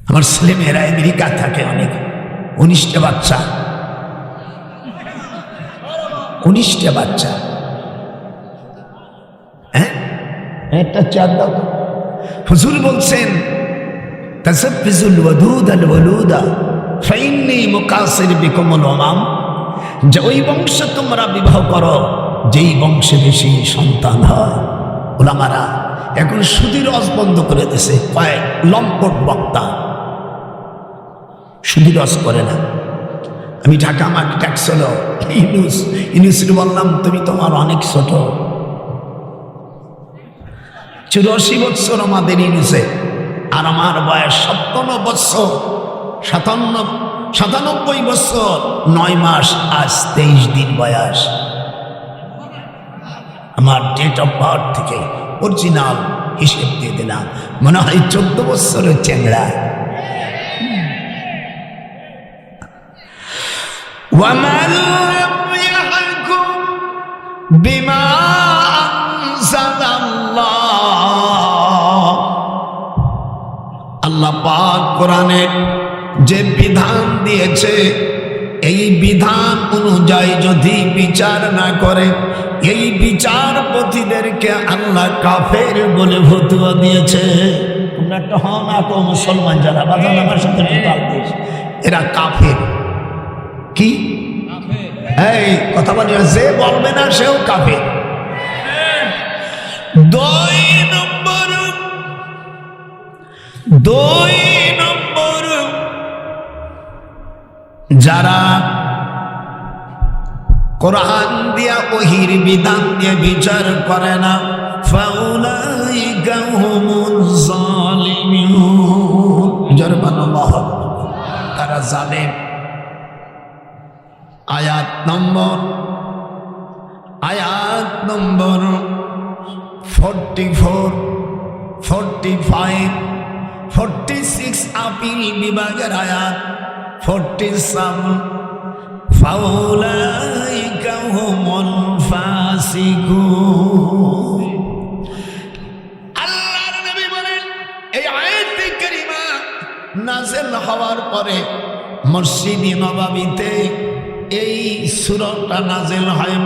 আমার ছেলে মেয়েরা আমেরিকা থাকে অনেক, 19টা বাচ্চা, 19টা বাচ্চা। হ্যাঁ, একটা চার দাও তো। হুজুর বলছেন তাসাফফিজুল ওয়াদুদ আল ওয়ালুদা ফাইন্নী মুকাসির বিকুমুল উমাম, যে ওই বংশে তোমরা বিবাহ করো যেই বংশে বেশি সন্তান হয়। ওলামারা এখন সুদী রস বন্ধ করে দিয়েছে, কয়েক লম্পট বক্তা সুদী রস করে না। আমি ঢাকা আমার ট্যাক্স হলো ইউনুসকে বললাম তুমি তোমার অনেক ছোট, 84 বছর আমাদের ইউনুসে, আর আমার বয়স 57 বছর, 97 বছর 9 মাস, আজ 23 দিন বয়স। আমার ডেট অফ বার্থ থেকে অরিজিনাল হিসেব দিয়ে দিলাম, মনে হয় 14 বছরের চেংড়া। وَمَنْ لَمْ يَحْكُمْ بِمَا أَنزَلَ اللَّهُ, আল্লাহ পাক কোরআনে যে বিধান দিয়েছে এই বিধান অনুযায়ী যদি বিচার না করে, এই বিচারপতিদেরকে আল্লাহ কাফের বলে ফতোয়া দিয়েছে। তোমরা একটা হন আকো মুসলমান যারা বাজান আমার সাথে এরা কাফের। কি এই কথা বলি, যে বলবে না সেও কাফের। 2 নম্বর যারা কোরআন দিয়া ওহির বিধান দিয়ে বিচার করে না, ফাউলাইকা হুমুজ জালিমুন, জরবানাল্লাহ, তারা জালেম। আয়াত নম্বর 44, 45, 46 আপিল বিভাগের আয়াত 47, ফাউলাইকা হুমুল ফাসিকুন। আল্লাহর নবী বলেন এই আয়াতে কারিমা নাযিল হওয়ার পরে মসজিদে নববীতে এই সূরাটা নাযিল হয়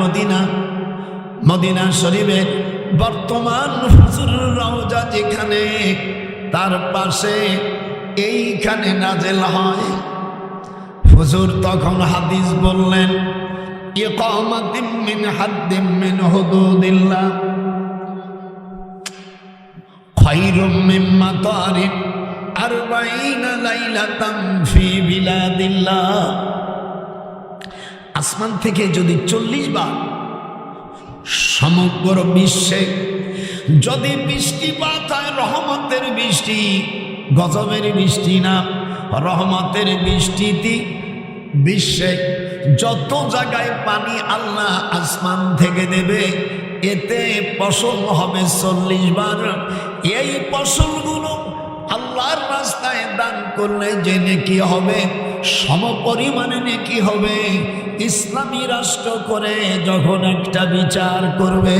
মদিনা শরীফের বর্তমান হুজুরের রওজা যেখানে, তার পাশে এইখানে নাযিল হয়। হুজুর তখন হাদিস বললেন, ইকামাতিন মিন হাদ্দিন মিন হুদুদিল্লাহ খায়রুম মিম্মা তারিক 40 লাইলাতান ফি বিলাদিল্লাহ। আসমান থেকে যদি 40 বার সমগ্র বিশ্বে যদি বৃষ্টিপাত হয়, রহমতের বৃষ্টি, গজবের বৃষ্টি না, রহমতের বৃষ্টিতে বিশ্বে যত জায়গায় পানি আল্লাহ আসমান থেকে দেবে, এতে ফসল হবে 40 বার। এই ফসলগুলো আল্লাহর রাস্তায় দান করলে যে নেকি হবে, সমপরিমাণে নেকি হবে। ইসলামী রাষ্ট্র করে যখন একটা বিচার করবে,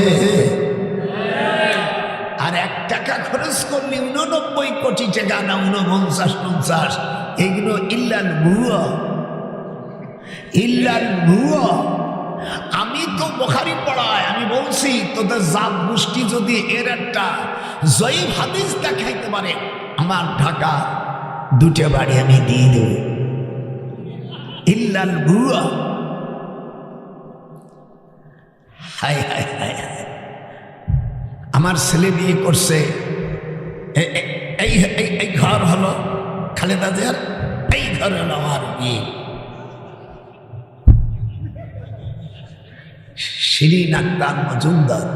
আর 1 টাকা খরচ করলে 89 কোটি টাকা না 49, এগুলো ইল্লাল ভুয়া। আমি তো বুখারী পড়ায়, আমি বলছি তোদের জাত গোষ্ঠী যদি এর একটা জয়ীফ হাদিস দেখাইতে পারে, আমার ঢাকা 2টা বাড়ি আমি দিয়ে দেব। ইল্লাল ভুয়া। হায় হায় হায় হায়, আমার ছেলে বিয়ে করছে, এই ঘর হলো খালেদা জিয়ার, এই ঘর হলো আমার বিয়ে। শিরিন আক্তার মজুমদার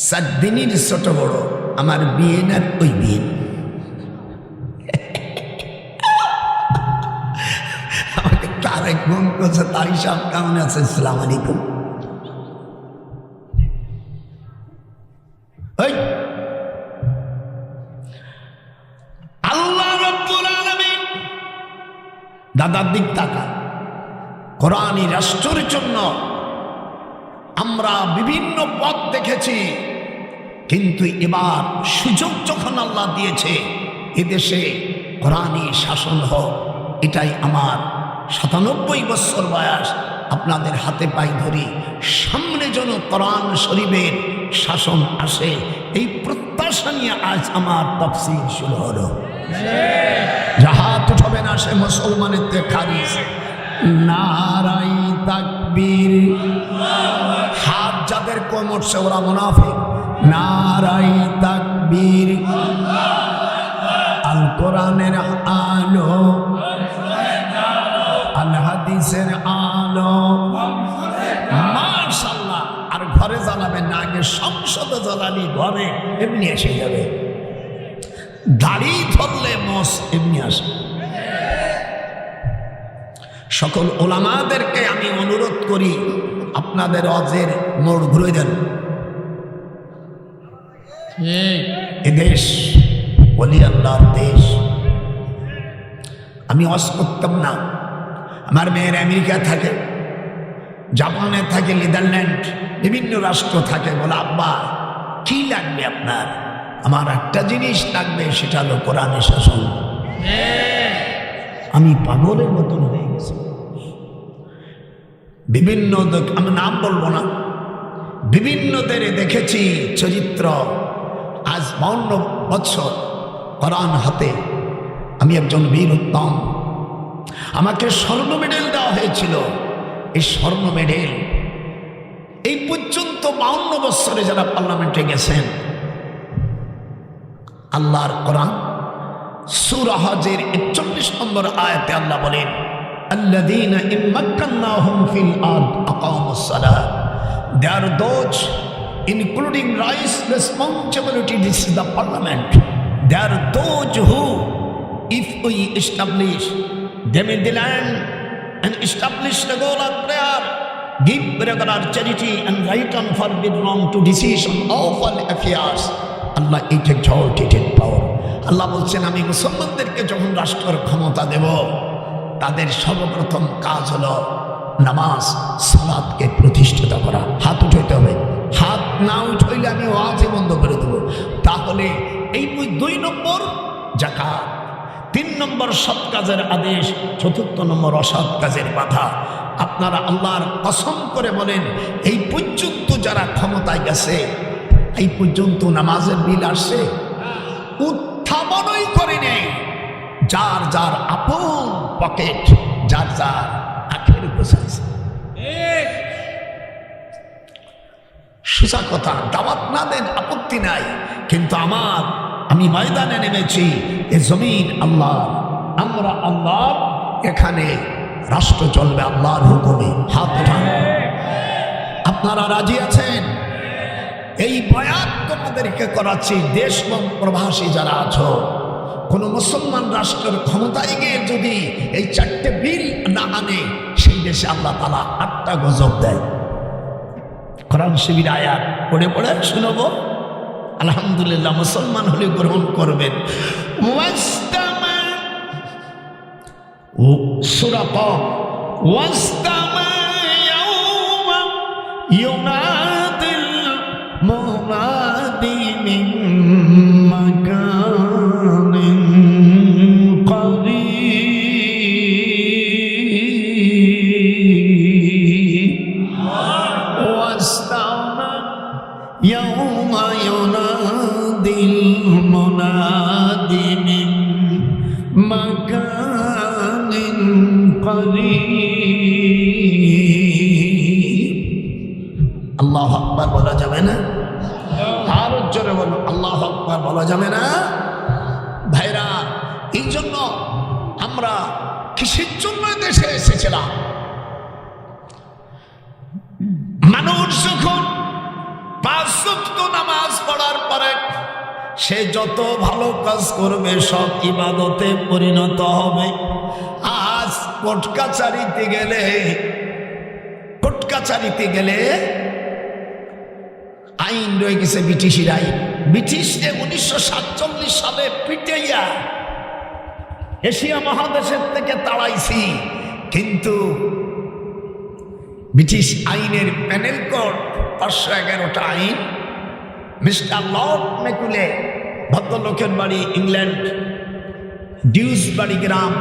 4 দিনের ছোট বড়, আমার বিয়ে না ওই বিয়ে। আমাকে তারেক ফোন করছে, তাই সব কেমন আছে, আসসালামু আলাইকুম। আল্লাহ রাব্বুল আলামিন দাদার দিক তাকা, কোরআনী রাষ্ট্রের জন্য আমরা বিভিন্ন পথ দেখেছি, কিন্তু এবার সুযোগ যখন আল্লাহ দিয়েছে, এদেশে কোরআনী শাসন হোক, এটাই আমার ৯৭ বছর বয়স। আপনাদের হাতে পাই ধরি, সামনে যেন কোরআন শরীফের শাসন আসে, এই প্রত্যাশা নিয়ে আজ আমার তাফসীর শুরু হলো। হাত উঠাবে না সে মুসলমানের তে খারিজ। নারাই তাকবীর। হাত যাদের কোমর সে ওরা মুনাফিক। নারাই তাকবীর। আল কোরআনের আলো, আল হাদিসের আলো। মাশাআল্লাহ। আর ঘরে জ্বালাবেন না, আগে সংসদে জ্বালানি ঘরে এমনি এসে যাবে। দাড়ি ধরলে মোস এমনি আসে। সকল ওলামাদেরকে আমি অনুরোধ করি, আপনাদের ওয়াজের মোড় ঘুরে দেন। এদেশ ওলি আল্লাহর দেশ। আমি ওয়াজ করতাম না। আমার মেয়ের আমেরিকা থাকে, জাপানে থাকে, নেদারল্যান্ড, বিভিন্ন রাষ্ট্র থাকে। বলে আব্বা কি লাগবে আপনার? আমার একটা জিনিস লাগবে, সেটা হলো কোরআনের শাসন। আমি পাগলের মতন হয়ে গেছি। বিভিন্ন, আমি নাম বলবো না, বিভিন্নদের দেখেছি চরিত্র। আজ ৫২ বছর কোরআন হাতে। আমি একজন বীর উত্তম। আমাকে স্বর্ণ মেডেল দেওয়া হয়েছিল। এই স্বর্ণ মেডেল এই পর্যন্ত ৫২ বছরে যারা পার্লামেন্টে গেছেন, আল্লাহর কোরআন সূরা হজের ৪১ নম্বর আয়াতে আল্লাহ বলেন, আল্লাযীনা ইম্মাক্কান্নাহুম ফিল আরদ আকামুস সালাহ। They are those including rights, responsibility. This is the parliament. They are those who, if we establish them in the land and establish regular prayer, give regular charity and right on forbid wrong to decision of all affairs, Allah is exalted in power. আল্লাহ বলছেন, আমি মুসলমানদেরকে যখন রাষ্ট্রের ক্ষমতা দেব, তাদের সর্বপ্রথম কাজ হলো নামাজ সালাতকে প্রতিষ্ঠিত করা। হাত উঠাইতে হবে। হাত না উঠাইলে আমি ওয়াজই বন্ধ করে দেব। তাহলে এই ২ নম্বর যাকাত, ৩ নম্বর সৎ কাজের আদেশ, ৪র্থ নম্বর অসৎ কাজের বাধা। আপনারা আল্লাহর কসম করে বলেন, এই পর্যন্ত যারা ক্ষমতায় গেছে, এই পর্যন্ত নামাজের বিল আসছে? উত্থাপনই করে নেই। যার যার আপন পকেট, যার যার আখের গোছাইছে। সোজা কথা, দাওয়াত না দেন আপত্তি নাই, কিন্তু আমি ময়দানে নেমেছি। এ জমিন আল্লাহ, আমরা আল্লাহ, এখানে রাষ্ট্র চলবে আল্লাহর হুকুমে। হাত উঠান। আপনারা রাজি আছেন? এই বয়ান তোমাদেরকে করাচ্ছি, দেশ এবং প্রবাসী যারা আছো, কোন মুসলমান রাষ্ট্রের ক্ষমতায় গিয়ে যদি এই 4টে বিল না আনে, সেই দেশে আল্লাহ তাআলা 8টা গজব দেয়। কোরআন শিবির আয়াত পড়ে পড়ে শুনবো। আলহামদুলিল্লাহ, মুসলমান হলে গ্রহণ করবেন। সূরা কফ, ওয়াস্তামা ইয়াউমা ইউনাদিল মুনাদি মিন মাকানিন করিব। ওয়াস্তামা ইয়াউমা ইউনাদিল মুনাদি মিন মাকানিন করিব। আল্লাহু আকবার বলা যাবে না? আরো জোরে বলুন, আল্লাহু আকবার বলা যাবে না? ভাইরা, এই জন্য আমরা কিসের জন্য দেশে এসেছিলাম? মানুষ যখন 5 ওয়াক্ত নামাজ পড়ার পরে সে যত ভালো কাজ করবে সব ইবাদতে পরিণত হবে। আজ কোর্ট কাছারিতে গেলে আইন রয়ে গেছে ব্রিটিশের আইন। ব্রিটিশে 1947 সালে পিটাইয়া এশিয়া মহাদেশের থেকে তাড়াইছি, কিন্তু ব্রিটিশ আইনের প্যানেল কোড 511টা আইন, মিস্টার লর্ড মেকুলে, ভদ্রলোকের বাড়ি ইংল্যান্ড, ডিউসবাড়ি গ্রাম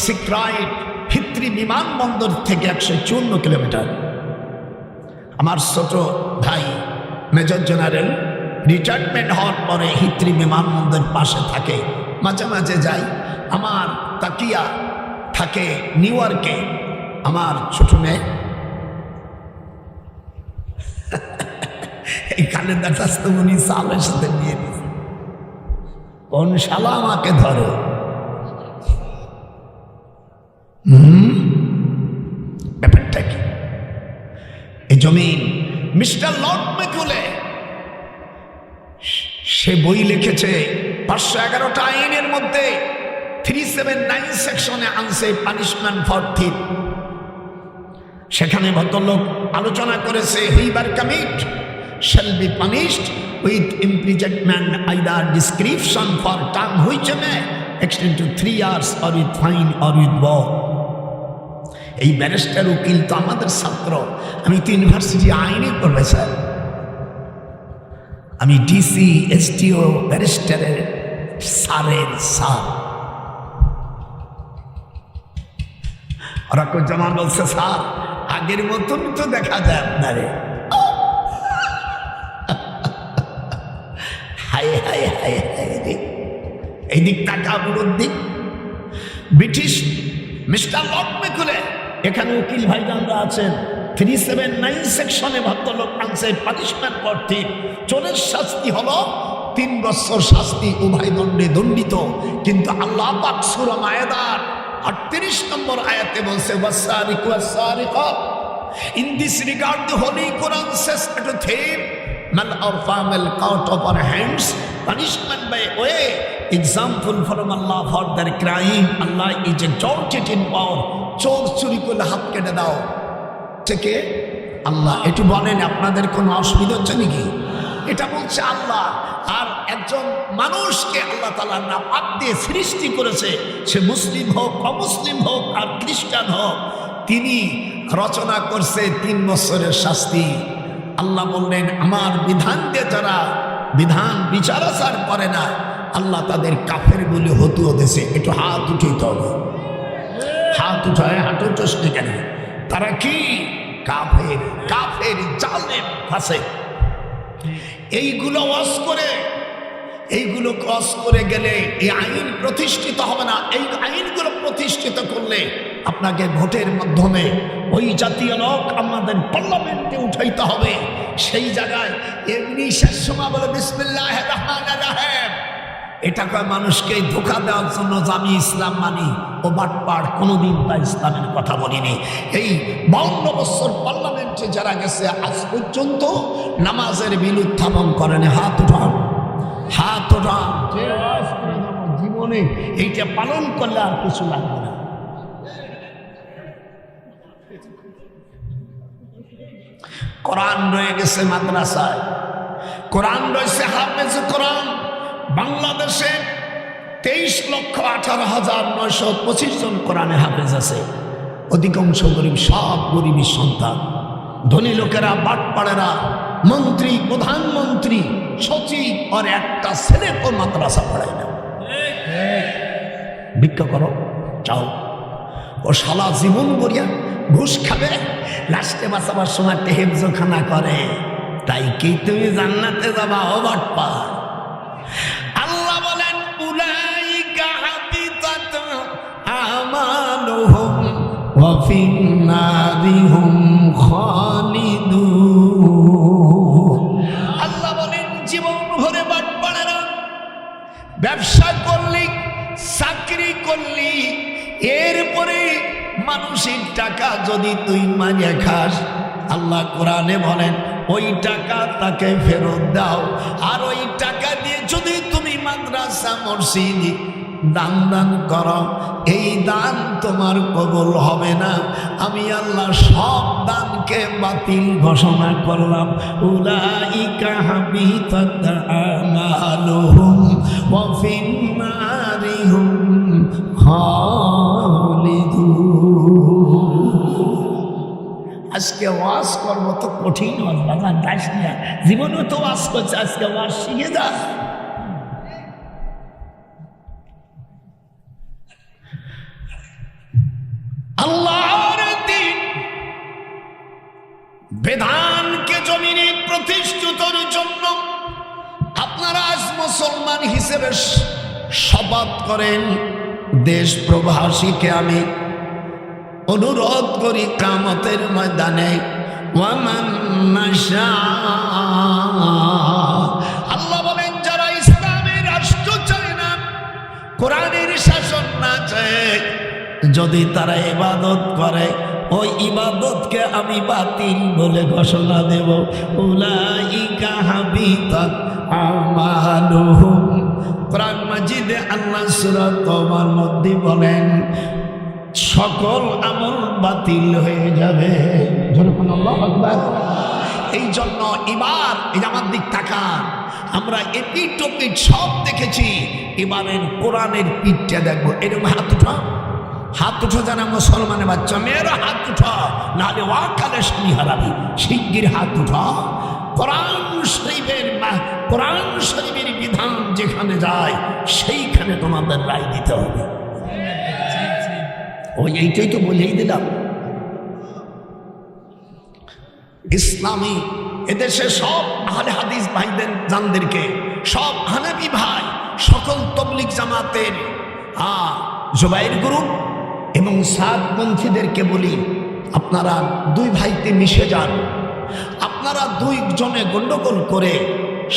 সিক্রাইট হিত্রি বিমানবন্দর থেকে 154 কিলোমিটার। আমার ছোট ভাই মেজর জেনারেল রিটায়ারমেন্ট হওয়ার পরে হিত্রি বিমানবন্দর পাশে থাকে, মাঝে মাঝে যাই। আমার তাকিয়া থাকে নিউ ইয়র্কে। আমার ছোট মেয়ে এই কালেন্দারটা উনি সালের সাথে নিয়ে দিয়েছে। কোন শালা আমাকে ধরে? ব্যাপারটা কি? এই জমিন মিস্টার লর্ড ম্যাকুলে সে বই লিখেছে 511টা আইনের মধ্যে 379 সেকশনে আনছে পানিশমেন্ট ফর থিপ। সেখানে ভদ্রলোক আলোচনা করেছে whoever commit shall be punished with imprisonment either description for term which may extend to 3 years or with fine or with both. এই ব্যারিস্টার উকিল তো আমাদের ছাত্র। আমি তো ইউনিভার্সিটি আইনে প্রফেসর। আমি ডিসি এসটিও ব্যারিস্টারের স্যারের স্যার। ওরা জামান বলছে স্যার আগের মতন তো দেখা যায় আপনারে। হায় হায় হায় হায়, এই দিক টাকা বুড়োর দিক। ব্রিটিশ মিস্টার লর্ড ম্যাকুলে, এখানে উকিল ভাইজানরা আছেন, 379 সেকশনে ভদ্রলোক আনছে পানিশমেন্ট ফর থিপ। চোরের শাস্তি হলো 3 বছর শাস্তি, উভয় দণ্ডে দণ্ডিত। কিন্তু আল্লাহ পাক সূরা মায়েদার 38 নম্বর আয়াতে বলছে ওয়াসারিকু ওয়াসারিকাত। In this regard the Holy Quran says to thief mal or famil cut off our hands, punishment by way, example from Allah for their crime. Allah is exalted in power. চোর চুরি করলে হাত কেটে দাও থেকে আল্লাহ। একটু বলেন আপনাদের কোনো অসুবিধা হচ্ছে নাকি? এটা বলছে আল্লাহ। আর একজন মানুষকে আল্লাহ তাআলা নাপাক দিয়ে সৃষ্টি করেছে, সে মুসলিম হোক অমুসলিম হোক আর খ্রিস্টান হোক, তিনি রচনা করছে 3 বছরের শাস্তি। আল্লাহ বললেন আমার বিধান দিয়ে যারা বিধান বিচারাচার করে না, আল্লাহ তাদের কাফের বলে হতুও দেশে। একটু হাত উঠাইতে হবে, হাত উঠায় হাত উঠোসনি কেন? তারা কি কাফের, কাফের জালেম ফাসিক। এইগুলো ওয়াজ করে, এইগুলো ক্রস করে গেলে এই আইন প্রতিষ্ঠিত হবে না। এই আইনগুলো প্রতিষ্ঠিত করলে আপনাকে ভোটের মাধ্যমে ওই জাতীয় লোক আমাদের পার্লামেন্টে উঠাইতে হবে। সেই জায়গায় এমনি শেষ সময় বলে বিসমিল্লাহির রহমানির রহিম, এটা কয় মানুষকে ধোঁকা দেওয়ার জন্য যে আমি ইসলাম মানি, ও বাটপাড়, কোনোদিন তা ইসলামের কথা বলিনি। এই 52 বছর পার্লামেন্টে যারা গেছে আজ পর্যন্ত নামাজের বিল উত্থাপন করেন। হাত উঠান, হাত উঠান। জীবনে এইটা পালন করলে আর কিছু লাগবে না। কোরআন রয়ে গেছে মাদ্রাসায়, কোরআন রয়েছে হাফেজ কোরআন। বাংলাদেশে 23,18,925 জন কোরআনে হাফেজ আছে। অধিকাংশ গরিব, সব গরিবের সন্তান। ধনী লোকেরা, বাটপাড়েরা, মন্ত্রী, প্রধানমন্ত্রী, সচিব, আর একটা ছেলে তো মাদ্রাসা পড়ায় না। ভিক্ষা করো, চাও। ও শালা জীবন গড়িয়া ঘুষ খাবে, লাস্টে বাঁচাবার সময় হেফজখানা করে। তাই কি তুমি জান্নাতে যাবা? ও বাটপাড়। আল্লাহ বলেন উলাইকা হাবিতাত আমালুহুম ওয়া ফিন্নারিহুম খালিদুন। আল্লাহ বলেন জীবন ভরে বাটপাড়েরা, ব্যবসা করলি, চাকরি করলি, এরপরে মানুষের টাকা যদি তুই মাঝে খাস, আল্লাহ কোরআনে বলেন ওই টাকা তাকে ফেরত দাও। আর ওই টাকা দিয়ে যদি তুমি মাদ্রাসা মসজিদ দান দান করো, এই দান তোমার কবুল হবে না। আমি আল্লাহ সব দানকে বাতিল ঘোষণা করলাম। উলাইকা হাবিতাত আমালুহুম ওয়া ফিন্নারিহুম খালিদুন। আজকে ওয়াজ করবো তো কঠিন ওয়াজ, বাবা দাস নিয়ে জীবনে তো ওয়াজ করছে, আজকে ওয়াজ শিখে যা। বিধানকে জমিনে প্রতিষ্ঠিতর জন্য আপনারা আজ মুসলমান হিসেবে শপথ করেন। দেশ প্রবাসীকে আমি অনুরোধ করি কিয়ামতের ময়দানে ওয়ামান নাশা, আল্লাহ বলেন যারা ইসলামের রাষ্ট্র চায় না, কোরআনের শাসন না চায়, যদি তারা ইবাদত করে ওই ইবাদতকে আমি বাতিল বলে ঘোষণা দেব। উলাইকা হাবিতাত আমালুহুম, কোরআন মাজিদে আল্লাহ সূরা তওবার মধ্যে বলেন সকল আমল বাতিল হয়ে যাবে। যেরকম আল্লাহু আকবার। এই জন্য এবার এই আমার দিক তাকান, আমরা এপিট ওপিট সব দেখেছি, এবারের কোরআনের পিঠটা দেখবো। এরকম হাত উঠা, হাত উঠো জানা মুসলমানের বাচ্চা মেয়েরা হাত উঠা, নাহলে ওয়াকালে স্বামী হারাবি। শিগগির হাত উঠা। কোরআন শরীফের বিধান যেখানে যায় সেইখানে তোমাদের রায় দিতে হবে। ওই এইটাই তো বলেই দিলাম। ইসলামী এদেশে সব আহলে হাদিস ভাইদের জানদেরকে, সব হানাফি ভাই, সকল তবলিগ জামাতের জুবাইর গ্রুপ এবং সাদপন্থীদেরকে বলি, আপনারা দুই ভাইতে মিশে যান। আপনারা দুইজনে গন্ডগোল করে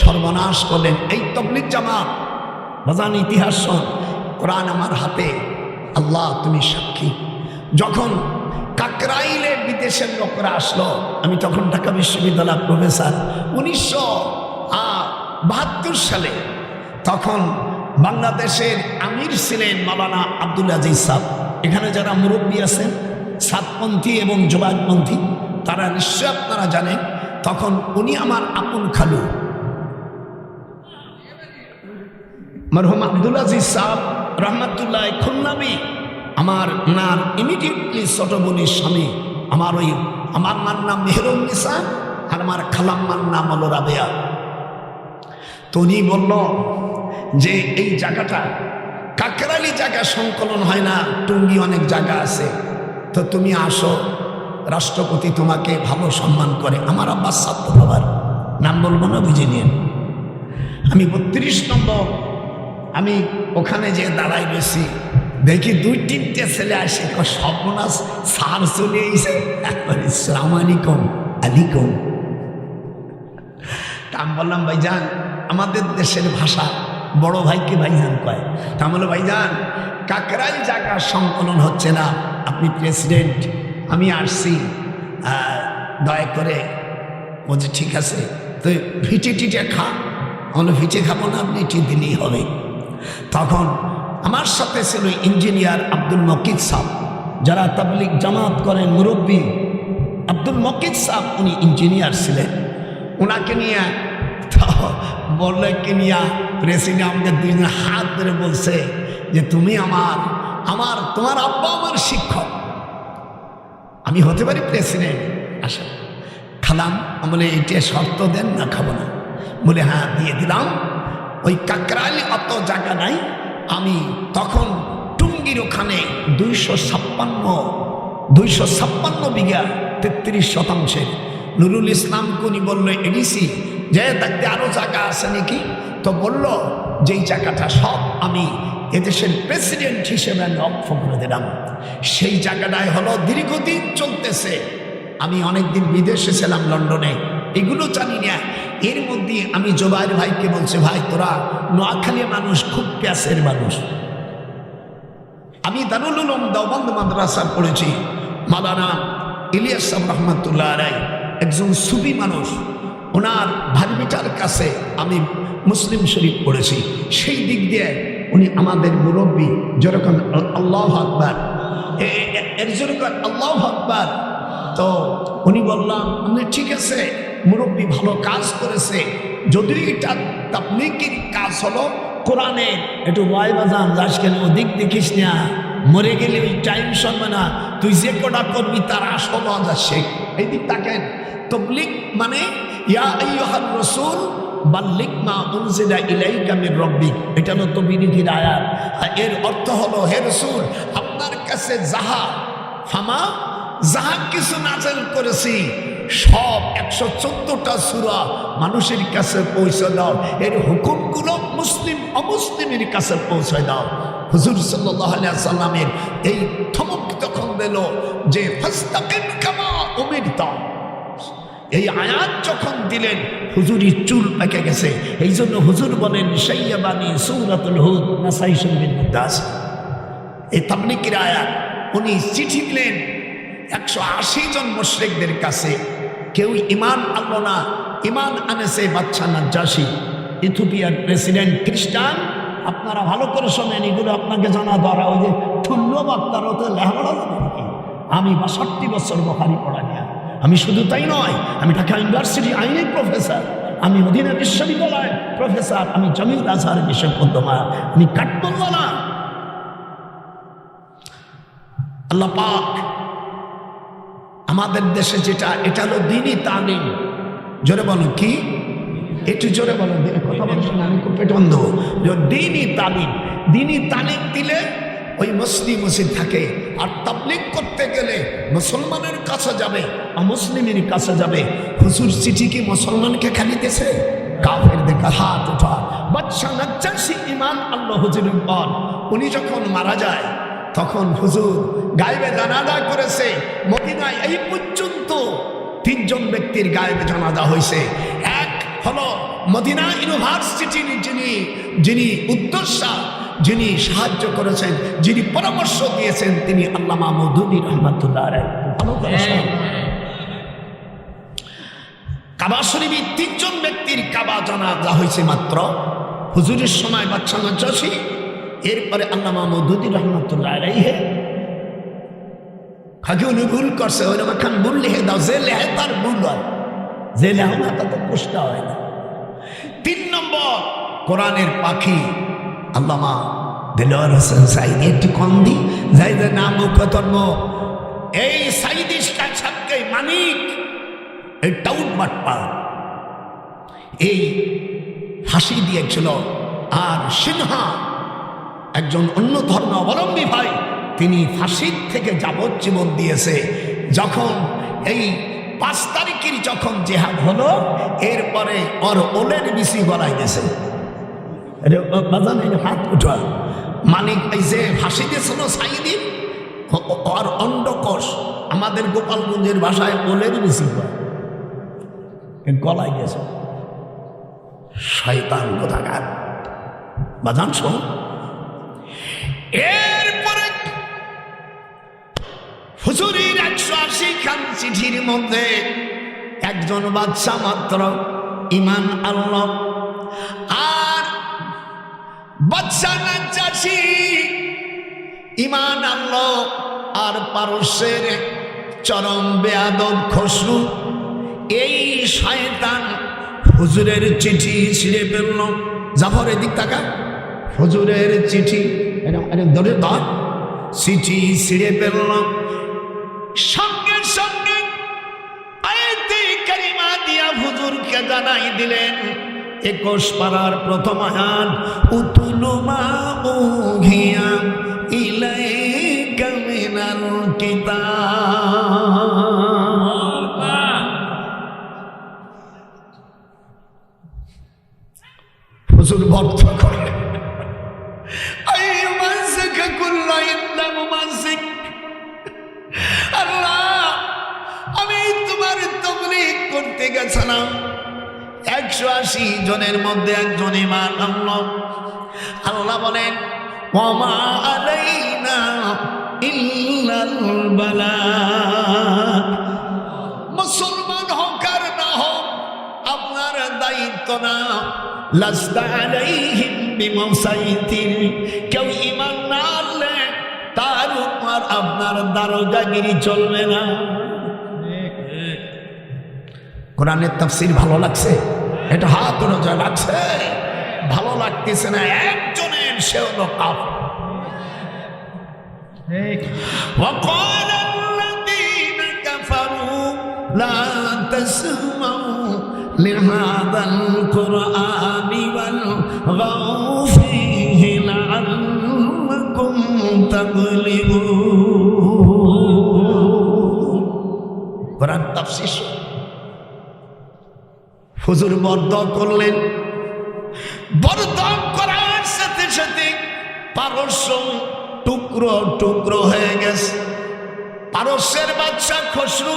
সর্বনাশ করলেন এই তবলিগ জামাত। বাজান ইতিহাস শোন, কোরআন আমার হাতে, আল্লাহ তুমি সাক্ষী। যখন কাকরাইলে বিদেশের লোকরা আসলো, আমি তখন ঢাকা বিশ্ববিদ্যালয়ের প্রফেসর, 1972 সালে, তখন বাংলাদেশের আমির ছিলেন মাওলানা আব্দুল আজিজ সাহেব। এখানে যারা মুরব্বী আছেন সাতপন্থী এবং জুবাইরপন্থী, তারা নিশ্চয় আপনারা জানেন, তখন উনি আমার আপন খালু মরহুম আব্দুল আজিজ সাহেব রহমতুল্লাহ খুলনাবি, আমার নার ইমিডিয়েটলি ছোট বোনের স্বামী। আমার মার নাম মেহরুন্নিসা আর আমার খালাম্মার নাম হলো রাবেয়া। তো উনি বলল যে এই জায়গাটা কাকরাইলি জায়গা সংকলন হয় না, টুঙ্গি অনেক জায়গা আছে, তো তুমি আসো, রাষ্ট্রপতি তোমাকে ভালো সম্মান করে। আমার আব্বাস ছাত্র বাবার নাম বলবো না, বুঝে নিন। আমি 32 নম্বর আমি ওখানে যে দাঁড়াই বেশি দেখি 2-3টে ছেলে আসে, সর্বনাশ সার চলে এসে আসসালামু আলাইকুম আলাইকুম। তা আমি বললাম ভাইজান, আমাদের দেশের ভাষা বড় ভাইকে ভাইজান কয়। তা বললো ভাইজান কাকরাইল জায়গা সংকলন হচ্ছে না, আপনি প্রেসিডেন্ট, আমি আসছি, দয়া করে। বলছে ঠিক আছে, তো ফিটে টিটে খা। আমরা ফিটে খাবো না, আপনি টি দিলেই হবে। তখন আমার সাথে ছিল ইঞ্জিনিয়ার আব্দুল মকিদ সাহেব, যারা তাবলিগ জামাত করেন মুরব্বী। আব্দুল মকিদ সাহেব উনি ইঞ্জিনিয়ার ছিলেন। ওনাকে নিয়ে বললে কি নিয়ে প্রেসিডেন্ট আমাদের দুইজন হাত ধরে বলছে যে তুমি তোমার আব্বা আমার শিক্ষক, আমি হতে পারি প্রেসিডেন্ট। আসা খালাম, বলে এটা শর্ত দেন না, খাবো না। বলে হ্যাঁ দিয়ে দিলাম। ওই কাকরাইলে অত জায়গা নাই, আমি তখন টুঙ্গির ওখানে 256 বিঘা 33 শতাংশের নুরুল ইসলাম কোনি বলল এডিসি যে দেখতে আরো জায়গা আছে নাকি, তো বলল যেই জায়গাটা সব আমি এদেশের প্রেসিডেন্ট হিসেবে আমি অক্ষ করে দিলাম। সেই জায়গাটায় হলো দীর্ঘদিন চলতেছে। আমি অনেকদিন বিদেশে ছিলাম, লন্ডনে, এগুলো জানি না। এর মধ্যে আমি জুবাইর ভাইকে বলছি, ভাই তোরা নোয়াখালী মানুষ, খুব প্যাসের মানুষ। আমি দারুল উলুম দেওবন্দ মাদ্রাসা পড়েছি। মাওলানা ইলিয়াস সাহেব রহমতুল্লাহ আলাইহি একজন সুফি মানুষ, ওনার ভারবিটার কাছে আমি মুসলিম শরীফ পড়েছি। সেই দিক দিয়ে উনি আমাদের মুরব্বী। যেরকম আল্লাহু আকবার, এর যেরকম আল্লাহু আকবার। তো উনি বললাম আপনি ঠিক আছে, মুরব্বী ভালো কাজ করেছে, যদিও এটা তাবলীগের কাজ হলো কোরআনের, একটু ভয় বাজান যাস কেন, ওদিক দেখিস না, মরে গেলে ওই টাইম সরবে না, তুই যে কটা করবি তার আসল যাচ্ছে। এই দিক তাকেন। তাবলীগ মানে ইয়া আইয়ুহার রাসূল বাল্লিগ মা উনজিলা ইলাইকা মির রাব্বিক, এটা হলো তাবলীগের আয়াত। এর অর্থ হলো হে রাসূল, আপনার কাছে যাহা কিছু নাযিল করেছি সব 114টা সূরা মানুষের কাছে পৌঁছে দাও, এর হুকুমগুলো মুসলিম অমুসলিমের কাছে পৌঁছে দাও। হুজুর সাল্লাল্লাহু আলাইহি ওয়াসাল্লামের এই ধমক তখন দিল যে ফাস্তাকিম কামা উমিরতা। এই আয়াত যখন দিলেন হুজুরের চুল পেকে গেছে। এই জন্য হুজুর বলেন সাইয়াবানি সূরাতুল হুদ নাসাই শরীফের মধ্যে আছে এই তাবলীগের আয়াত। উনি চিঠি দিলেন 180 জন মুশরিকদের কাছে। কেউ ঈমান আনলো না, ঈমান আনেছে বাদশা নাজ্জাশী, ইথিওপিয়ার প্রেসিডেন্ট খ্রিস্টান। আপনারা ভালো করে শোনেন, এগুলো আপনাকে জানা দরকার। ওই যে ঠুল্লো বাক্তারা তো লেখাপড়া জানে নাকি? আমি 62 বছর বুখারী পড়া নিয়া। আমি শুধু তাই নয়, আমি ঢাকা ইউনিভার্সিটি আইনের প্রফেসর, আমি মদিনা বিশ্ববিদ্যালয়ের প্রফেসর, আমি জামিল আজহার বিশ্ববিদ্যালয়, আমি কাঠমোল্লা না। আল্লাহ পাক আমাদের দেশে যেটা, এটা হলো দ্বীনি তালিম। জোরে বলো কি? একটু জোরে বলো, কথা বলছেন আমি খুব পেট বন্ধ। দ্বীনি তালিম, দ্বীনি তালিম দিলে ওই মুসলিম মসজিদ থাকে। আর তাবলীগ করতে গেলে মুসলমানের কাছে যাবে, অমুসলিমের কাছে যাবে। হুজুর চিঠি কি মুসলমানকে খালি দিয়েছে? কাফেরদের হাত ওঠা। বাদশা নাজ্জাশী ঈমান আল্লাহ হুজুরের পর উনি যখন মারা যায় তখন হুজুর গায়েবে জানাজা করেছে। মদিনায় এই পর্যন্ত 3 জন ব্যক্তির গায়েবে জানাজা হয়েছে। এক হলো মদিনা ইউনিভার্সিটির যিনি উদ্যোক্তা, যিনি সাহায্য করেছেন, যিনি পরামর্শ দিয়েছেন, তিনি আল্লামা মওদুদী রহমাতুল্লাহ আলাইহি। কাবা শরীফে 3 জন ব্যক্তির কাবা জানাজা হয়েছে মাত্র। হুজুরের সময় বাদশা নাজ্জাশী, এরপরে আল্লামা মওদুদী রহমাতুল্লাহ আলাইহি। খাকি উনি ভুল করছে, ওই খান ভুল লিখে দাও, যে লেহে তার ভুল হয়, যে লেহ না তাতে কষ্ট হয় না। 3 নম্বর কোরআনের পাখি আল্লামা দেলোয়ার হোসেন সাইদি। একটু কম দি যাই যে নাম মুখতর্ম এই সাইদি সাহেবকে মানিক, এই টাউন বাটপা, এই ফাঁসি দিয়েছিল। আর সিনহা একজন অন্য ধর্ম অবলম্বী ভাই, তিনি ফাঁসির থেকে যাবজ্জীবন দিয়েছে। যখন এই 5 তারিখের যখন জেহাদ হলো, এরপরে ওর ওলের বিসি গলায় গেছে। হাত উঠা মানিক এই যে ফাঁসি দিয়েছিল সাইদি, ওর অন্ডকোষ, আমাদের গোপালগঞ্জের ভাষায় ওলের বিসি গলায় গেছে। শয়তান কোথাকার বাজান শোন। এরপরে হুজুরের 180 খান চিঠির মধ্যে একজন বাদশা মাত্র ঈমান আনলো। আর বাদশা নাজ্জাশী ঈমান আনলো। আর পারস্যের চরম বেয়াদব খসরু এই শয়তান হুজুরের চিঠি ছিঁড়ে ফেলল। জাফর এদিক তাকা, হুজুরের চিঠি ধরে ধর, চিঠি ছিঁড়ে ফেলল। সঙ্গে সঙ্গে আয়াতে কারিমা দিয়া হুজুরকে জানাই দিলেন 21 পারার প্রথম আয়াত, উতুলু মা উহিয়া ইলাইকা মিনাল কিতাব। হুজুর ভক্ত করে আল্লাহ, আমি তোমার তাবলীগ করতে গেছিলাম, 180 জনের মধ্যে একজন ঈমান আনলো। আল্লাহ বলেন ওয়ামা আলাইনা ইল্লাল বালাগ। মুসলমান হোক আর না হোক আপনার দায়িত্ব না। লাস্তা আলাইহিম বিমুসাইতির, কেউ ঈমান না আনলে তার উপর আপনার দারোগাগিরি চলবে না। কোরআনের তাফসীর ভালো লাগছে? এটা হাত রোজা লাগছে, ভালো লাগতেছে না একজনের, সে হলো কাফের। وقال الذين كفروا لا تسمعوا لهذا القرآن والغوا فيه لعلكم تغلبون। কোরআন তাফসীর হুজুর বরদোয়া করলেন। বরদোয়া করার সাথে সাথে পারস্য টুকরো টুকরো হয়ে গেছে। পারস্যের বাদশা খসরু,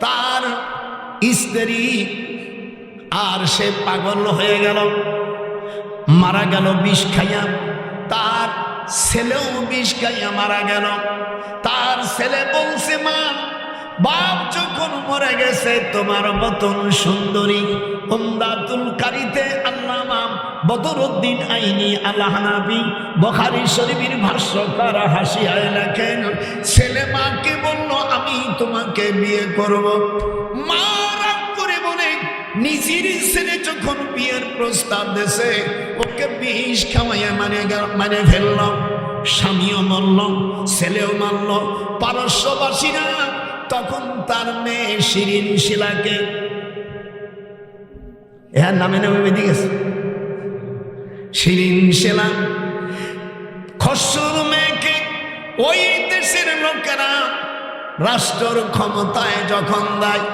তার স্ত্রী আর সে পাগল হয়ে গেল, মারা গেল বিষ খাইয়া। তার ছেলেও বিষ খাইয়া মারা গেল। তার ছেলে বলছে, মা, বাপ যখন মরে গেছে তোমার মতন সুন্দরী উমদাতুল কারিতে আল্লামা বদরুদ্দিন আইনি আল হানাফি বুখারী শরীফের ভাষ্যকার হাসিয়ায় লেখেন, ছেলে মাকে বলল আমি তোমাকে বিয়ে করব। মা রাগ করে বলে নিজের ছেলে যখন বিয়ের প্রস্তাব দিয়েছে ওকে বিষ খাওয়াইয়া মানে ফেলল। স্বামীও মারল, ছেলেও মারল। পারস্যবাসীরা তখন তার মেয়ে শিরিন শিলাকে, এর নামে নামে বেঁধে গেছে শিরিন শিলা, খসরুর মেয়েকে ওই দেশের লোকেরা রাষ্ট্রের ক্ষমতায় যখন দেয়,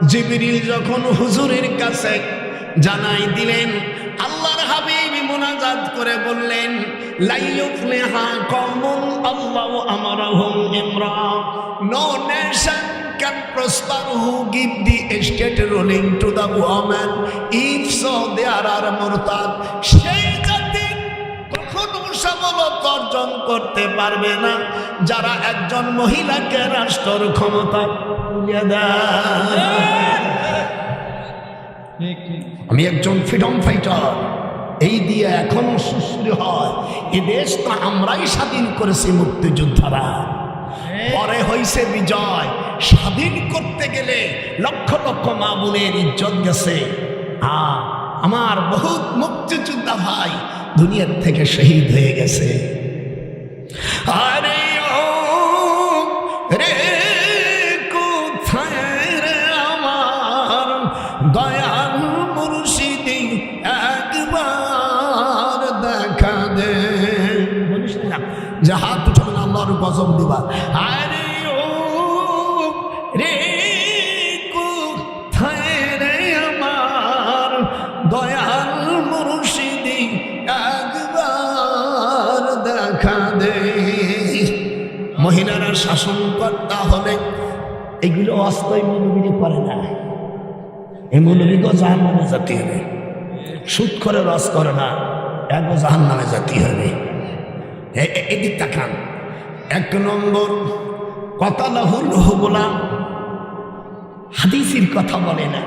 জিবরিল যখন হুজুরের কাছে জানাই দিলেন, আল্লাহর হাবিব মুনাজাত করে বললেন, লা ইউফলিহা কওমুন আল্লাহু আমারহুম ইমরা, no nation can prosper who give the estate ruling to the woman, if so they are murtad। সেই জাতি কখনো সফলতা অর্জন করতে পারবে না যারা একজন মহিলাকে রাষ্ট্রের ক্ষমতা তুলে দেয়। আমি একজন ফ্রিডম ফাইটার, এই দিয়ে এখনো সুশ্রী হয়। এ দেশ তো আমরাই স্বাধীন করেছি মুক্তিযোদ্ধারা, পরে হইছে বিজয়। স্বাধীন করতে গেলে লক্ষ লক্ষ মা বোনের ইজ্জত গেছে। আমার বহুত মুক্তিযোদ্ধা ভাই দুনিয়ার থেকে শহীদ হয়ে গেছে। আরে ও রে কোথায় রে আমার দয়াল মুর্শিদি, একবার দেখা দে। বলিস না যে হাত উঠাবে না আল্লাহর কসম দিবা। আরে ও রে কোথায় রে আমার দয়াল মুর্শিদি, একবার দেখা দে। মহিলারা শাসনকর্তা হলে এগুলো অস্থায়ী মৌলবী করে না। এই মৌলবীকে জাহান্নামে জাতি হবে। সুদ করে রস করে না, এগো জাহান্নামে জাতি হবে। এদিক তাকান। এক নম্বর, কতালাহুল হুবলা, হাদিসের কথা বলে না।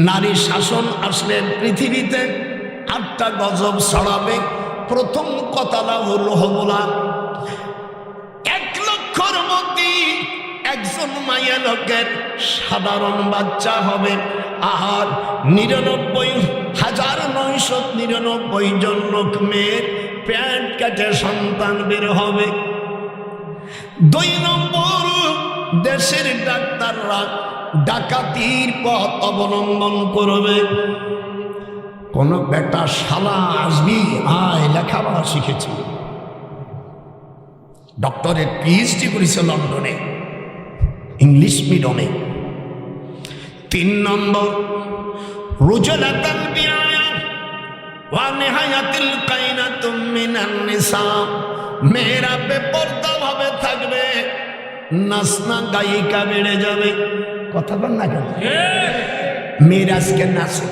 নারী শাসন আসলে পৃথিবীতে 8টা গজব ছড়াবে। প্রথম কতালাহুল হুবলা, 1 লক্ষর মধ্যে একজন মাইয়া লোকের সাধারণ বাচ্চা হবে, আর 99,999 জন লোক মেয়ের প্যান্ট কাটে সন্তান বের হবে। 2 নম্বর, দেশের ডাক্তাররা ডাকাতির পথ অবলম্বন করবে। কোন বেটা শালা আসবি, আয় লেখাপড়া শিখেছি, ডক্টরেট পিএইচডি করেছে লন্ডনে, ইংলিশ মিডিয়ামে। 3 নম্বর, রুজলাতাল বিআয়া ওয়া নিহায়াতিল কাইনাতুম মিনান নিসা, মেয়েরা বেপরদা ভাবে থাকবে, নাচনা গায়িকা বেড়ে যাবে। কথা বল না কেন? মেয়েরা আজকে নাচে,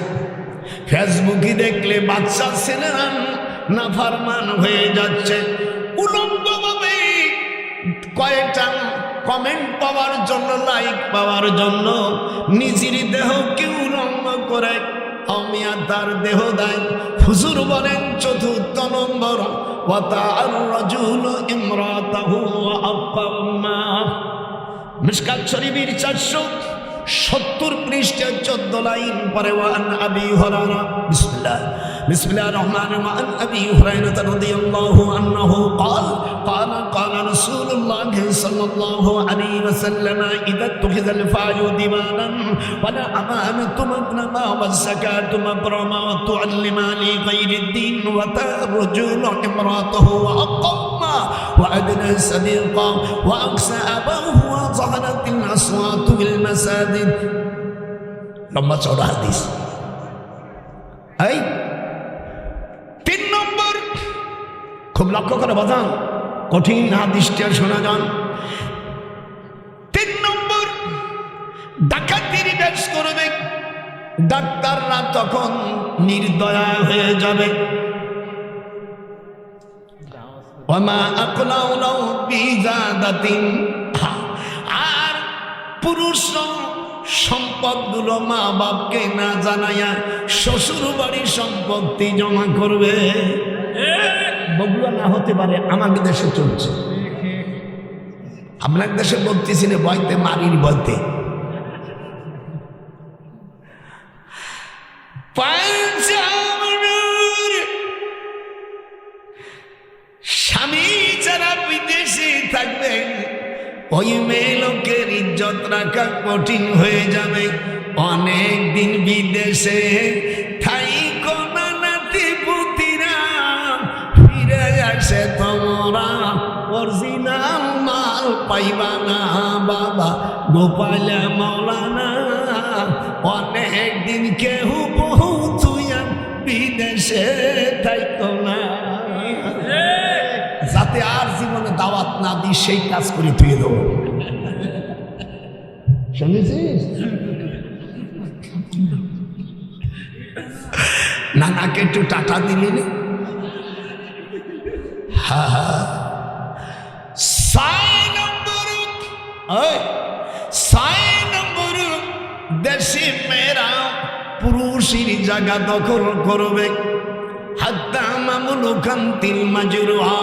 ফেসবুকে দেখলে বাচ্চা ছেলেরা নাফরমান হয়ে যাচ্ছে। উলঙ্গ ভাবে কয়েকটা কমেন্ট পাওয়ার জন্য, লাইক পাওয়ার জন্য নিজের দেহ কেউ উলঙ্গ করে অমিয়া তার দেহ দেয়। হুজুর বলেন 4র্থ নম্বর, ওয়াতা'আর রাজুলু ইমরাতাহু ওয়া আবকা উম্মা। মিশকাত শরীফের 470 পৃষ্ঠা 14 লাইন পরে, ওয়ান আবি হুরায়রা, বিসমিল্লাহির রহমানির রহিম, আবি হুরায়রা রাদিয়াল্লাহু আনহু قال قال رسول الله صلى الله عليه وسلم اذا اتخذ الفاي ديوانا ولا امانه مغنما والزكاه مبرما وتعلم لغير الدين وترجل امراته واقام وادنى صديقا واقسى اباه وظهرت الاصوات بالمساجد লম্বা চওড়া হাদিস। এই 3 নম্বর, খুব লক্ষ্য করে বাজান, কঠিন হাদিসটা শোনা যান। 3 নম্বর, ডাকাতির কাজ করবে, ডাক্তাররা তখন নির্দয়া হয়ে যাবে। আর পুরুষ সম্পদগুলো মা বাপকে না জানাইয়া শ্বশুর বাড়ির সম্পত্তি জমা করবে। বগুড়া না হতে পারে, আমাদের দেশে চলছে। আপনার দেশে বলতেছি না, বইতে মারির বইতে। স্বামী যারা বিদেশে থাকবে, ওই মেয়ে লোকের ইজ্জত রাখা কঠিন হয়ে যাবে। অনেক দিন বিদেশে থাইকো না নাতি পুতিরা, ফিরে আসে তোমরা অরিজিনাল মাল পাইবা না বাবা গোপালা মৌলানা। অনেক দিন কেউ বহু তুইয়া বিদেশে থাইকো না, যাতে আর জীবনে দাওয়াত না দিই সেই কাজ করে তুই দেবো। শুনেছিস? নানাকে একটু টাটা দিলি না? হ্যাঁ। 6 নম্বর, দেশি মেয়েরা পুরুষের জায়গা দখল করবে। হাত্তা মামলুকান তিল মাজরুহা,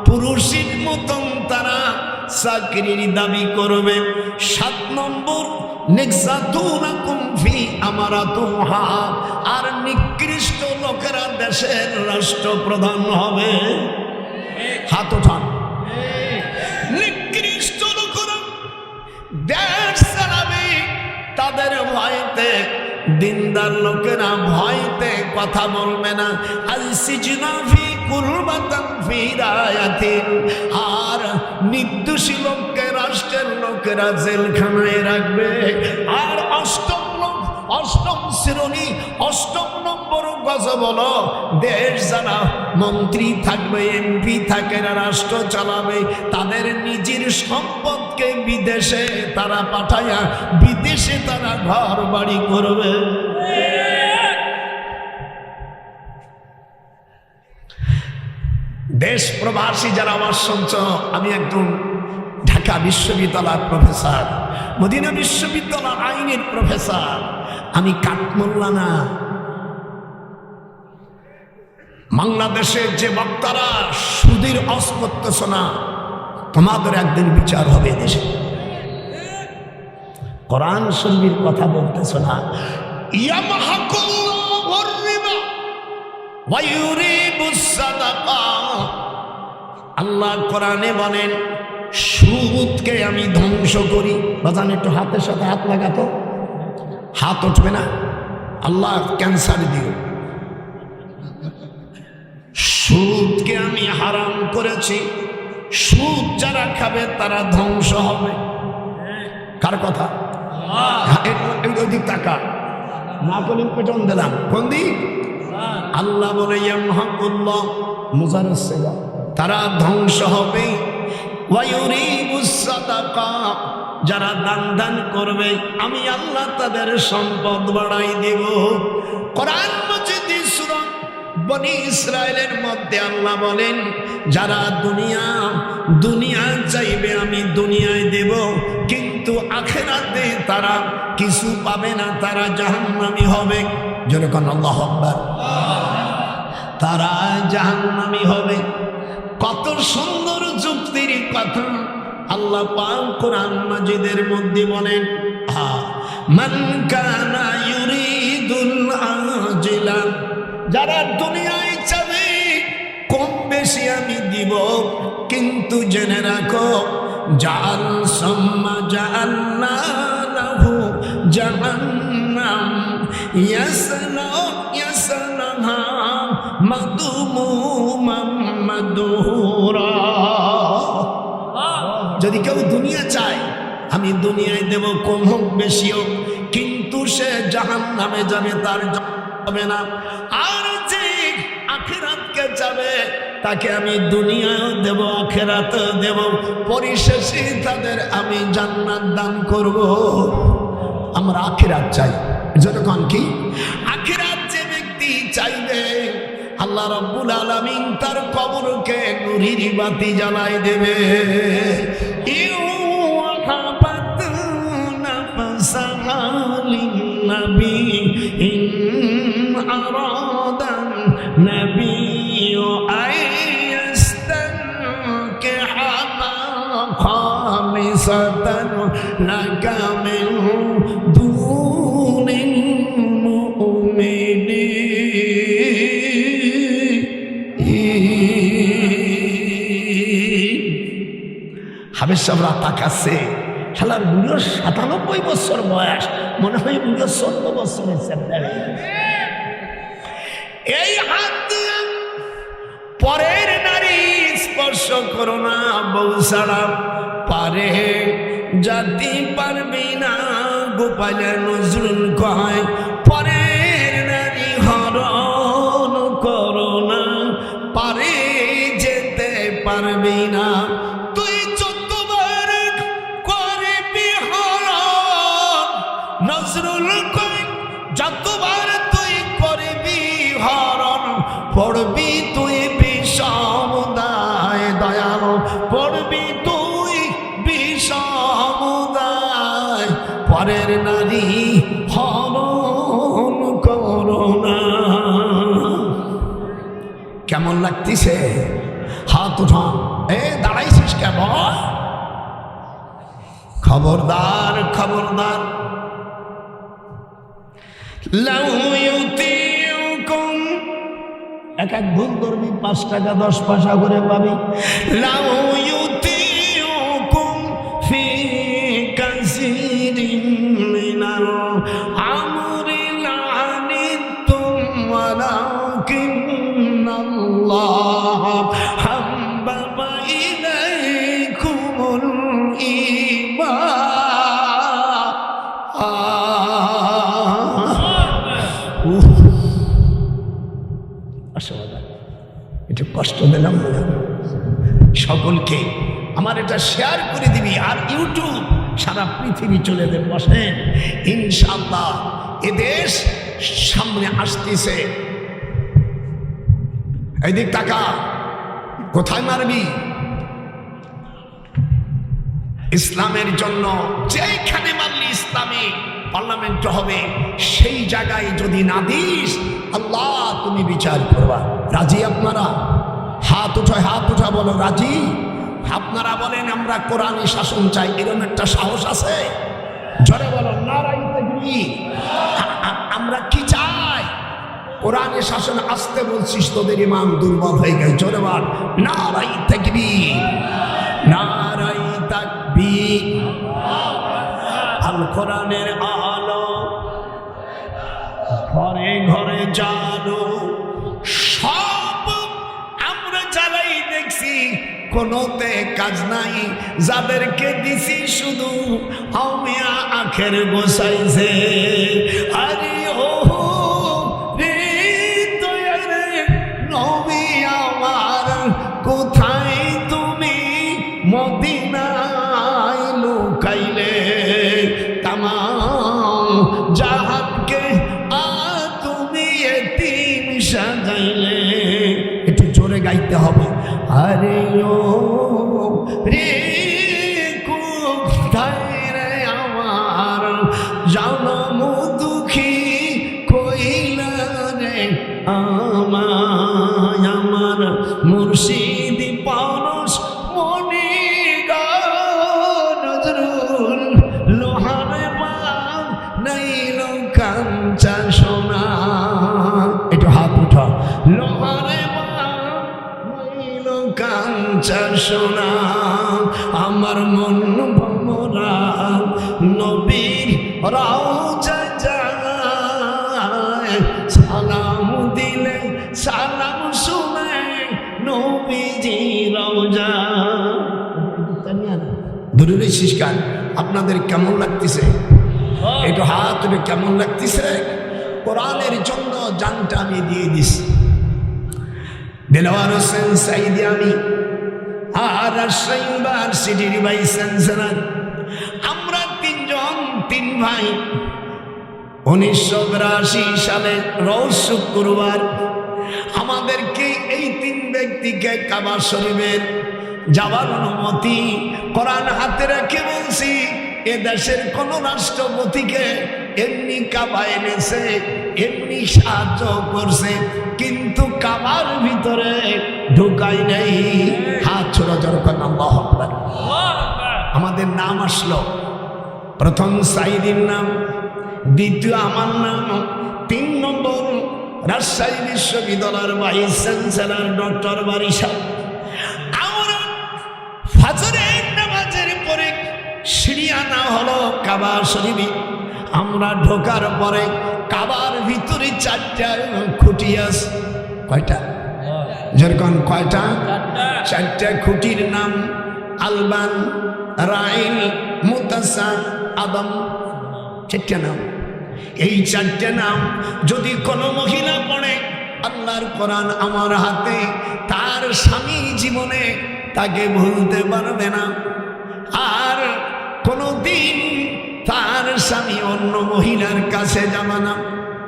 পুরুষের মতন তারা চাকরির দাবি করবে। 7 নম্বর, নিকসাতুনাকুম ফি আমারাতুহা, আর নিকৃষ্ট লোকেরা দেশের রাষ্ট্রপ্রধান হবে। হাত ওঠান। নিকৃষ্ট লোকেরা দেশ চালাবে, তাদের ভয়তে দিনদার লোকেরা ভয়তে কথা বলবে না। আর নির্দোষী লোককে রাষ্ট্রের লোকেরা জেলখানায় রাখবে। আর 8ম শ্রেণী 8ম নম্বর গজব হলো, দেশ যারা মন্ত্রী থাকবে, এমপি থাকে, রাষ্ট্র চালাবে, তাদের নিজের সম্পদকে বিদেশে তারা পাঠায়া বিদেশে তারা ঘর বাড়ি করবে। দেশ প্রবাসী যারা আমার শুনছ, আমি একজন ঢাকা বিশ্ববিদ্যালয়ের প্রফেসর, মদিনা বিশ্ববিদ্যালয়ের আইনের প্রফেসর। আমি কাঠমোল্লা না। বাংলাদেশের যে বক্তারা সুদীর অস করতেছ না, তোমাদের একদিন বিচার হবে দেশে। কোরআন শরীফের কথা বলতেছ না। আল্লাহ কোরআনে বলেন, সুদকে আমি ধ্বংস করি। বাজান একটু হাতের সাথে হাত লাগাতো, হাত উঠবে না। আল্লাহ ক্যান্সার দিও। সুদকে আমি হারাম করেছি, সুদ যারা খাবে তারা ধ্বংস হবে। কার কথা? ওই দিক টাকা না করলে পেটন দিলাম। কোন দিক? আল্লাহ বলে ইয়ামহাকুল্লাহ মুজাররস সেবা, তারা ধ্বংস হবে। ওয়ায়ুরিবুস সাদাকা, যারা দান করবে আমি আল্লাহ তাদের সম্পদ বাড়াই দেব। কোরআন মাজিদে সূরা বনি ইসরাইলের মধ্যে আল্লাহ বলেন, যারা দুনিয়া চাইবে আমি দুনিয়ায় দেব, কিন্তু আখিরাতে তারা কিছু পাবে না, তারা জাহান্নামী হবে। যেরকম আল্লাহু আকবার, তারা জাহান্নামী হবে। কত সুন্দর যুক্তির কথা আল্লাহ পাক কোরআন মাজিদের মধ্যে বলেন, মান কানা ইউরিদুল আজিলা, যারা দুনিয়ায় চাবে কম বেশি আমি দিব, কিন্তু জেনে রাখো জাল সাম্মা জাআলনা লাহু জাহান্নাম ইয়াসলাহা মাদমুমান মাদহুরা। যদি কেউ দুনিয়া চায় আমি দুনিয়ায় দেব, কম হোক বেশি হোক, কিন্তু সে জাহান্নামে যাবে, তার যাবে না। আর যে আখিরাতকে যাবে তাকে আমি দুনিয়াও দেব, আখিরাতেও দেব, পরিশেষে তাদের আমি জান্নাত দান করব। আমরা আখিরাত চাই, যতক্ষণ কি আখিরাত যে ব্যক্তি চাইবে আল্লাহ রাব্বুল আলামিন তার কবরকে নূরের বাতি জ্বালাই দেবে। নবী ইন আরাদান নবী আইয়াস্তানকিহা খালিসাতান লাকা মিন দুনিল মুমিনিন। হাবেশ সাহেবরা তাকাচ্ছে, শালার বুড়োর ৯৭ বছর বয়স, মনে হয় বুড়োর ১৪ বছরের ছেলে। এই হাত দিয়ে পরের নারী স্পর্শ করো না, বউ ছাড়া পারে জাতি পারবি না। গোপালের নজরুল কয় পরের নারী হরণ করো না, পারে যেতে পারবি না। তুই যতবার করবি হরণ, নজরুল কয় যতবার তুই করবি হরণ, পড়বি তুই বিষমদায়। দয়াল পড়বি তুই বিষমদায়, পরের নারী হরণ করো না। কেমন লাগতেছে? হাত উঠা। দাঁড়াইছিস কেমন? খবরদার, খবরদার। লাউ ইউতিউকুম, এক এক ভুল ধরবি ৫ টাকা ১০ পয়সা করে পাবি। লাউ ইউতিউকুম ফি কাসিরিন মিনাল আমরি লানিতুম ওয়ালাকিন্নাল্লাহ হাব্বাবা ইলাইকুমুল ঈমান। একটু কষ্ট দিলাম সকলকে। আমার এটা শেয়ার করে দিবি, আর ইউটিউব সারা পৃথিবী চলে দেব। বসেন ইনশাআল্লাহ। এদেশ সামনে আসতেছে। এইদিক টাকা কোথায় মারবি? ইসলামের জন্য যেখানে মারলি ইসলামী পার্লামেন্ট হবে, সেই জায়গায় যদি না দিস আল্লাহ তুমি বিচার করবা। রাজি আপনারা? হাত উঠা, হাত উঠা বলো রাজি। আপনারা বলেন আমরা কোরআনী শাসন চাই, এরকম একটা সাহস আছে? জোরে বলো নারায়ে তাকবীর। আমরা কি চাই? কোরআনী শাসন। আসতে বলছিস, তোদের ইমান দুর্বল হয়ে গেছে। জোরে বল নারায়ে তাকবীর, নারায়ে তাকবীর। আল কোরআনের আলো ঘরে ঘরে জানো। সব আমরা যারাই দেখছি কোনোতে কাজ নাই, যাদেরকে দিছি শুধু আমিয়া আখের বসাইছে। আরে ও রে দয়ারে নবী আমার, কোথায় তুমি মদিনায় লুকাইলে? তামাম জাহানকে তুমি এতিম সাজাইলে। একটু জোরে গাইতে হবে। আরে ও রে কোথায় রে আমার জনম দুঃখী কইলা রে আমায়। আমার মুর্শিদ পরশ মনি নজরুল লোহারে বান নাইল কাঞ্চা সোনা। একটু হাত উঠা। লোহারে বান কাঞ্চা সোনা, আমার মন ভমরা নবীর রওজা যায়। সালাম দিলে সালাম শুনে নবীজি রওজা। দূরের শিষ্কার আপনাদের কেমন লাগতেছে? একটু হাত তুলে কেমন লাগতেছে? কোরআনের জন্য জানটা আমি দিয়ে দিছি। দেলোয়ার হোসেন সাইদি আমি আর রাজশাহী ইউনিভার্সিটির ভাইস চ্যান্সেলর, আমরা তিন ভাই 1982 সালে রোজ শুক্রবার আমাদেরকে এই 3 ব্যক্তিকে কাবা শরীফের যাওয়ার অনুমতি কোরআন হাতে রেখে বলছি, এ দেশের কোন রাষ্ট্রপতিকে এমনি কাবা এনেছে, এমনি সাহায্য করছে, কিন্তু কাবার ভিতরে ঢুকাই নেই। হাত ছোড়া জোর করেন আল্লাহু আকবার। আমাদের নাম আসলো, প্রথম সাইদির নাম, দ্বিতীয় আমার নাম, 3 নম্বর রাজশাহী বিশ্ববিদ্যালয়ের ভাইস চ্যান্সেলর ডক্টর বারিশা। আমরা ফজরের নামাজের পরে সিঁড়ি আনা হলো কাবা শরীফে। আমরা ঢোকার পরে কাবার ভিতরে 4টা খুঁটি আছে। কয়টা? যেরকম কয়টা? 4টা খুঁটির নাম আলবান, রাইল, মুতাসা, আদম, 4টা নাম। এই 4টা নাম যদি কোনো মহিলা পড়ে, আল্লাহর কোরআন আমার হাতে, তার স্বামী জীবনে তাকে ভুলতে পারবে না, আর কোনদিন তার স্বামী অন্য মহিলার কাছে যাবে না।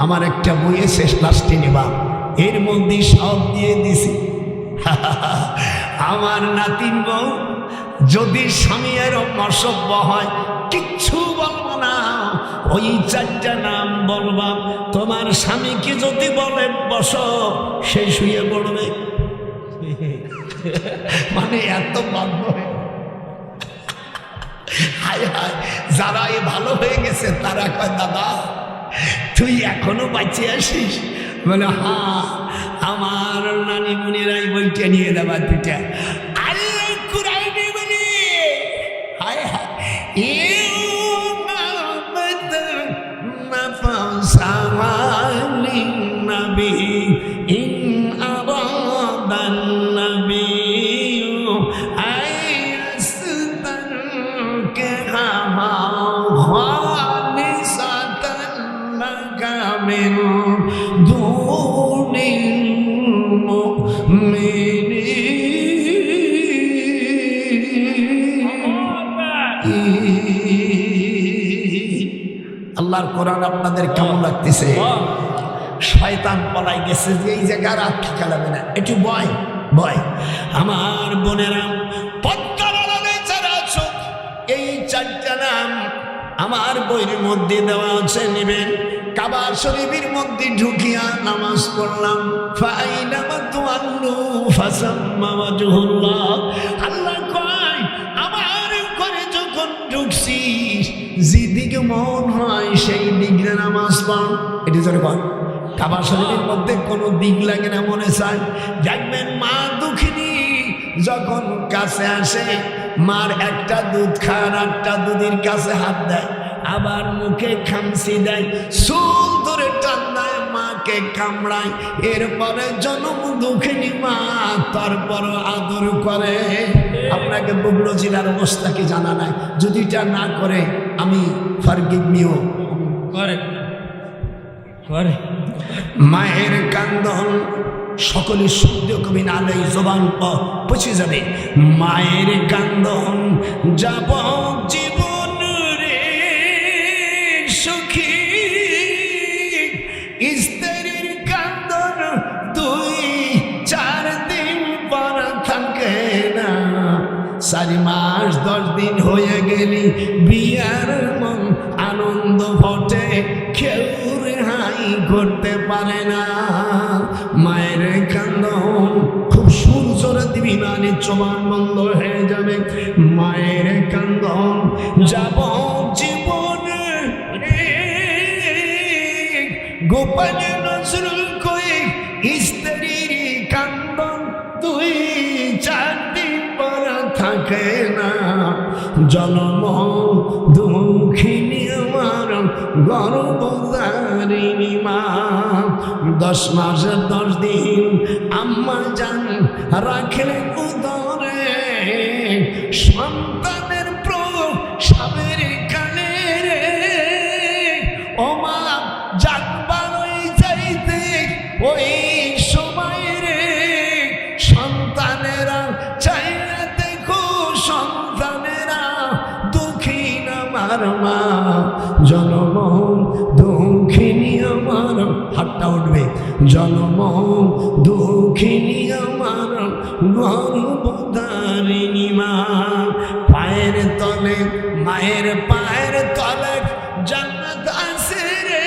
আমার একটা বই এসে লাস্টে নেবা, এর মধ্যে সব দিয়ে দিছি। আমার নাতিন বউ যদি স্বামী এরকম অসভ্য হয়, কিচ্ছু বলবো না, ওই 4টা নাম বলবা। তোমার স্বামীকে যদি বলে বসো, সে শুয়ে পড়বে। মানে এত বন্ধ হয়ে, হায় হায়, যারা এ ভালো হয়ে গেছে তারা কয়, দাদা তুই এখনো বাঁচে আসিস? বলে হ্যাঁ, আমার নানি মুনিরাই বইটা নিয়ে দেবা দুটা। আল্লাহ কুরআনে বলে, হায় হায়, নবী ইন আবাদান নবী من دون المؤمنين। আল্লাহর কোরআন আপনাদের কেমন লাগতেছে? শয়তান পলাই গেছে যে এই জায়গা রাত থাকা লাগবে না, একটু ভয় ভয়। আমার বোনেরা, যারা আছো, এই 4টা নাম আমার বইয়ের মধ্যে দেওয়া আছে, নেবেন। কাবা শরীফের মধ্যে ঢুকিয়া নামাজ পড়লাম, ফাইনামা তুআল্লু ফাসাম্মা ওয়াজহুল্লাহ। আল্লাহ কয়, আমার ঘরে যখন ঢুকছিস, যেদিকে মন হয় সেই দিকে নামাজ পড়। এটি জোরে কর। কাবা শরীফের মধ্যে কোনো দিক লাগে না, মনে চায় দেখবেন মা দুঃখিনী যখন কাছে আসে, মার একটা দুধ খায়, একটা দুধের কাছে হাত দেয়, আবার মুখে খামসি দেয়, চুল ধরে টান দেয়, মাকে কামড়ায়, এরপরে জন্ম দুঃখিনী মা তারপর আদর করে। আপনাকে বুবলু জেলার অবস্থা কি জানা নাই? যদি এটা না করে আমি ফরগিভ মিও করে। মায়ের কান্দন সকলে শুদ্ধ কবি নালে জবান পচে যাবে। মায়ের কান্দন যাব জীবন রে সুখী, স্ত্রীর কান্দন 2-4 দিন পর থাকে না। 4 মাস 10 দিন হয়ে গেলি বিয়ার মন আনন্দ ফটে, কেউ রেহাই করতে পারে না। মায়ের কান্দন খুব সুন্দর দিবি, মানে জবান বন্ধ হয়ে যাবে। মায়ের কান্দন যাব জীবন রে, গোপালে নজরুল কই, স্ত্রীর কান্দন 2-4 দিন পর থাকে না। জন্ম দুঃখিনী আমার গর্ভধারিণী মা, 10 মাস 10 দিন আম্মা জান রাখলে উদরে, সন্তানের প্রসবের কালে রে আমার মা, জনম দুঃখিনী আমার, হাতটা উঠবে, জনম দুঃখিনী আমার গর্ভধারিণী মা। পায়ের তলে, মায়ের পায়ের তলে জান্নাত আছে রে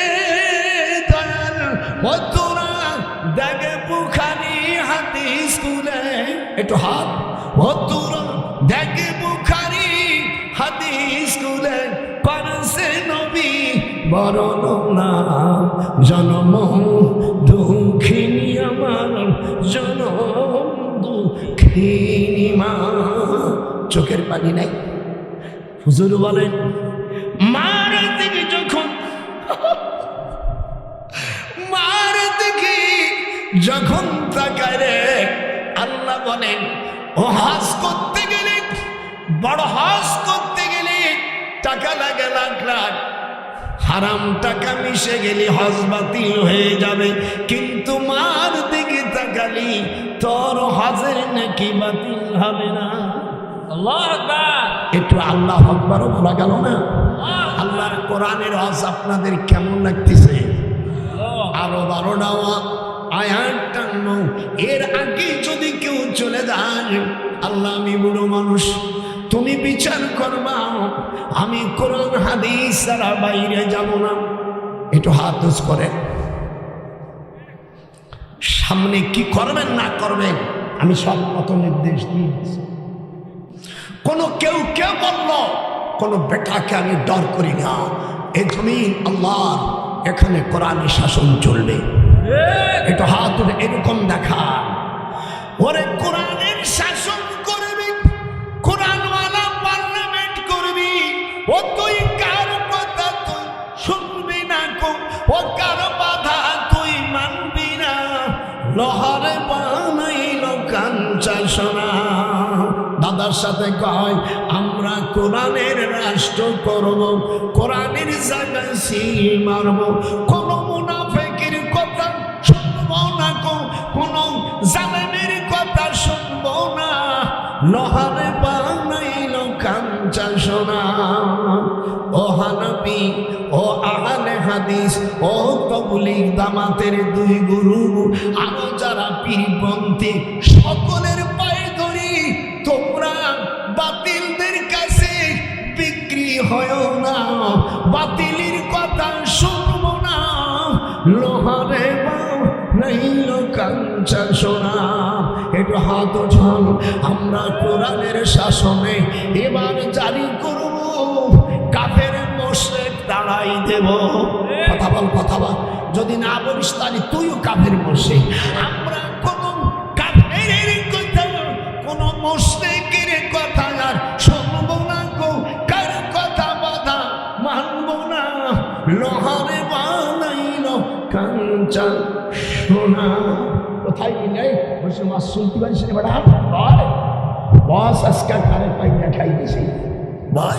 দয়াল। ও তোরা দেখে বুখারী হাদিস খুলে, একটু হাত, ও তোরা দেখে বুখারী হাদিস খুলে করছে নবী বর্ণনা, জনম দুঃখিনী আমার, জনম দুঃখিনী মা। চোখের পানি নাই। হুজুর বলেন মার দিকে যখন, মার দিকে যখন তাকায় রে, আল্লাহ বলেন ও হজ করতে গেলে, বড় হজ করতে গেলে টাকা লাগে লাখ লাখ, হারাম টাকা মিশে গেলে হজ বাতিল হয়ে যাবে, কিন্তু মার দিকে তাকালি তোর হজের নাকি বাতিল হবে না। আল্লাহু আকবার। একটু আল্লাহ আকবারও বলা গেল না? আল্লাহর কোরআনের হজ আপনাদের কেমন লাগতেছে? আরো 12টা আয়াত টানো, এর আগে যদি কেউ চলে যায়, আল্লাহ আমি বুড়ো মানুষ, তুমি বিচার করবা, আমি কোরআন হাদিস ছাড়া বাইরে যাব না। একটু হাত উঁচ করে, সামনে কি করবেন না করবেন আমি সব মত নির্দেশ দিয়েছি। কেউ বলল কোন বেটাকে আমি ডর করি না, এ জমিন আল্লাহ, এখানে কোরআনের শাসন চলবে। একটু হাত উঠে এরকম দেখা, ওরে কোরআনের শাসন করবি, কোরআনওয়ালা পার্লামেন্ট করবি, ও তুই কার কথা তুই শুনবি না, ও কার বাধা তুই মানবি না, লোহারে বানাইল কাঞ্চা সোনা। দাদার সাথে কয় আমরা কোরআনের রাষ্ট্র করব, কোরআনের জায়গায় সিল মারব, কোন মুনাফিকের কথা শুনব না, কোন জালেমের কথা শুনব না, লোহারে বানাইল কাঞ্চা সোনা। ও হানাফি, ও আহলে হাদিস, ও তাবলীগ জামাতের দুই গুরু, আরো যারা পীরপন্থী, সকলের পায়ে ধরি, তোমরা বাতিলদের কাছে বিক্রি হয়ো না, বাতিলের কথা শুনবো না, লোহারে বানাইল কাঞ্চা সোনা। একটু হাত ওঠান, আমরা কোরআনের শাসনে এবার জারি করব, কাফের মুশরিক তাড়াই দেব। কথা বল, কথা বল, যদি না বলিস তাহলে তুইও কাফের মুশরিক। আমরা কোন কাফেরের কথা, কোন মুশরিকের কথা আর শুনব না, কার কথা বাধা মানব না, লোহারে বানাইল কাঞ্চা সোনা। কোথায় নেই বসে মাছ শুনতে পারিস রে বেটা? বস আজকে কারে পাই না খাই দিছি ভাই,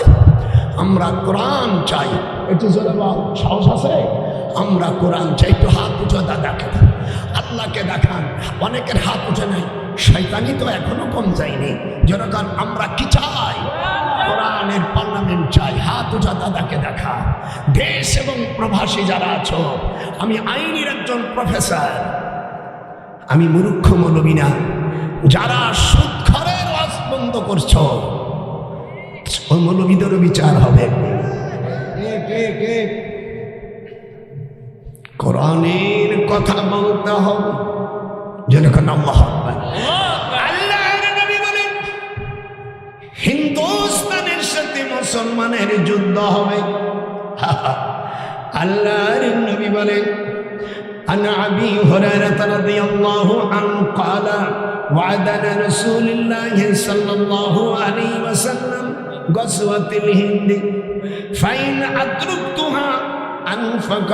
আমরা কোরআন চাই। একটু জোরে বল, সাহস আছে? আমরা কোরআন চাই। একটু হাত উঁচু দাদাকে, আল্লাহকে দেখান। অনেকের হাত উঠে নাই, শয়তানি তো এখনো কম যায়নি। যেরকম আমরা কি চাই? কোরআনের পার্লামেন্ট চাই। হাত উঁচু দাদাকে দেখা। দেশ এবং প্রবাসী যারা আছো, আমি আইনের একজন প্রফেসর, আমি মূর্খ মৌলবী না। যারা সুদখোরের ওয়াজ বন্ধ করছো, ওই মৌলবীদেরও বিচার হবে। কোরআনের কথা বলতে হবে। যেরকম আল্লাহর নবী বলেন হিন্দুস্তানের সাথে মুসলমানের যুদ্ধ হবে। আল্লাহর নবী বলেন عن أبي هريرة رضي الله عنه قال وعدنا رسول الله صلى الله عليه وسلم غزوة الهند فإن أدركتها أنفق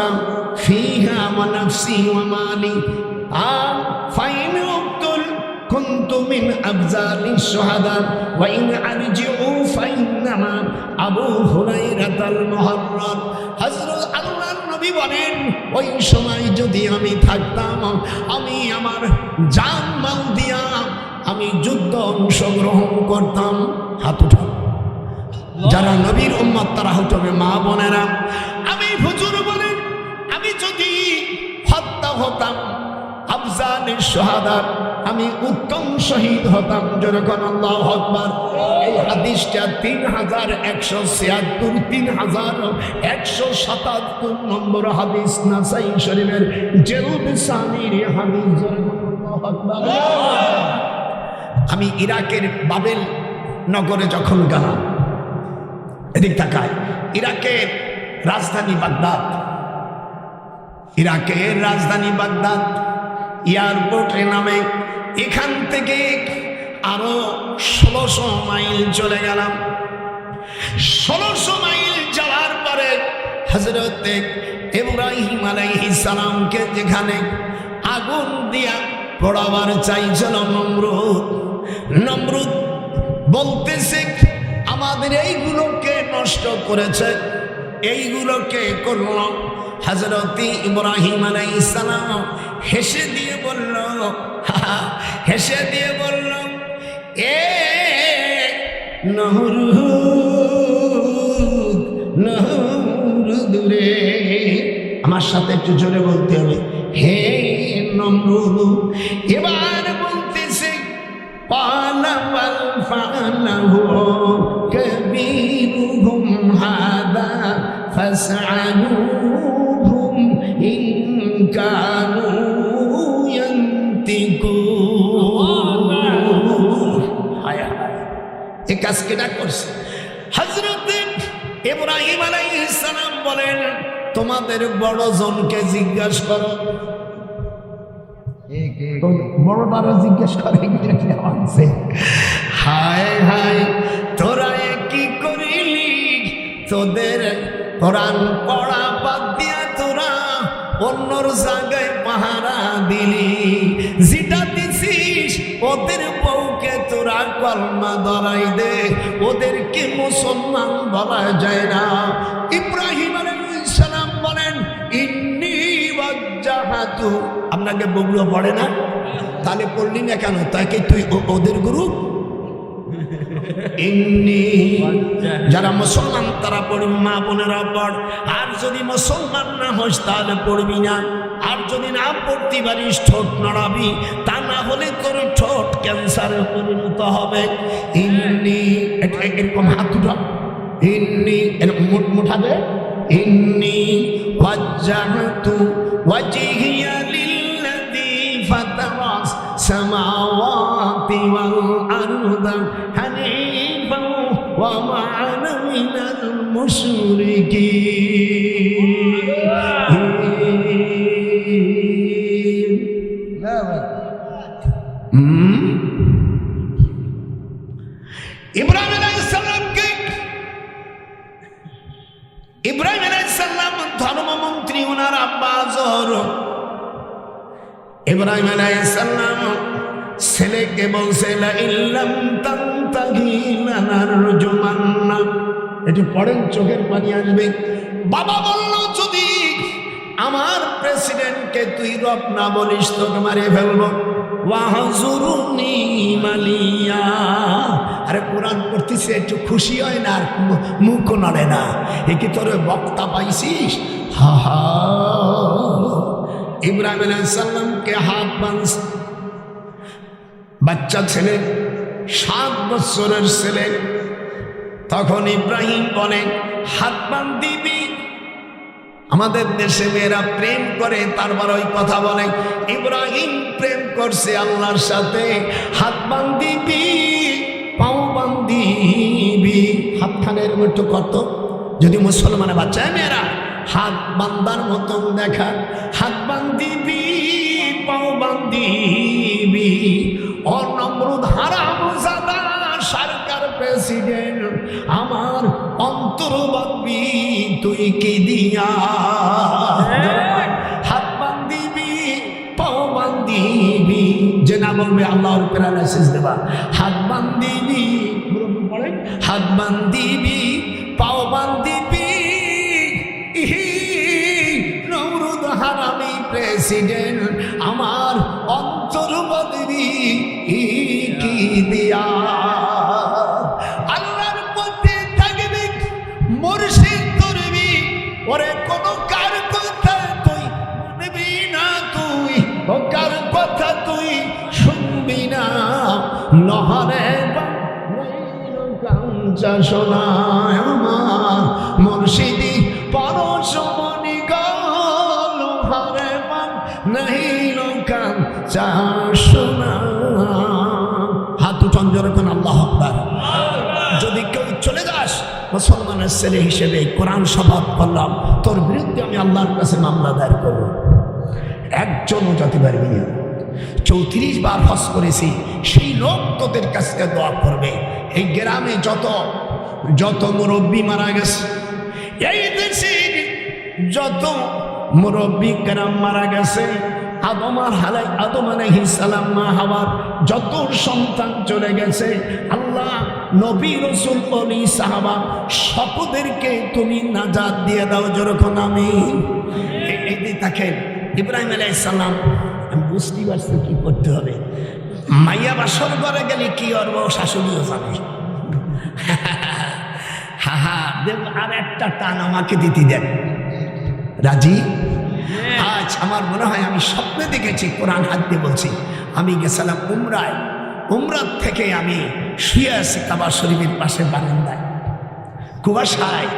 فيها ونفسي ومالي فإن أقتل كنت من أبزال الشهداء وإن أرجعوا فإنما أبو هريرة المحرر حضرت الله নবী বলেন ওই সময় যদি আমি থাকতাম, আমি আমার জান মাল দিয়া আমি যুদ্ধ অংশগ্রহণ করতাম। হাত উঠান, যারা নবীর উম্মত তারা হতে হবে মা বোনেরা। আমি হুজুর বলেন, আমি যদি হত্যা হতাম আফজালের শাহাদা, আমি উত্তম শহীদ হতাম। যেরকম আল্লাহু আকবার। এই হাদিসটা 3176 3177 নম্বর হাদিস, নাসাই শরীফের জেলুবিসানির হাদিস। আল্লাহু আকবার। আমি ইরাকের বাবেল নগরে যখন গেলাম, এদিক তাকায়, ইরাকের রাজধানী বাগদাদ, ইরাকের রাজধানী বাগদাদ এয়ারপোর্টে নামে এখান থেকে আরো 1600 মাইল চলে গেলাম। 1600 মাইল যাওয়ার পরে হযরত ইব্রাহিম আলাইহিস সালামকে যেখানে আগুন দিয়া পোড়াবার চাইছিল নমরুদ বলতেছে আমাদের এইগুলোকে নষ্ট করেছে, এইগুলোকে করলো। হযরত ইব্রাহিম আলাইহিস সালাম হেসে দিয়ে বলল, এ নমরুদ রে, আমার সাথে একটু জোরে বলতে হবে, হে নমরুদ। এবার বলতেছে পালা বল ফালাহু কবীরুহুম হাদা ফাসআলুহুম ইন কানু ইয়ান্তিকুন। এই কাজ কেটা করছে? হযরত ইব্রাহিম আলাইহিস সালাম বলেন তোমাদের বড় জনকে জিজ্ঞাসা করো। বড়টারে জিজ্ঞেস করে হায় হায় তোরা কি করিলি? তোদের কোরআন পড়া বাদ দিয়া তোরা অন্যর জায়গায় পাহারা দিলি। যেটা দিছিস ওদের বউকে তোরা কলমা ধরাই দে, ওদেরকে মুসলমান বলা যায় না। ইব্রাহিম আলাইহিস সালাম বলেন ইন্নী ওয়াজ্জাহাতু, আপনাকে বগুলো পড়ে না? তাহলে পড়লি না কেন? তাকে তুই ওদের গুরু? ইন্নী, যারা মুসলমান তারা পড়বি, মা বোনেরা পড়। আর যদি মুসলমান না হোস তাহলে পড়বি না। আর যদি না পড়তে পারিস ঠোঁট নড়াবি, তা না হলে তোর ঠোঁট ক্যান্সারে পরিণত হবে। ইন্নী, এরকম হাত উঠা, ইন্নী মুঠাবে, ইন্নী ওয়াজ্জাহতু ওয়াজহিয়া লিল্লাযী ফাতারাস সামাওয়াতি ওয়াল আরদা হানিফান ওয়া মা আনা মিনাল মুশরিকিন। ইব্রাহিম আলাইহিস সালাম ধর্মমন্ত্রী, ওনার আব্বা আজর। ইব্রাহিম আলাইহিস সালাম ছেলেকে বলছে লা ইল্লাম তানতাহি লানারজুমান্না। এটি পড়েন, চোখের পানি আসবে। বাবা বলল যদি আমার প্রেসিডেন্টকে তুই রব না বলিস তোকে মারে ফেলবো। ওয়াহজুরুনি মালিয়া। আরে কোরআন পড়তেছে একটু খুশি হয় না, আর মুখও নড়ে না। এ কি তোর বক্তা পাইছিস? হা হা। ইব্রাহিম আলাইহিস সালামকে হাত বাঁধছে, বাচ্চা ছেলে, 7 বছরের ছেলে। তখন ইব্রাহিম বলে হাত বাঁধিবি। আমাদের দেশে মেয়েরা প্রেম করে, তারপর ওই কথা বলে। ইব্রাহিম প্রেম করছে আল্লাহর সাথে। হাত বাঁধিবি, পাও বাঁধিবি। হাতখানের একটু কত, যদি মুসলমানের বাচ্চা মেয়েরা হাত বান্দার মতন দেখা। হাত বাঁধিবি, পাও বাঁধিবি। অনমরুদ হারামজাদা সরকার প্রেসিডেন্ট, আমার অন্তর বাঁধবি তুই কি দিয়া। হাত বাঁধিবি, পাও বাঁধিবি। যে না বলবে আল্লাহর প্যারালাইসিস দেবা। হাত বাঁধিবি, হাত বাঁধিবি, পাও বাঁধিবি। নমরুদ হারামি প্রেসিডেন্ট, আমার অন্তর বাঁধবি কি দিয়া। আল্লাহর পথে থাকবে লোহারে কাঞ্চা সোনায় আমার মুর্শিদি পরশমণি গো লোহারে নহিল কাঞ্চা সোনা। হাত উঠান জোরে কোন আল্লাহ আকবার। যদি কেউ চলে যাস মুসলমানের ছেলে হিসেবে কোরআন শপথ করলাম তোর বিরুদ্ধে আমি আল্লাহর কাছে মামলা দায়ের করব। একজনও যেতে পারবি না। 34 বার হজ করেছি, সেই লোক তোদের কাছে দোয়া করবে। এই গ্রামে যত মুরব্বী মারা গেছে, এই দেশে যত মুরব্বী গ্রাম মারা গেছে, আদম আলাইহিস সালাম মা হাওয়ার যত সন্তান চলে গেছে, আল্লাহ নবী রাসূল ওলি সাহাবা সকলদেরকে তুমি নাজাত দিয়ে দাও যেরকম আমিন। এই দেখেন ইব্রাহিম আলাইহিস সালাম বুঝতে পারছে কি করতে হবে। মাইয়া বাসর ঘরে গেলে কি করব শাশুড়িও জানে। দেব আর একটা টান আমাকে দিতে দেন, রাজি? আজ আমার মনে হয় আমি স্বপ্নে দেখেছি, কোরআন হাত দিয়ে বলছি, আমি গেছিলাম উমরাত থেকে আমি শুয়ে আছি কাবা শরীফের পাশে বারান্দায় কুয়াশায়,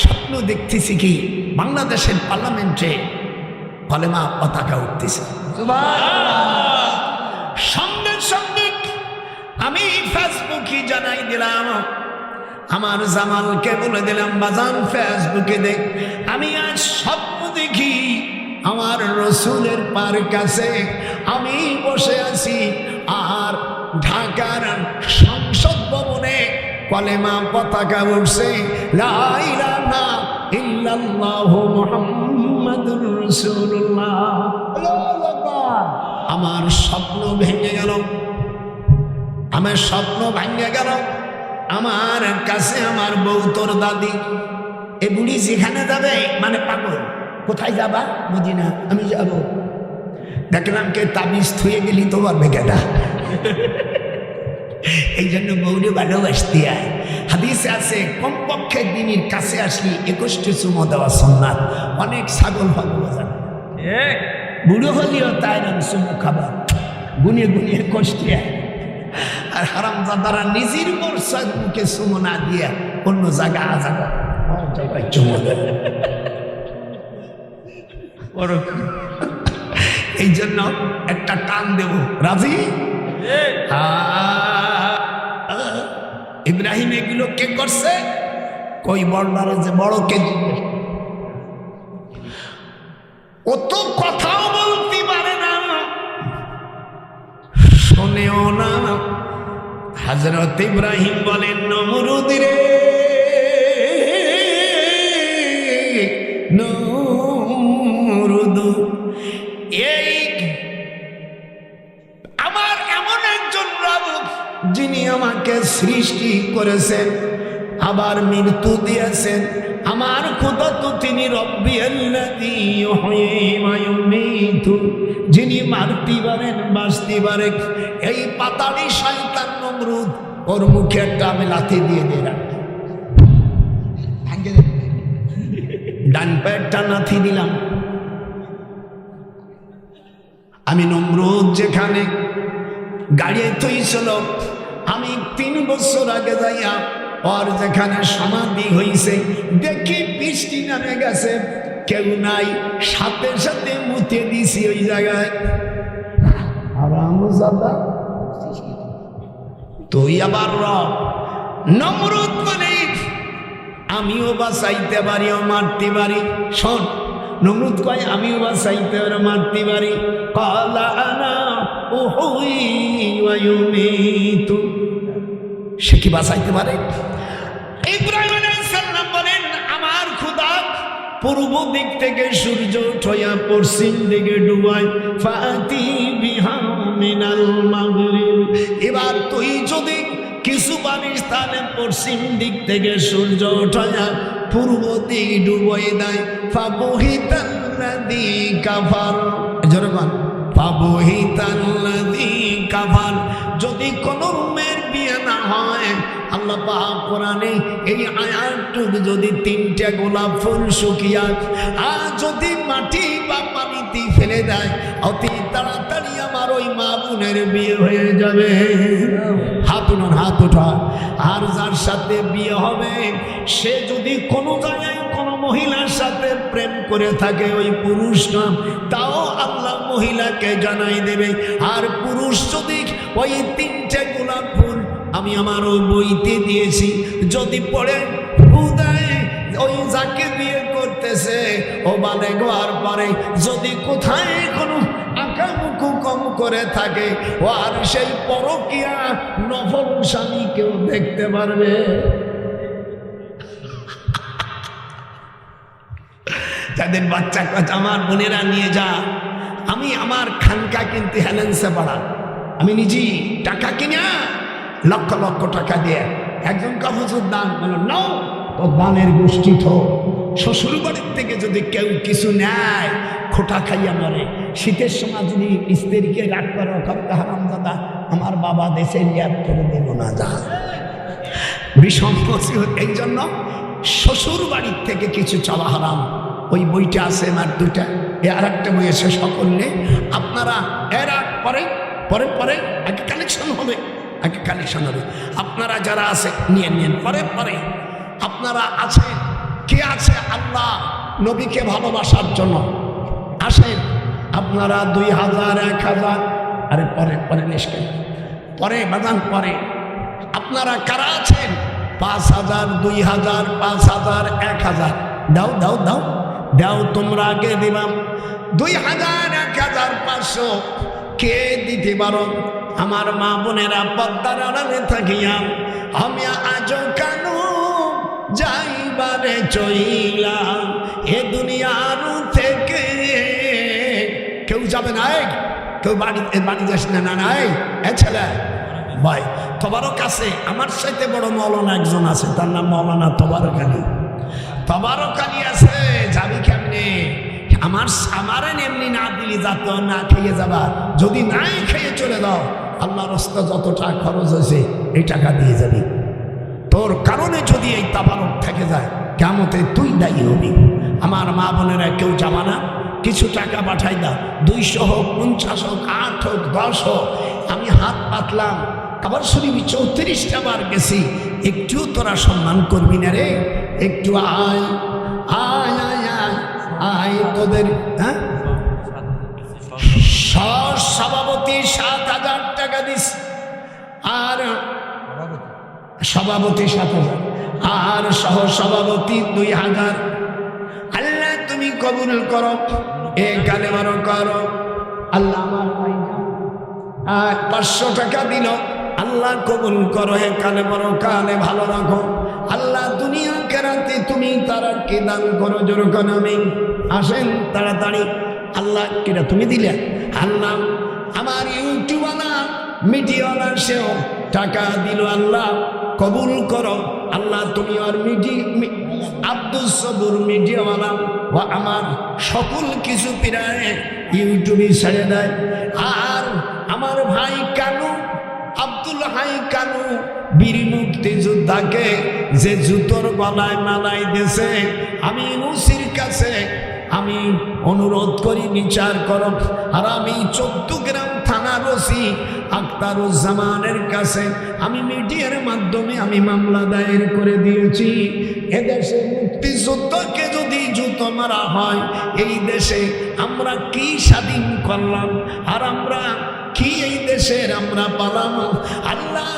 স্বপ্ন দেখতেছি কি বাংলাদেশের পার্লামেন্টে কলেমা পতাকা উঠতেছে। সঙ্গে সঙ্গে আমি ফেসবুকে জানাই দিলাম, আমার জামালকে বলে দিলাম বাজান ফেসবুকে দেখ, আমি আজ স্বপ্ন দেখি আমার রসুলের পার কাছে আমি বসে আছি, আর ঢাকার সংসদ ভবনে কলেমা পতাকা উঠছে, লা ইলাহা ইল্লাল্লাহু মুহাম্মাদুর রাসূলুল্লাহ। আমার স্বপ্ন ভেঙে গেল, আমার স্বপ্ন ভেঙে গেল। আমার কাছে আমার বউ তোর দাদি, এ বুড়ি যেখানে যাবে মানে পাগল, কোথায় যাবা? মদিনা। আমি যাব। দেখলাম কে তাবিজ থুয়ে গেলি তোমার বেকেটা। এই জন্য বউরে ভালোবাসতে হয়। হাদিসে আছে কমপক্ষে দিনের কাছে আসলি 21টি চুমো দেওয়া সুন্নাত। অনেক ছাগল ভালোবাসা, বুড়ো হলেও তাই নাম চুমো খাবার গুনিয়ে গুনিয়ে কষ্টে। আর হারামজাদারা নিজের বর্ষার মুখে চুমো না দিয়া অন্য জায়গা আজাগা চুমো দেয়। এই জন্য একটা টান দেব, রাজি? ইব্রাহিম এগুলো কে করছে? কই বড়রা যে বড় কে ও তো কথাও বলতে পারে না, শোনেও না। হযরত ইব্রাহিম বলেন নমরুদ রে, নমরুদ এই আমার এমন একজন রব যিনি আমাকে সৃষ্টি করেছেন আবার মৃত্যু দিয়েছেন, আমার খোদা তো তিনি রব্বি আল্লাযী ইউহয়ী ওয়া ইউমীতু, যিনি মারতে পারেন বাঁচতে পারেন। এই পাতাড়ি শয়তান নমরুদ ওর মুখে একটা আমি লাথি দিয়ে দিলাম, ডান পায়ে একটা লাথি দিলাম। আমি নমরুদ যেখানে গাড়িয়ে তৈছিল, আমি 3 বছর আগে যাইয়া ওর যেখানে সমাধি হইছে দেখি বৃষ্টি নামে গেছে, কেউ নাই, সাথে সাথে মুতে দিছি ওই জায়গায়। তুই আবার নমরুদ বলে আমিও বাঁচাইতে পারি ও মারতে পারি। শোন, নমরুদ কয় আমিও বাঁচাইতে পারি মারতে পারি। ক্বালা আনা উহয়ী ওয়া ইউমীতু, সে কি বাঁচাইতে পারে? ইব্রাহিম আলাইহিস সালাম বলেন আমার খোদা পূর্ব দিক থেকে সূর্য উঠয়া পশ্চিম দিকে ডুবায়, ফাতি বিহা মিনাল মাগরিব। এবার তুই যদি কিছু বানিস তাহলে পশ্চিম দিক থেকে সূর্য উঠয়া পূর্ব দিক ডুবাই দেয়। ফাবহিতাল্লাযী কাফার, জোরে ফাবহিতাল্লাযী কাফার, যদি কোন মেয়ের বিয়ে না হয়, আল্লাহ পাক কোরআনে এই আয়াতটুকু যদি 3টা গোলাপ ফুল শুকিয়ে আর যদি মাটি বা পানিতে ফেলে দেয়, অতি তাড়াতাড়ি আমার ওই মা বোনের বিয়ে হয়ে যাবে। হাত উঠান, হাত উঠা। আর যার সাথে বিয়ে হবে সে যদি কোনো জায়গায় কোনো মহিলার সাথে প্রেম করে থাকে, ওই পুরুষটা তাও আল্লাহ মহিলাকে জানাই দেবে। আর পুরুষ যদি ওই 3টে গোলাপ ফুল আমি আমার ওই বইতে দিয়েছি যদি পড়ে হুদায় ওই যাকে বিয়ে করতেছে ও বালেগ হওয়ার পরে যদি কোথায় কোনো আঁকামুখু কম করে থাকে, ও আর সেই পরকিয়া নফল স্বামী কেউ দেখতে পারবে। যাদের বাচ্চা কাচ্চা আমার বোনেরা নিয়ে যা, আমি আমার খানকা কিনতে হেলেন্সে পাড়া, আমি নিজেই টাকা কিনা লক্ষ লক্ষ টাকা দিয়ে একজন কাফুজুর দান বলো নাও, তো দানের গোষ্ঠী তো শ্বশুর বাড়ির থেকে যদি কেউ কিছু নেয় খোটা খাইয়া মরে। শীতের সময় যদি স্ত্রীকে রাগ করে হারাম দাদা আমার বাবা দেশে ল্যাব করে দেব না, যা বিষম। এই জন্য শ্বশুর বাড়ির থেকে কিছু চাওয়া হারাম। ওই বইটা আছে আমার 2টা, আর একটা বই আছে সকলে। আপনারা এর পরে পরে পরে আগে কালেকশন হবে, আগে কালেকশন হবে। আপনারা যারা আছে নিয়ে নিন, পরে পরে আপনারা আছেন কে আছে আল্লাহ নবীকে ভালোবাসার জন্য আসেন আপনারা 2000 1000 আরে পরে পরে নিষ্কেন পরে বাদান পরে আপনারা কারা আছেন 5000 2000 5000 1000 দাও দাও দাও দাও তোমরা আগে দিবাম 2000 1500 কে দিতে পারো আমার মা বোনেরা পদ্মার আড়ালে থাকিয়া আমি আজও কেন যাইবারে চইলাম এ দুনিয়ার থেকে। কেউ যাবে না, কেউ বাড়ি যাস না, না নাই এ ছেলে ভাই তবারক আছে। আমার সাথে বড় মৌলানা একজন আছে, তার নাম মৌলানা তবারক আলী। তবারক আলী আছে, যাবি কেমনে? আমারে এমনি না দিলি যাতে না খেয়ে যাবা, যদি নাই খেয়ে চলে দাও আল্লাহর রাস্তা যত টাকা খরচ হয়েছে এই টাকা দিয়ে যাবি। তোর কারণে যদি এই তাবারক থেকে যায় কিয়ামতে তুই দায়ী হবি। আমার মা বোনেরা কেউ যাবা না, কিছু টাকা পাঠাই দাও, 200 হোক 50 হোক 8 হোক 10 হোক। আমি হাত পাতলাম, আবার শরীফ 34টা বার গেছি, একটু তোরা সম্মান করবি না রে? একটু আয় আয় আয় আয় আয় তোদের হ্যাঁ সভাপতি 7000 টাকা দিস, আর সভাপতি 7000 আর সহ সভাপতি 2000। আল্লাহ তুমি কবুল করো, এ কালে বড় করো আল্লাহ। আমার ভাই আর 500 টাকা দিল, আল্লাহ কবুল করো, হে কালে বড় কালে ভালো রাখো আল্লাহ। দুনিয়া কেরাতে তুমি তারা কে দান করো, যেরকম আমি আসেন তাড়াতাড়ি আল্লাহ কিরা তুমি দিলে আল্লাহ। আমার ইউটিউবালা মিডিয়াওয়ালা সেও টাকা দিল, আল্লাহ কবুল করো আল্লাহ। তুমি আর আব্দুল সবুর মিডিয়াওয়ালা ও আমার সকল কিছু প্রায় ইউটিউবে ছেড়ে দেয়। আর আমার ভাই কানু আব্দুল হাই কানু বীর মুক্তিযোদ্ধাকে যে জুতোর গলায় মালাই দেশে, আমি মুসির কাছে আমি অনুরোধ করি বিচার করো। আর আমি 14 গ্রাম থানার ওসি আখতারুজ্জামানের কাছে আমি মিডিয়ার মাধ্যমে আমি মামলা দায়ের করে দিয়েছি। এদেশে মুক্তিযুদ্ধকে যদি জুতো মারা হয়, এই দেশে আমরা কি স্বাধীন করলাম? আর আমরা কি এই দেশের আমরা পালাম? আল্লাহ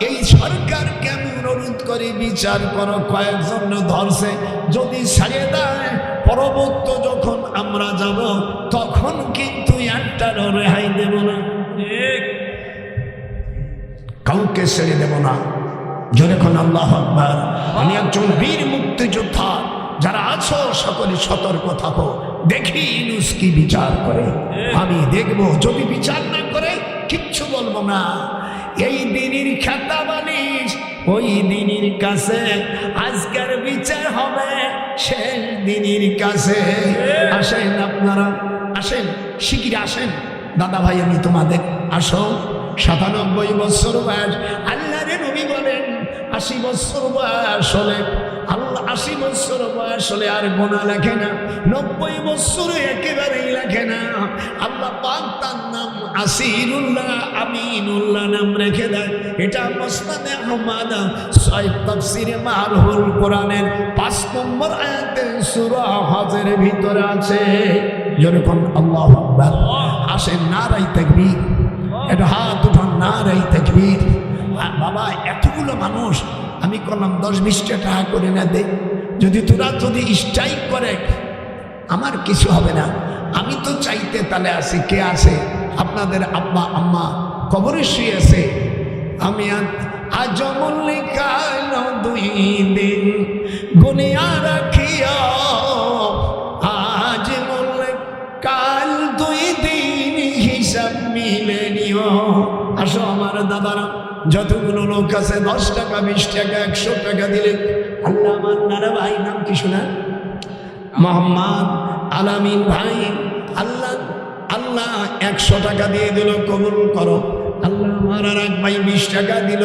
এই সরকারকে আমি অনুরোধ করি বিচার করো। কয়েকজন ধরছে, যদি ছাড়িয়ে দেয় পরবর্তী যখন আমরা যাব তখন কিন্তু একটারও রেহাই দেব না, কাউকে ছেড়ে দেব না। যখন আল্লাহু আকবার। আমি একজন বীর মুক্তিযোদ্ধা, যারা আছো সকলে সতর্ক থাকো, দেখি ইউনূস কি বিচার করে। আমি দেখব, যদি বিচার না করে কিচ্ছু বলবো না। এই দিনের খাতা বালিশ ওই দিনের কাছে, আজকের বিচার হবে সেই দিনের কাছে। আসেন আপনারা, আসেন শিগগির আসেন দাদা ভাই, আমি তোমাদের আসো। 97 বছর বয়স, আল্লাহর 80 বছর বয়স হলে আল্লাহ 80 বছর বয়স হলে আর গোনা লেখে না, 90 বছর একেবারেই লেখে না। আল্লাহ পাক তার নাম আসিরুল্লাহ আমিনুল্লাহ নাম রেখে দেয়। এটা মুসনাদে আহমদ সহিহ তাফসীরে মারহুল কোরআনের 5 নম্বর আয়াতে সূরা হজের ভিতরে আছে। যেরকম আল্লাহু আকবার। আসেন নারাই তাকবীর, এটা হাত উঠান নারাই তাকবীর। বাবা এতগুলো মানুষ আমি করলাম 10-20 টাকা করে না দে, যদি তোরা যদি স্ট্রাইক করে আমার কিছু হবে না। আমি তো চাইতে তাহলে আছি, কে আছে আপনাদের আব্বা আম্মা কবরে শুয়ে আছে। আমি আজ মল্লিকাল 2 দিন গুনিয়া রাখিয়া, আজ মল্লিকাল 2 দিন হিসাব মিলে নিও। আসো আমার দাদারা, যতগুলো লোক আছে 10 টাকা 20 টাকা 100 টাকা দিলে আল্লাহ আমার নানা ভাই নাম কি শোনা মোহাম্মদ আলামিন ভাই, আল্লাহ আল্লাহ 100 টাকা দিয়ে দিল, কবুল করো। আল্লাহ আমার আর এক ভাই 20 টাকা দিল।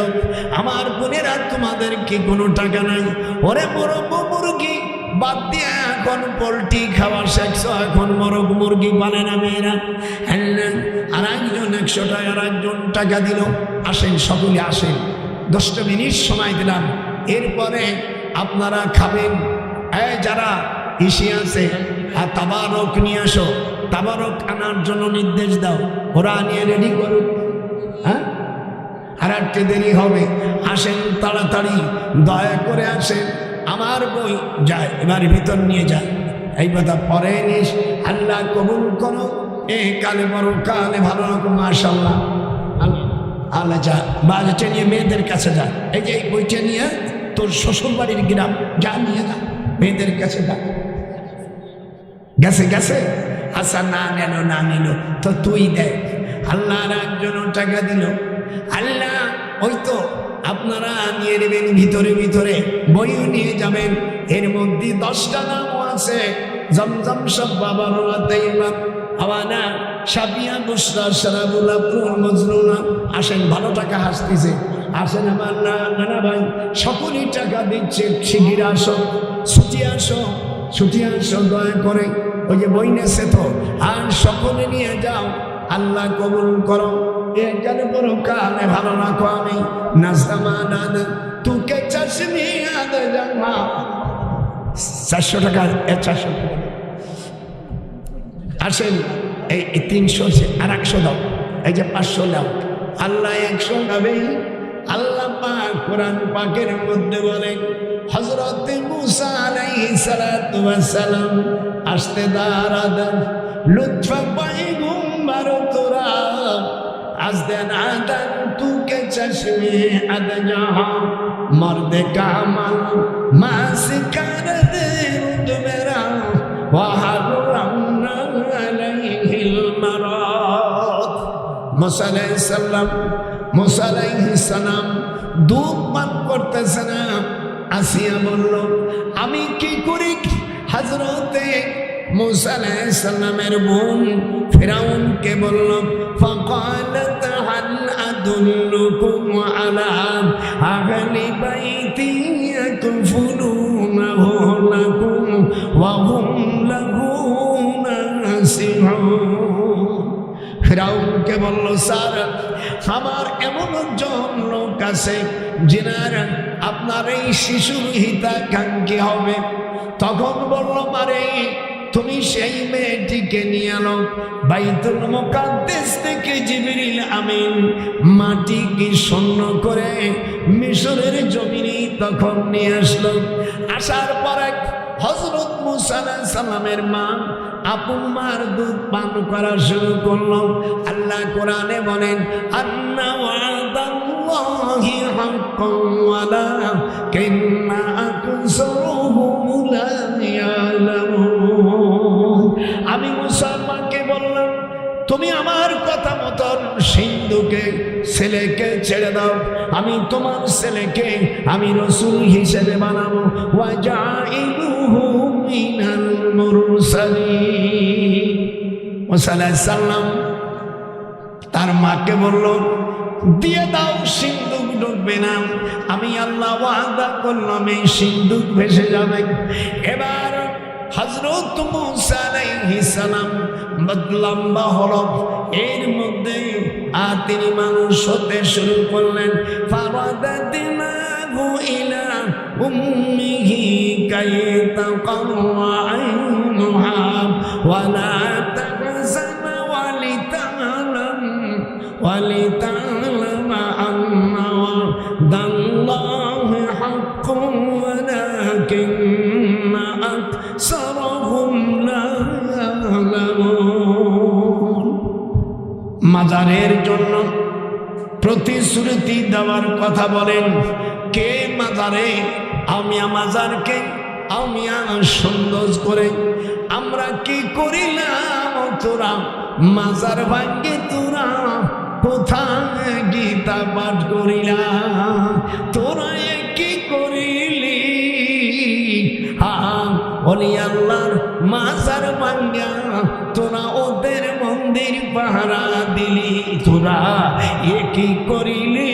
আমার বোনেরা তোমাদের কি কোনো টাকা নাই? ওরে মোরগ মুরগি বাদ দিয়ে এখন পোলট্রি খাওয়া শেখছো, এখন মোরগ মুরগি পালে না মেয়েরা। আর একজন 100 টাকা আর একজন টাকা দিল। আসেন সকলে আসেন, 10 মিনিট সময় দিলাম, এরপরে আপনারা খাবেন। যারা ইসে আছে আর তাবারক নিয়ে আসো, তাবারক আনার জন্য নির্দেশ দাও, ওরা নিয়ে রেডি করুক। হ্যাঁ, আর একটু দেরি হবে, আসেন তাড়াতাড়ি দয়া করে আসেন। আমার বই যায় এবার ভিতর নিয়ে যায়, এই কথা পরে নিস। আল্লাহ কবুল করো। কালে বড় কালে ভালো রকম মাশাআল্লাহ। আল্লাহ যা বাজেটে নিয়ে মেয়েদের কাছে যা, এই যে এই বইটা নিয়ে তোর শ্বশুর বাড়ির গ্রাম যা নিয়ে যা, মেয়েদের কাছে যা। গেছে গেছে, আচ্ছা না নিল না নিল তো তুই দেখ। আল্লাহ আর একজন টাকা দিল। আল্লাহ ওই তো আপনারা নিয়ে নেবেন, ভিতরে ভিতরে বইও নিয়ে যাবেন। এর মধ্যে 10টা নামও আছে, জমজম সব বাবার আওয়ানা সাবিয়া বুসরা সারাবুল আব্দুল মজনুনা। আসেন, ভালো টাকা হাসতেছে। আসেন আমার নানা ভাই, সকলেই টাকা দিচ্ছে। শিগগির আসো, ছুটি আসো, ছুটি আসো দয়া করে। ওই যে বই নেছে তো, আর সকলে নিয়ে যাও। আল্লাহ কবুল করো। এখানে বড় কালে ভালো রাখো। আমি নাজদামা দাদ তুকে চাষমি আদ জামা 400 টাকা 400 টাকা। আসেন, এই 300 আর 100 দাও, এই যে 500 দাও। আল্লাহ 100 গাবে। আল্লাহ পাক কোরআন পাকের মধ্যে বলেন, হযরত মুসা আলাইহিস সালাতু ওয়াস সালাম আসতে দাঁড়ালেন। লুৎফা পাইগুম বারো তোরা আজদেন আদান তুকে চশমে আদ জাহা মর্দে কামাল মাসিকার দে রুদ মেরা ওয়াহারুরামনা আলাইহিল মারাত। মুসা আলাইহিস সালাম, মুসা আলাইহিস সালাম দুধ পান করতেছে না। আসিয়া বলল, আমি কি করি? হযরতে মুসা আলাইহিস সালামের বোন ফিরাউনকে বলল, ফাকালাত হাল আদুল্লুকুম আলা আহলি বাইতি ইয়াকফুলুনাহু লাকুম ওয়া হুম লাহু নাসিহুন। ফিরাউনকে বলল, স্যার আমার এমন একজন লোক আছে যিনার আপনার এই শিশুর হিতাকাঙ্ক্ষী হবে। তখন বলল, মারে তুমি সেই মেয়েটিকে নিয়ে আনো। বাইতুল মুকাদ্দাস থেকে জিবরিল আমিন মাটিকে শূন্য করে মিশরের জমিনে তখন নিয়ে আসলো। আসার পরে হযরত মুসা আলাইহিস সালামের মা আপন মার দুধ পান করা শুরু করলো। আল্লাহ কোরআনে বলেন, আন্না ওয়াদাল্লাহি হাক্কান ওয়ালাকিন্না আকসারুহুম লা ইয়ালামুন। আমি মুসা মাকে বললাম, তুমি আমার কথা মতন সিন্ধুকে ছেলেকে ছেড়ে দাও, আমি তোমার ছেলেকে আমি রাসূল হিসেবে বানাবো। ওয়াজাইলুহু মিনাল মুরসালিন। মুসা আলাইহিস সালাম তার মাকে বলল, দিয়ে দাও, সিন্ধুক ডুববে না। আমি আল্লাহ ওয়াদা করলাম এই সিন্ধুক ভেসে যাবে। এবার হযরত মুসা আলাইহিস সালাম লম্বা হরফ এর মধ্যে তিনি মানুষ হতে শুরু করলেন। ফারাদাদনাহু ইলা উম্মিহি কাই তাকাররা আইনুহা ওয়া লা তাহজানা ওয়ালিতা'লামা আন্না ওয়াদাল্লাহি হাক্কুন ওয়ালাকিন্না আকসারহুম লা ইয়া'লামুন। মাজারের জন্য প্রতিশ্রুতি দেওয়ার কথা বলেন কে? মাজারে আমিয়া মাজারকে আমিয়া সুন্দর করে আমরা কি করিলাম? তোরা মাজার ভাঙ্গে তোরা কোথায় গীতা পাঠ করিলাম? তোরা কি করিলি? ওলি আল্লাহর মাজার ভাঙ্গা তোরা ওদের মন্দির পাহারা দিলি। তোরা কি করিলি?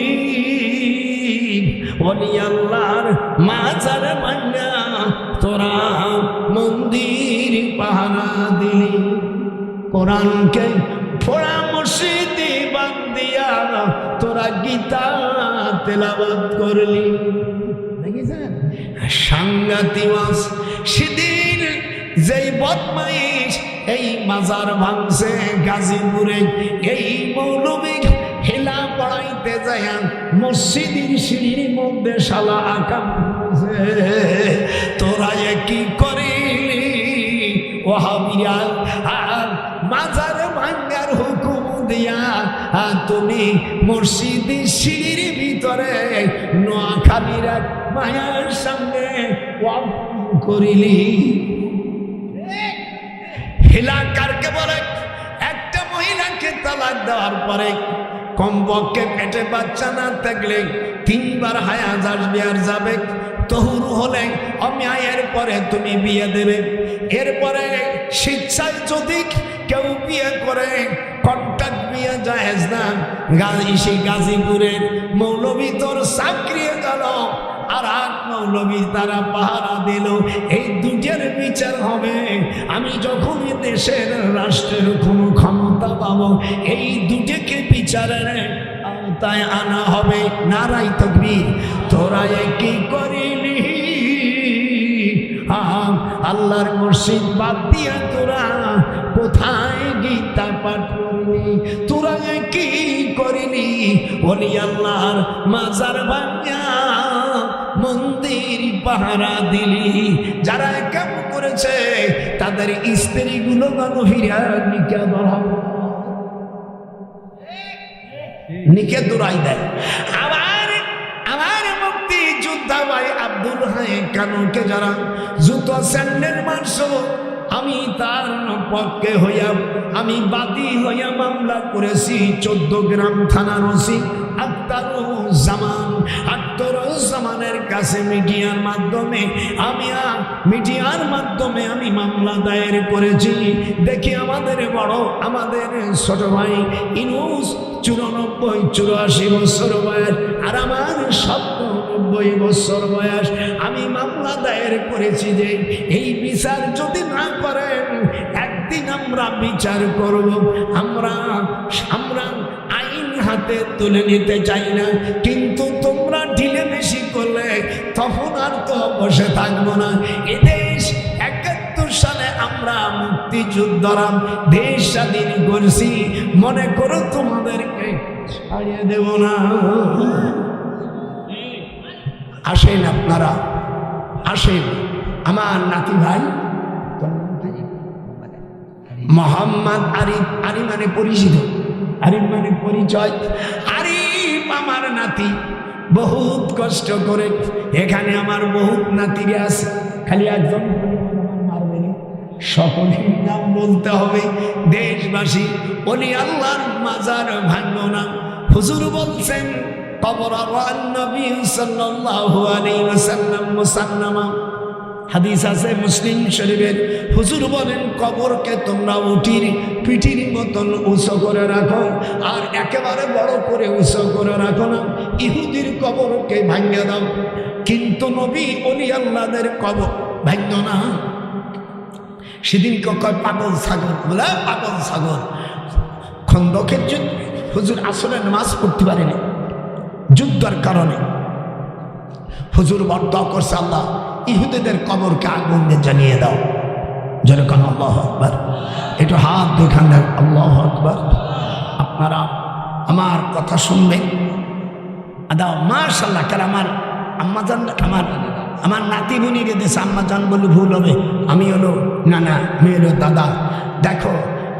ওলি আল্লাহর মাজার ভাঙ্গা তোরা মন্দির পাহারা দিলি। কোরআনকে ফোড়া মসজিদে বাদ দিয়া তোরা গীতা তেলাওয়াত করলি। দেখেছেন সাংঘাতিক। সেদিন যেই বদমাইশ এই মাজার ভাঙছে গাজীপুরে, এই মৌলবী হেলা পড়াইতে যায় মসজিদের সিঁড়ির মধ্যে শালা আঁকা। তোরা কি করিলি? ওয়াহাবিরা আর মাজার ভাঙ্গার হুকুম দিয়া তুমি মসজিদের সিঁড়ির ভিতরে নোয়াখালীর এক মায়ার সঙ্গে করিলি। হেলা কারকে বলে? একটা মহিলাকে তালাক দেওয়ার পরে কমপক্ষে পেটে বাচ্চা না থাকলে 3 বার হায়াত আসবে আর যাবে। তহুর হলে অমিয়ায়ের পরে তুমি বিয়ে দেবে। এরপরে শিক্ষায় যদি কেউ বিয়ে করে কন্ট্রাক্ট বিয়ে জায়েজ না। গাজীপুরের মৌলবী তোর চাকরি গেল আর এক মৌলবী তারা পাহারা দিল। এই দুজের বিচার হবে। আমি যখন দেশের রাষ্ট্রের কোনো ক্ষমতা পাবো এই দুজেকে বিচারের আওতায় আনা হবে। নারাই তাকবীর। তোরা কি করিলি? আল্লাহর মসজিদ বাদ দিয়া তোরা কোথায় গীতা পাঠ করলি? তোরা কি করিলি? ওলি আল্লাহর মাজার ভাঙ্গা মন্দির পাহারা দিলি। যারা কাম করেছে তাদের স্ত্রীগুলো ফিরা নিকা ধরাবো, নিকে দৌড়াই দেয়। আমার মুক্তি যোদ্ধা ভাই আব্দুল হাই কানুকে যারা জুতো স্যান্ডেল মারছো, আমি তার পক্ষে হইয়া আমি বাদী হইয়া মামলা করেছি 14 গ্রাম থানার ওসি আখতারুজ্জামানের কাছে মিডিয়ার মাধ্যমে আমি মামলা দায়ের করেছি। দেখি আমাদের ছোট ভাই ইনুস 84 বছর বয়স আর আমার 97 বছর বয়স। আমি মামলা দায়ের করেছি যে এই বিচার যদি না করেন একদিন আমরা বিচার করব। আমরা আইন হাতে তুলে নিতে চাই না, কিন্তু তোমরা ঢিলে বেশি করলে তখন আর তো বসে থাকবো না। এ দেশ 71 সালে আমরা মুক্তিযোদ্ধারা দেশ স্বাধীন করছি, মনে করো তোমাদেরকে ছাড়িয়ে দেব না। আসেন আপনারা, আসেন। আমার নাতি ভাই মোহাম্মদ আরিফ, আরিফ মানে পরিচিত, আরিফ মানে পরিচয়। আরিফ আমার নাতি, বহুত কষ্ট করে এখানে আমার বহুত নাতিরা আছে। খালি একজন মারবে না, সকলের নাম বলতে হবে। দেশবাসী ওলি আল্লাহর মাজার ভাঙো না। হুজুর বলছেন কবর নবী সাল্লাল্লাহু আলাইহি ওয়াসাল্লাম মুসান্নামা, হাদিস আছে মুসলিম শরীফের, হুজুর বলেন কবরকে তোমরা উঠির পিঠির মতন উঁচু করে রাখো, আর একেবারে বড় করে উঁচু করে রাখো না, ইহুদির কবরকে ভাঙিয়ে দাও। কিন্তু নবী ওলি আল্লাহদের কবর ভাঙল না। সেদিন কয় পাগল ছাগল, বলে পাগল ছাগল। খন্দকের যুদ্ধ হুজুর আসলে নামাজ পড়তে পারেনি যুদ্ধের কারণে। হুজুর বর্দোয়া করছে, আল্লাহ ইহুদিদের কবরকে আগুন দিয়ে জ্বালিয়ে দাও। যেরকম আল্লাহু আকবার, একটু হাত দুইখান দেখ, আল্লাহু আকবার। আপনারা আমার কথা শুনবেন আদাও মাশাআল্লাহ। কার আমার আম্মাজান, আমার নাতি বুনি রে দেশে আম্মাজান বলে ভুল হবে, আমি হলো না আমি হলো দাদা। দেখো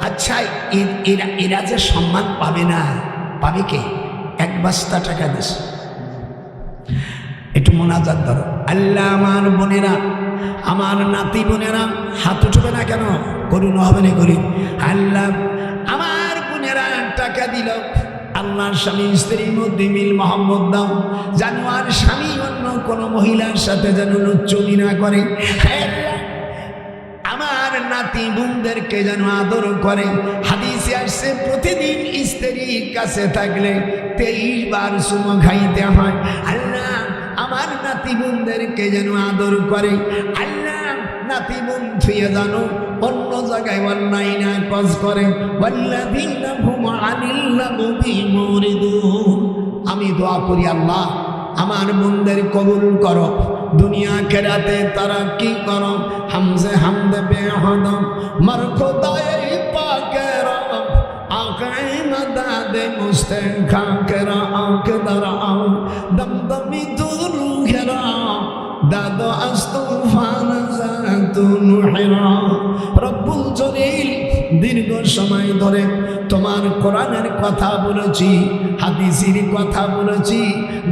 আচ্ছা, এরা যে সম্মান পাবে না, পাবে কে? 1 বস্তা টাকা দিস, একটু মোনাজাত ধরো। আল্লাহ আমার বোনেরা, আমার নাতি বোনেরা হাত উঠবে না কেন? করুন হবে না করি। আল্লাহ আমার বোনেরা টাকা দিল, আল্লাহর স্বামী স্ত্রীর মধ্যে মিল মোহাম্মদ দাও, যেন আর স্বামী অন্য কোনো মহিলার সাথে যেন লুচ্চমি না করে। আমার নাতি বোনদেরকে যেন আদর করে। হাদিসে আসছে প্রতিদিন স্ত্রীর কাছে থাকলে 23 বার চুমো খাইতে হয়। আল্লাহ আমার নাতি বোনদেরকে যেন আদর করে। আল্লাহ নাতি বোন ছুঁয়ে জানো অন্য জায়গায় অন্যায় না কাজ করে। ওয়াল্লাযীনা হুম আনিল লাগবি মুরিদুন। আমি দোয়া করি আল্লাহ আমার বোনদের কবুল করো, দুনিয়া খেরাতে তারা কি করো। হামজে হামদে বেহদ মার খোদায়ে পাকেরা, আকায়ে মাদাদে মুস্তাখাকেরা, আকে দারাও দমদমি দুরুহেরা, দাদো আস্তুফান জাতুন হেরা। রব্বুল জলিল দীর্ঘ সময় ধরে তোমার কোরআনের কথা বলেছি, হাদিসের কথা বলেছি,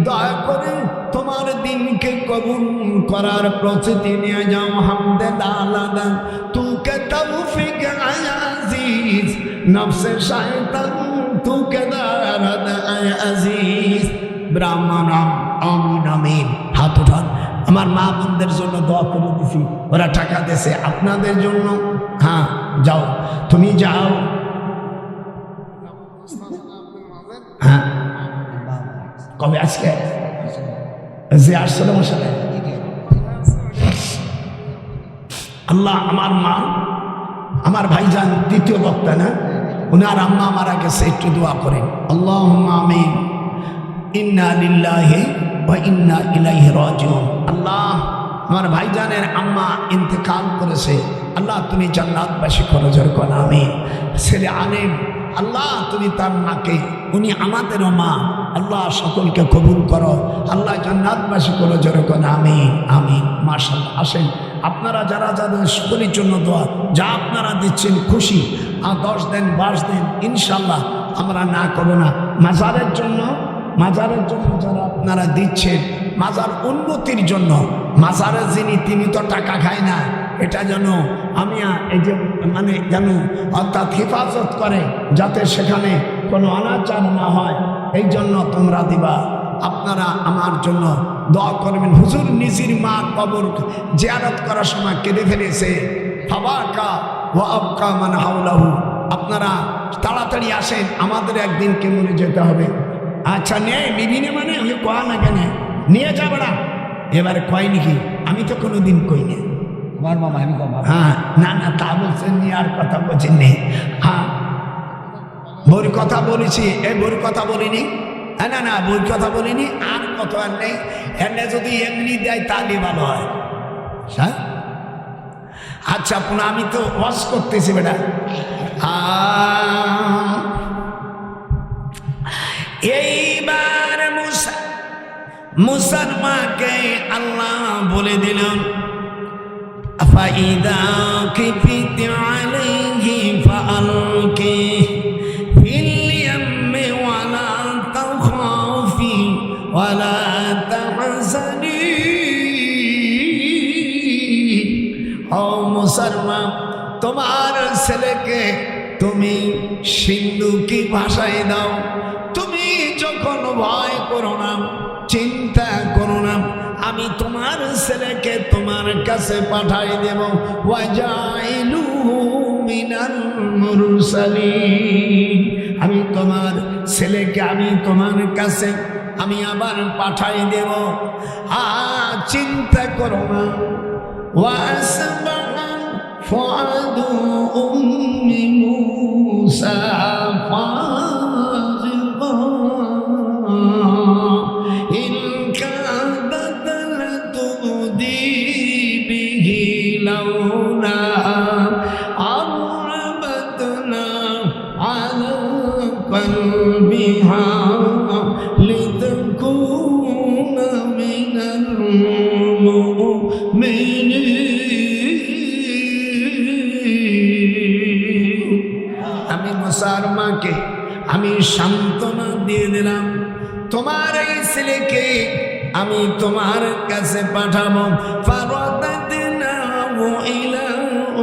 দয়া করে তোমার দিনকে কবুল করার প্রস্তুতি নিয়ে যাও। হামদে দালাদা তুকে তৌফিক আজিজ, নফসে শয়তান তুকে দারাদ আয় আজিজ। ব্রাহ্মণ আমিন আমিন। হাত উঠান। আমার মা বোনদের জন্য দোয়া করে দিছি, ওরা টাকা দিয়েছে আপনাদের জন্য। হ্যাঁ যাও, তুমি যাও। হ্যাঁ কবে? আজকে যে আসছিল মশালে। আল্লাহ আমার মা, আমার ভাইজান দ্বিতীয় বক্তা না, উনার আম্মা মারা গেছে, একটু দোয়া করেন। আল্লাহুম্মা আমিন। ইন্না লিল্লাহি ওয়া ইন্না ইলাইহি রাজিউন। আল্লাহ আমার ভাইজানের আম্মা ইন্তেকাল করেছে, আল্লাহ তুমি জান্নাতবাসী করো, জোরে কোন আমিন। ছেলে আলেম, আল্লাহ তুমি তার মাকে, উনি আমাদেরও মা, আল্লাহ সকলকে কবুল করো, আল্লাহ জান্নাতবাসী করো, জোরে কোন আমিন আমিন। মাশাআল্লাহ। আসেন আপনারা যারা যাদের সকলের জন্য দোয়া, যা আপনারা দিচ্ছেন খুশি, আর 10 দেন 20 দেন, ইনশাল্লাহ আমরা না করবো না। মাজারের জন্য যারা আপনারা দিচ্ছেন, মাজার উন্নতির জন্য, মাজারের যিনি তিনি তো টাকা খায় না, এটা যেন আমি এই যে মানে যেন অর্থাৎ হেফাজত করে, যাতে সেখানে কোনো অনাচার না হয়, এই জন্য তোমরা দিবা। আপনারা আমার জন্য দোয়া করবেন। হুজুর নিজের মা কবর জিয়ারত করার সময় কেঁদে ফেলেছে, ফাবাকা ওয়া আবকা মান হাওলাহু। আপনারা তাড়াতাড়ি আসেন, আমাদের একদিন কেমনে যেতে হবে। আচ্ছা নে বিবিনে মানে আমি কয়া না কেন নিয়ে যাবে না, এবারে কয় নাকি? আমি তো কোনোদিন কই না। হ্যাঁ না না তা বলছেন নি, আর কথা বলছেন নেই। হ্যাঁ বউর কথা বলেছি, এই বউর কথা বলিনি। না না বউর কথা বলিনি, আর কত আর নেই। এনে যদি এমনি দেয় তাহলে ভালো হয়। হ্যাঁ আচ্ছা পুনঃ আমি তো ওয়াজ করতেছি বেটা। এইবার মুসার মাকে আল্লাহ বলে দিলেন, ফাইদা কিফিত আলাইহি ফাআলকি ফিল ইয়াম্মি ওয়ালা তাখাফি ওয়ালা তাহজানি। ও মুসার মা, তোমার ছেলেকে তুমি সিন্ধুকি ভাষায় দাও। তুমি যখন ভয় করো না, চিন্তা করো না, আমি তোমার ছেলেকে তোমার কাছে পাঠাই দেব ওয়াজাইলুহু মিনাল মুরসালিন আমি তোমার ছেলেকে আমি তোমার কাছে আমি আবার পাঠাই দেব চিন্তা করো না ওয়াসবাহা ফুআদু উম্মি মূসা আমি মুসার মাকে আমি সান্ত্বনা দিয়ে দিলাম তোমার এই ছেলেকে আমি তোমার কাছে পাঠাবো ফারাদাদনাহু ইলা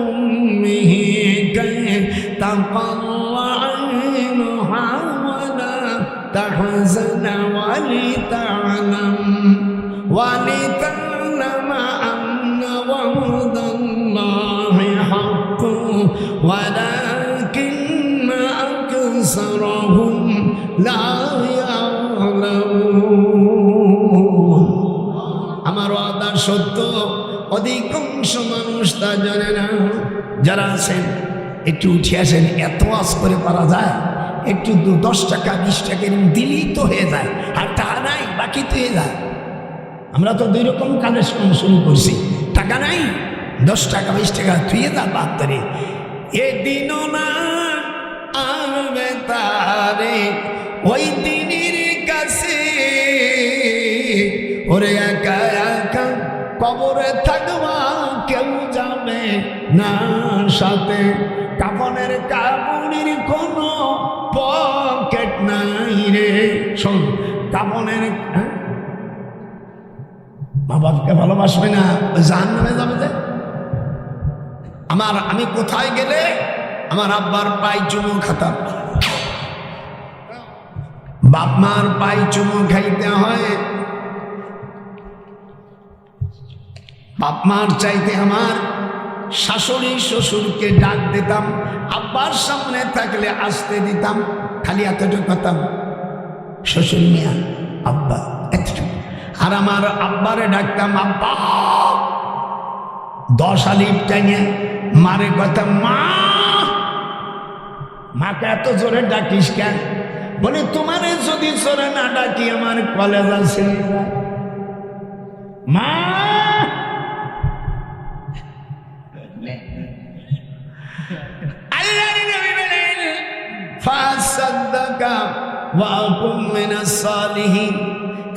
উম্মিহি তাকাল্লা আইনুহা ওয়ালা তাহজানা ওয়ালিতা'লামা আন্না ওয়া'দাল্লাহি হাক্কুন ওয়ালাকিন্না আকসারাহুম লা ইয়া'লামুন আমার ওয়াদা সত্য অধিকাংশ মানুষ তা জানে না যারা আছেন একটু উঠে আসেন এত আজ করে পারা যায় একটু 10 টাকা 20 টাকা দিলেই তো হয়ে যায় আর টাকা নাই বাকি তো হয়ে যায় আমরা তো 2 রকম কালেকশন শুরু করছি টাকা নাই 10 টাকা 20 টাকা থুয়ে যা বাদ ধরে এদিনও না আসবে তারে ওই দিনের কাছে ওরে একা একা কবরে থাকবা কেউ যাবে না সাথে কাফনের কাপড়ের কোনো পকেট নাই রে শোন কাফনের মা বাপকে ভালোবাসবে না জাহান্নামে যাবে যে আমি কোথায় গেলে আমার আব্বার পায়ে চুমু খাতাম বাপ মার পায়ে চুমু খাইতে হয় বাপ মার চাইতে আমার শাশুড়ি শ্বশুরকে ডাক দিতাম আব্বার সামনে থাকলে আসতে দিতাম খালি এতটুকু কথাম শ্বশুর মিয়া আব্বা এতটুকু আর আমার আব্বারে ডাকতাম আব্বা 10 আলিফ টাইনে মারে কথা মা মাকে এত জোরে ডাকিস কেন বলে তোমারে যদি জোরে না ডাকি আমার কলেজ আছে মা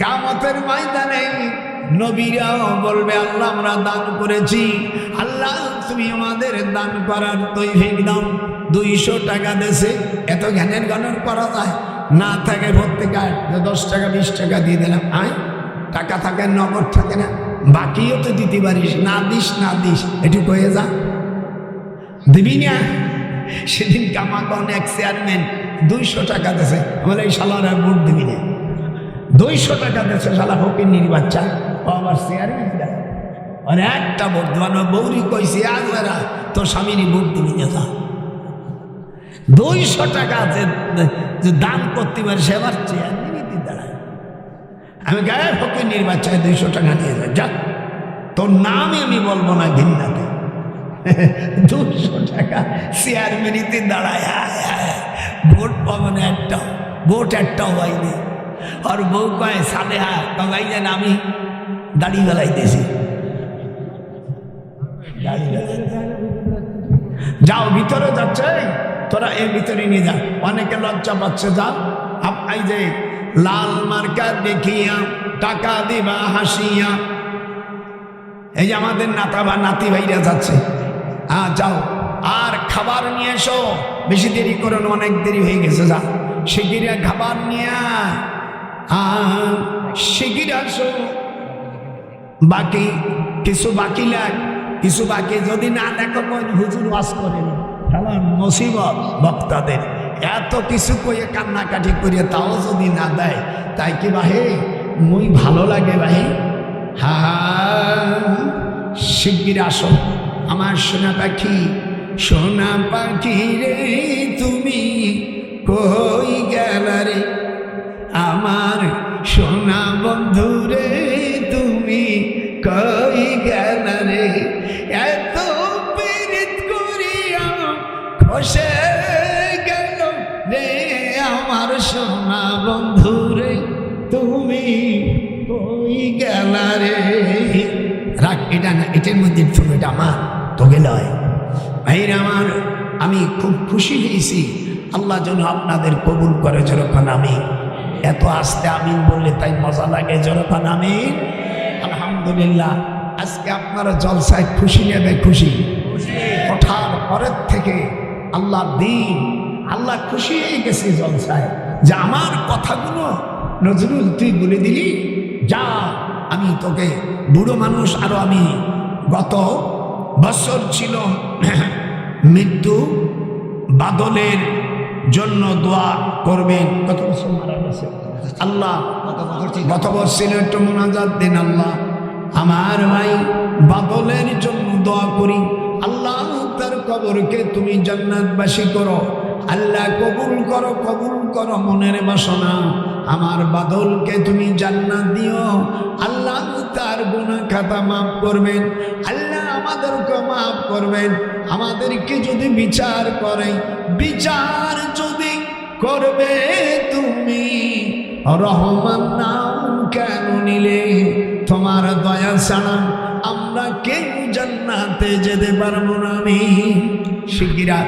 কিয়ামতের ময়দানে নবীরাও বলবে আল্লাহ আমরা দান করেছি আল্লাহ তুমি আমাদের দান করার তৌফিক দাও 200 টাকা দেশে এত জ্ঞানের গণন করা যায় না থাকে প্রত্যেকার 10 টাকা 20 টাকা দিয়ে দিলাম আয় টাকা থাকে নগদ থাকে না বাকিও তো দিতে পারিস না দিস এটু কয়ে যা দিবি না সেদিন কামাকন এক চেয়ারম্যান 200 টাকা দেশে বলে এই শালার আর ভোট দিবি না 200 টাকা দেশে শালা ফকির নির্বাচন ও আবার চেয়ারম্যান দেয় আর একটা ভোট দেওয়ানো বৌরি কইছে আজরা তোর স্বামীরই ভোট দিবি না যা 200 টাকা যে দান করতে পারে সে আবার চেয়ারম্যানই দাঁড়ায় আমি গায়ে ফকির নির্বাচনে 200 টাকা দিয়ে যায় যা তোর নামই আমি বলবো না ঘিন্নাতে 200 টাকা চেয়ারম্যানিতে দাঁড়ায় ভোট পাবো না ভোট একটাও হয়নি আর বউ কয় সালে তগাই যেন আমি দাড়ি বেলাইতেছি যাও ভিতরে যাচ্ছে তোরা এর ভিতরে নিয়ে যা অনেকে লজ্জা পাচ্ছে যা এই যে লাল মার্কা দেখিয়া টাকা দিবা হাসিয়া এই যে আমাদের নাতি ভাইরা যাচ্ছে যাও আর খাবার নিয়ে এসো বেশি দেরি করো না অনেক দেরি হয়ে গেছে যা শিগগিরি খাবার নিয়ে শিগগির আসো বাকি কিছু বাকি যদি না দেখো হুজুর ওয়াজ করেন তাহলে মুসিবত বক্তাদের এত কিছু কইয়ে কান্নাকাটি করিয়ে তাও যদি না দেয় তাই কি বাহে মুই ভালো লাগে বাহে হা শিগগির আসো আমার সোনা পাখি, সোনা পাখি রে তুমি কই গেলা রে, আমার সোনা বন্ধু রে তুমি কই গেলা রে, এত পীড়িত করিয়া খসে গেল রে আমার সোনা বন্ধু রে তুমি কই গেলা রে। রাখ, এটা না, এটার মধ্যে এটা আমার তোকে লয়। ভাইরা আমার, আমি খুব খুশি হয়েছি, আল্লাহ যেন আপনাদের কবুল করে। যেরকম আমি এত আস্তে আমিন বললে তাই মজা লাগে। যেরকম আমি আলহামদুলিল্লাহ, আজকে আপনারা জলসায় খুশি নেবে, খুশি ওঠার পরের থেকে আল্লাহ দিন, আল্লাহ খুশি হয়ে গেছে জলসায় যে আমার কথাগুলো নজরুল তুই বলে দিলি, যা আমি তোকে বুড়ো মানুষ। আরো আমি গত বছর ছিল মৃত্যু বাদলের জন্য দোয়া করবেন। কত বছর মারা গেছে আল্লাহ, গত বছর একটু মোনাজাত দিন আল্লাহ, আমার ভাই বাদলের জন্য দোয়া করি। আল্লাহ তার কবরকে তুমি জান্নাতবাসী করো, আল্লাহ কবুল করো, কবুল করো মনের বাসনা। আমার বাদলকে তুমি জান্নাত দিও, আল্লাহ তার গুনাহ খাতা মাফ করবেন, আল্লাহ আমাদেরকে মাফ করবেন। আমাদেরকে যদি বিচার করে, বিচার যদি করবে তুমি, রহমান নাম কেন নিলে? তোমার দয়া ছাড়া আমরা কেউ জান্নাতে যেতে পারবো না। আমি শিগগিরা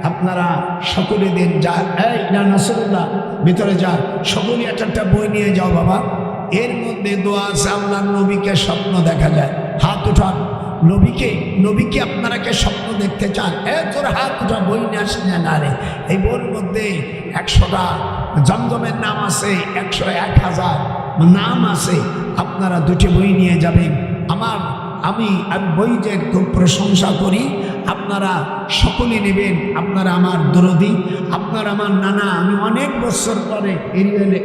আপনারা সকলে দিন যা, এই না নাসরুল্লাহ ভিতরে যা, সকলে একটা বই নিয়ে যাও বাবা। এর মধ্যে দোয়া আছে, আল্লাহর নবীকে স্বপ্ন দেখা যায়। হাত উঠান, নবীকে আপনারা কে স্বপ্ন দেখতে চান? তোর হাত উঠা, বই নিয়ে আসেন না রে। এই বইয়ের মধ্যে 100টা জমজমের নাম আছে, 101,000 নাম আছে। আপনারা দুটি বই নিয়ে যাবেন। আমি বইদের খুব প্রশংসা করি, আপনারা সকলে নেবেন। আপনারা আমার দরদি, আপনারা আমার নানা। আমি অনেক বছর পরে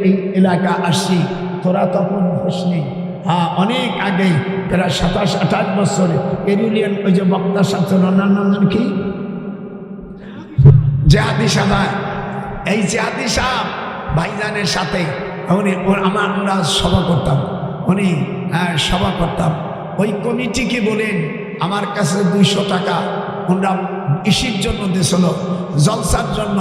এই এলাকা আসছি, তোরা তখন হোসনি। হ্যাঁ, অনেক আগে, প্রায় 27-28 বছরে এরুলিয়ান ওই যে বক্তার সাথে নানান কি জেহাদি সাদা, এই জেহাদি সাহ ভাইজানের সাথে আমরা সভা করতাম, উনি সভা করতাম। ওই কমিটিকে বলেন আমার কাছে 200 টাকা ওনারা ইসির জন্য দিয়েছিল, জলসার জন্য।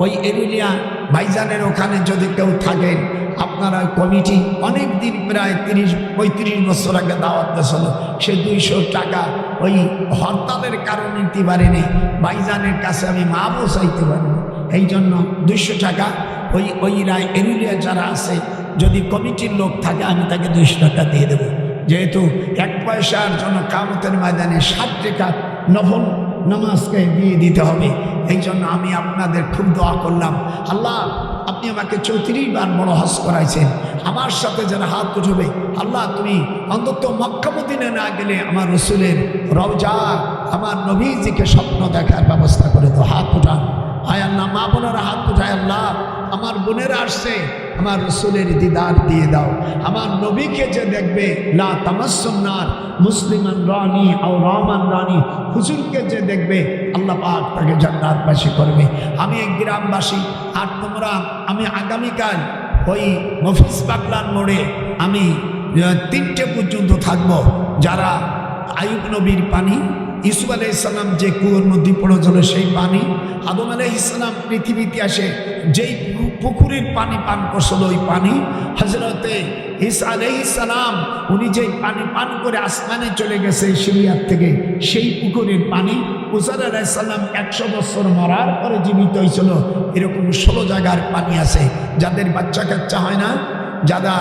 ওই এরুলিয়া ভাইজানের ওখানে যদি কেউ থাকেন, আপনারা কমিটি অনেক দিন, প্রায় 30-35 বছর আগে দাওয়াত দিয়েছিল। সে 200 টাকা ওই হরতালের কারণে নিতে পারেনি, ভাইজানের কাছে আমি মাপও চাইতে পারিনি। এই জন্য 200 টাকা ওই এরুলিয়া যারা আছে, যদি কমিটির লোক থাকে আমি তাকে 200 টাকা দিয়ে দেবো। যেহেতু 1 পয়সার জন্য কিয়ামতের ময়দানে 60 টাকা নফল নামাজকে দিয়ে দিতে হবে। এই জন্য আমি আপনাদের খুব দোয়া করলাম, আল্লাহ আপনি আমাকে 34 বার বড় হজ করাইছেন। আমার সাথে যারা হাত উঠবে, আল্লাহ তুমি অন্তত মক্কা মদিনা না গেলে আমার রসুলের রওজা, আমার নবীজিকে স্বপ্ন দেখার ব্যবস্থা করে দাও। হাত উঠান, আয় আল্লাহ, মা বোনেরা হাত উঠায়। আল্লাহ আমার বোনেরা আসছে, আমার রসুলের দিদার দিয়ে দাও। আমার নবীকে যে দেখবে, লা তামাসসুন্নার মুসলিমান রানী আও রহমান রানী, হুজুরকে যে দেখবে আল্লাহ পাক তাকে জান্নাতবাসী করবে। আমি এক গ্রামবাসী, আর তোমরা, আমি আগামীকাল ওই মফিজ বাগলার মোড়ে আমি 3টে পর্যন্ত থাকবো। যারা আইয়ুব নবীর পানি, ইউসুফ আলাইহিস সালাম যে কুয়োর মধ্যে পড়েছিল সেই পানি, আদম আলাইহিস সালাম পৃথিবীতে আসে যেই পুকুরের পানি পান করছিল, ওই পানি হযরতে ঈসা আলাইহিস সালাম উনি যেই পানি পান করে আসমানে চলে গেছে সিরিয়ার থেকে, সেই পুকুরের পানি উজাইর আলাইহিস সালাম 100 বছর মরার পরে জীবিত হয়েছিল। এরকম 16 জায়গার পানি আছে। যাদের বাচ্চা কাচ্চা হয় না, যারা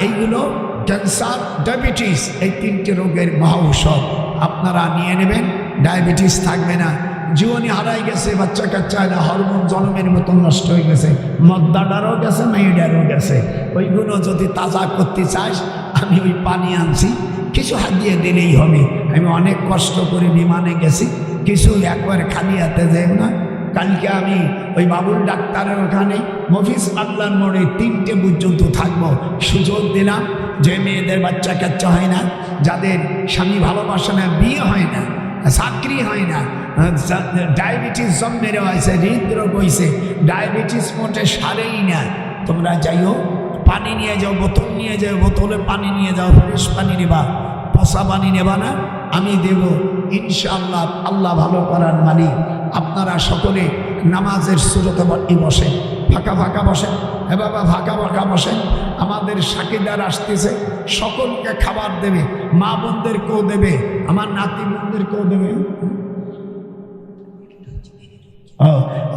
এইগুলো ক্যান্সার, ডায়াবেটিস, এই 3টে রোগের মহা ঔষধ আপনারা নিয়ে নেবেন। ডায়াবেটিস থাকবে না, জীবনী হারাই গেছে, বাচ্চা কাচ্চা হরমোন জন্মের মতন নষ্ট হয়ে গেছে, মদ্দাটারও গেছে, মেয়েটারও গেছে। ওইগুলো যদি তাজা করতে চাস, আমি ওই পানি আনছি, কিছু হাত দিয়ে দিলেই হবে। আমি অনেক কষ্ট করে বিমানে গেছি, কিছু একবার খালি হাতে যাই না, কালকে আমি ওই বাবুল ডাক্তারের ওখানে মফিজ পাগলার মোড়ে 3টে পর্যন্ত থাকবো। সুযোগ দিলাম যে মেয়েদের বাচ্চা কাচ্চা হয় না, যাদের স্বামী ভালোবাসে না, বিয়ে হয় না, চাকরি হয় না, ডায়াবেটিস সব মেরে হয়েছে, হৃদরোগ হয়েছে, ডায়াবেটিস মোটে সারেই না, তোমরা যাইও, পানি নিয়ে যাও, বোতল নিয়ে যাও, বোতলে পানি নিয়ে যাও, ফ্রেশ পানি নেবা, পচা পানি নেবা না, আমি দেব ইনশাআল্লাহ। আল্লাহ ভালো করার মালিক। আপনারা সকলে নামাজের সুরতে বসেন, ফাঁকা ফাঁকা বসেন, এ বাবা ফাঁকা ফাঁকা বসেন। আমাদের সাকিদার আসতেছে, সকলকে খাবার দেবে, মা বোনদেরকেও দেবে, আমার নাতি বোনদেরকেও দেবে।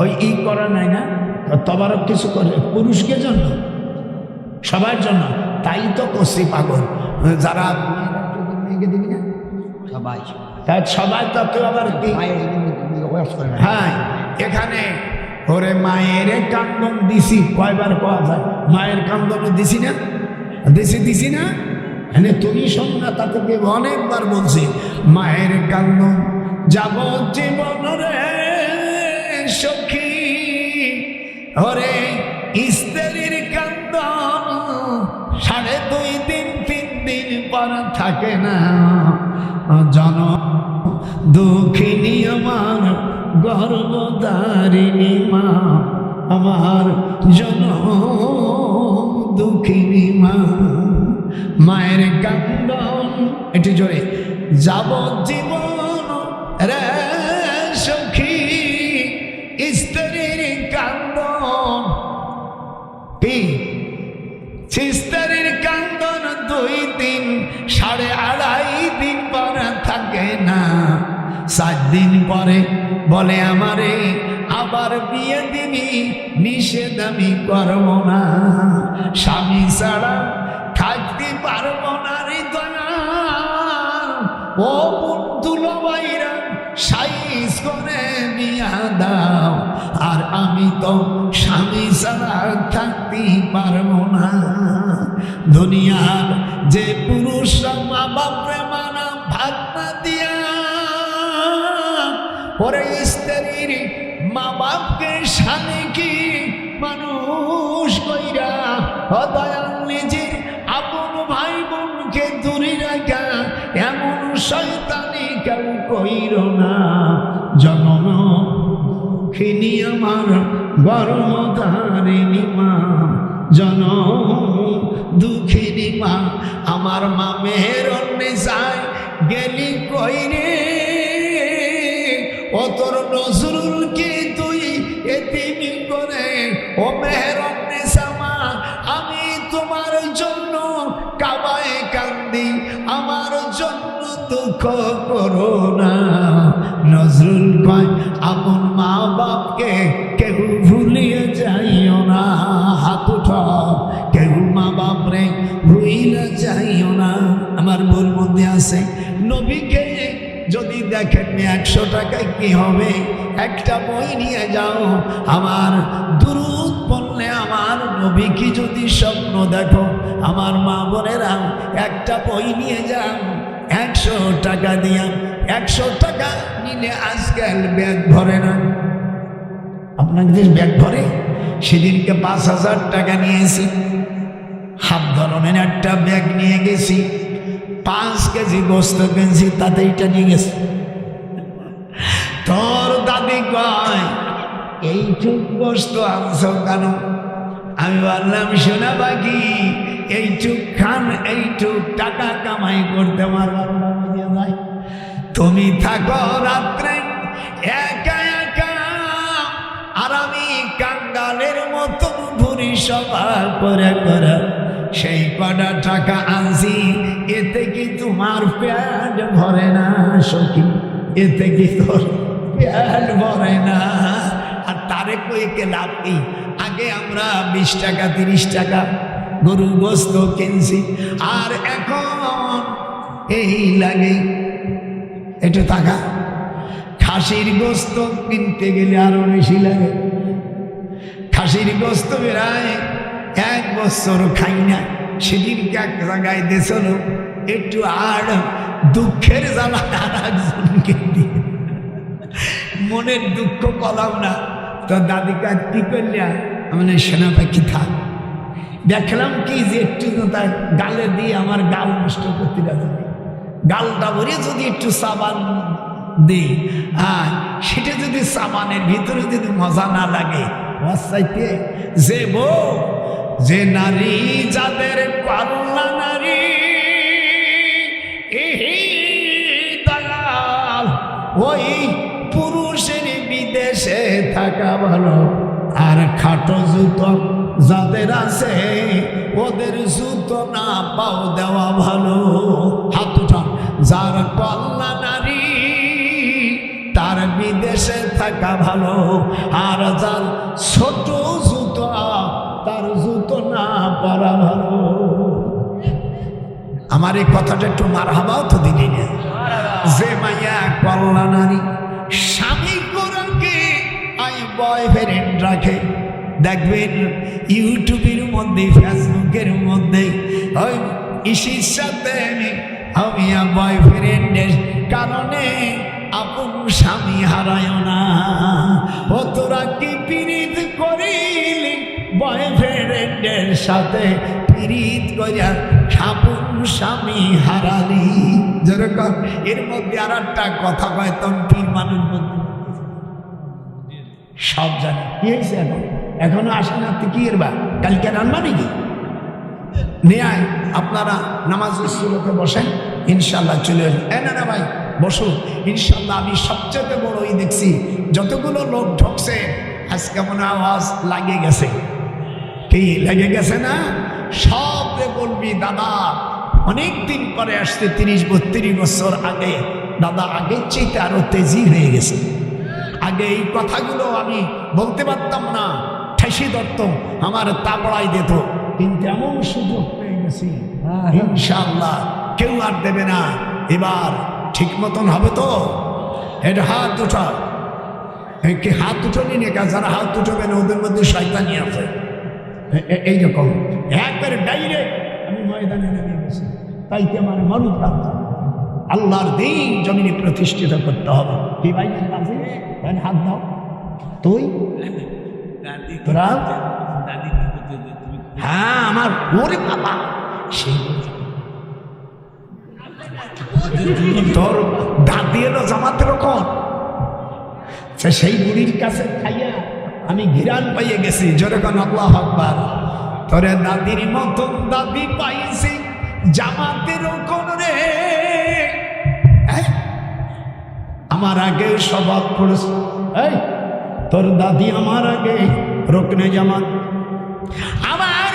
ওই করা নাই না, তবারক কিছু করে পুরুষকে জন্য, সবার জন্য, তাই তো করছি পাগল। যারা মেয়েকে দিবি না সবাই, তাই সবাই তো কেউ আবার হ্যাঁ এখানে ওরে মায়ের কান্দন দিছি, কয়বার পাওয়া যায়, মায়ের কান্দন দিছি না, দিছি না, তুমি শোন না, তাতে অনেকবার বলছি, মায়ের কান্দন যাব জীবন রে সখী, ওরে স্ত্রীর কান্দন 2.5 দিন 3 দিন পর থাকে না, জন দুঃখিনী আমার গর্ভধারিণী মা, আমার জন দুঃখিনী মা, মায়ের কান্দন একটু জোরে, যাবজ্জীবন রে সখী স্ত্রীর কান্দন, স্ত্রীর কান্দন 2 দিন 2.5 দিন পর থাকে না, 7 দিন পরে বলে আমারে আবার বিয়ে দিবি, নিষেধ আমি করব না, স্বামী ছাড়া থাকতে পারব না রে দয়া, ও বুদ্ধুলো বাইরা সাইজ করে বিয়া দাও, আর আমি তো স্বামী ছাড়া থাকতে পারবো না। দুনিয়ার যে পুরুষ মা বাপরে মানা ভাত না দিয়া, ওরে স্ত্রীর মা বাপকে স্বামীকে মানুষ কইরা, দয়াল নিজের আপন ভাই বোনকে দূরে রাখা, এমন শয়তানি কেউ কইর না, জনম দুঃখিনী আমার গর্ভধারিণী মা, জনম দুঃখিনী মা, আমার মা মেহেরন্নে যায় গেলি কইরে, ও তোর নজরুলকে তুই এতিমি করে, ও মেহেরন্নে সামা আমি তোমার জন্য কাবায় কান্দি, আমার জন্য দুঃখ করো না। নজরুল কয় আপন মা বাপকে কেউ ভুলিয়ে যাইও না, হাত উঠাও, কেউ মা বাপরে ভুইলে যাইও না। আমার ভুল মধ্যে আছে, নবীকে যদি দেখেন 100 টাকায় কি হবে, একটা বই নিয়ে যাও, আমার দুরূদ পড়লে আমার নবী কি যদি স্বপ্ন দেখো, আমার মা বোনেরা একটা বই নিয়ে যাও, 100 টাকা দিয়া, 100 টাকা নিলে আজকাল ব্যাগ ভরে না, আপনাদের ব্যাগ ভরে? সেদিনকে 5000 টাকা নিয়েছি, হাফ ধরনের একটা ব্যাগ নিয়ে গেছি, 5 কেজি গোস্ত কিনছি, তাতে এটা নিয়ে গেছি। তোর দাদি কয় এইটুক গোস্ত আনছো কেন? আমি বললাম শোনা বাকি, এইটুক খান, এইটুক টাকা কামাই করতে পারবার না, তুমি থাকো রাত্রে একা একা, আর আমি কাঙ্গালের মতন ঘুরি সভা করে করে, সেই কটা টাকা আনছি, এতে কি তোমার পেট ভরে না সখী? এতে কি তোর পেট ভরে না? আর তারে কইকে লাভ কি? আগে আমরা 20 টাকা 30 টাকা গরুর গোস্ত কিনছি, আর এখন এই লাগে এটা টাকা। খাসির গোস্ত কিনতে গেলে আরো বেশি লাগে। খাসির গোস্ত বেড়ায় 1 বছর খাই না, সেদিনকে এক জায়গায় দিয়েছিল, একটু আর দুঃখের জ্বালা আর একজনকে দিয়ে মনের দুঃখ কলাম না। তো দাদিকা কি করলিয়া মানে সেনা পাখি থাক, দেখলাম কি যে একটু তার গালে দিয়ে আমার গাল নষ্ট করতে রাজি, গালটা ভরে যদি একটু সাবান দিই, সেটা যদি সাবানের ভিতরে যদি মজা না লাগে, চাইতে যে বউ যে নারী যাদের পাল্লা নারী দয়াল ওই পুরুষের বিদেশে থাকা ভালো, আর খাটো জুতো যাদের আছে ওদের জুতো না পাও দেওয়া ভালো। হাত উঠান, যার কল্লা নারী তার বিদেশে থাকা ভালো, আর যার ছোট জুতো তার জুতো না পরা ভালো। আমার এই কথাটা একটু মারহাবাও তো দিলি না। যে মাইয়া কল্লা নারী স্বামী কোরআনকে আই বয়ফ্রেন্ড রাখে, দেখবেন ইউটিউবের মধ্যে ফেসবুকের মধ্যে ওই ইসির সাথে আমি বয়ফ্রেন্ডের কারণে আপন স্বামী হারায় না। ও তোরা কি পীড়িত করিলি বয়ফ্রেন্ডের সাথে, পীড়িত করিয়া আপন স্বামী হারালি। যেরকম এর মধ্যে আর একটা কথা কয়, তখন পীর মানুষ সব জানে কি হয়েছে, এখনো আসে না। তুই কি এরবা কালকে রান্না নাকি নিয়ে আয়, আপনারা নামাজ সুরতে বসেন, ইনশাল্লাহ চলে আসবেন। না ভাই বসুন, ইনশাল্লাহ। আমি সবচেয়ে বড় দেখছি যতগুলো লোক ঢুকছে আজকে মনে আওয়াজ লাগে গেছে, কি লেগে গেছে না? সব বলবি দাদা অনেক দিন পরে আসছে, 30-32 বছর আগে দাদা আগের চেয়ে আরো তেজি হয়ে গেছে। আগে এই কথাগুলো আমি বলতে পারতাম না, ঠেসি ধরত, আমার তাবড়াই দিত, কিন্তু এমন সুযোগ পেয়ে গেছি ইনশাআল্লাহ কেউ আর দেবে না। এবার ঠিক মতন হবে তো? এটা হাত উঠা, কি হাত উঠোনি নেকা, যারা হাত উঠবে না ওদের মধ্যে শয়তানি আছে। এইরকম একবারে ডাইরেক্ট আমি ময়দানে নেমে গেছি, তাই কি আমার মরুদ প্রান্ত আল্লাহর দিন জমিনে প্রতিষ্ঠিত করতে হবে। কি ভাই হাত দাও তুই, তোরা হ্যাঁ আমার ওরে বাবা, সেই তোর দাঁত এলো জামাতের কোন, সেই বুড়ির কাছে খাইয়া আমি ঘিরান পাইয়ে গেছি। যেরকম আল্লাহু আকবার, তোরে দাদির মতন দাদি পাইছি জামাতের কোন রে। আমার আগে সবাব পড়েছে, এই তোর দাদি আমার আগে রুকনে জামাত। আমার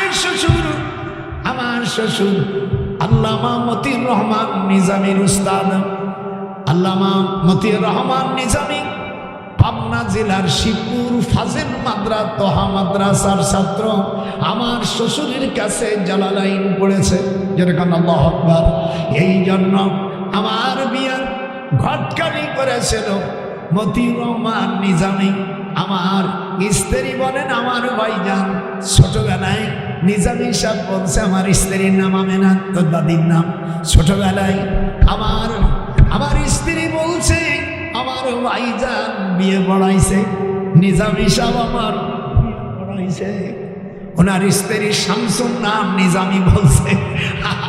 শ্বশুর আল্লামা মতিউর রহমান নিজামীর উস্তাদ, আল্লামা মতিউর রহমান নিজামী পাবনা জেলার শিবপুর ফাজিল মাদ্রাসার ছাত্র। আমার শ্বশুরের কাছে জালালাইন পড়েছে, যেরকম আল্লাহু আকবার। এই জন্য আমার বিয়ার ঘটকারি করেছিল মতিউর রহমান নিজামী। আমার স্ত্রী বলেন আমার ভাইজান ছোটবেলায় নিজামী সাহেব বলছে আমার স্ত্রীর নাম আমেনা, তোর দাদির নাম। ছোটবেলায় আমার স্ত্রী বলছে আমার ভাইজান বিয়ে পড়াইছে, নিজামী সাহেব আমার বিয়ে পড়াইছে। ওনার স্ত্রীর শামসুর নাম নিজামী বলছে।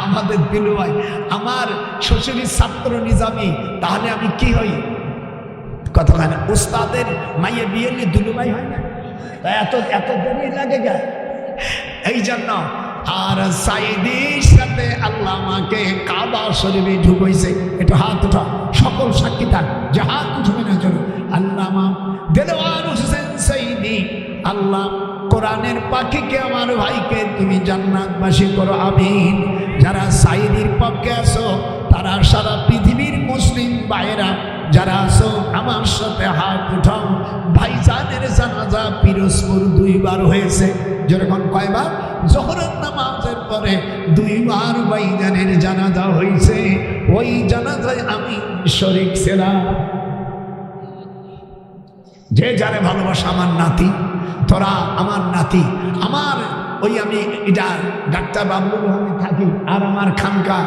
আমাদের দিলু ভাই আমার শ্বশুরের ছাত্র নিজামী, তাহলে আমি কি হই? কথা হয় না, উস্তাদের মাইয়ে বিয়ে নিয়ে দুলু ভাই হয় না, এত দেরি লাগে গা। এই জন্য আর সাইদির সাথে আল্লামাকে কাবা শরীফে ঢুকাইছে। এটা হাত উঠা, সকল সাক্ষী থাক যে হাত উঠবে না জন্য। আল্লামা দেলোয়ার হোসেন সাইদি, আল্লাহ কোরআনের পাখিকে আমার ভাইকে তুমি জান্নাতবাসী করো, আমিন। যারা সাইদির পক্ষে আছো তারা সারা পৃথিবীর মুসলিম ভাইরা যারা আছো আমার সাথে হাত উঠাও। ভাইজানের জানাজা পিরোজপুর 2 বার হয়েছে। যেরকম কয়বার? জোহরের নামাজের পরে 2 বার ভাইজানের জানাজা হয়েছে। ওই জানাজায় আমি শরীক ছিলাম। যে যারে ভালোবাসা আমার নাতি, তোরা আমার নাতি, আমার ওই আমি এটা ডাক্তার বাবলুর রহমান থাকি আর আমার খানকা।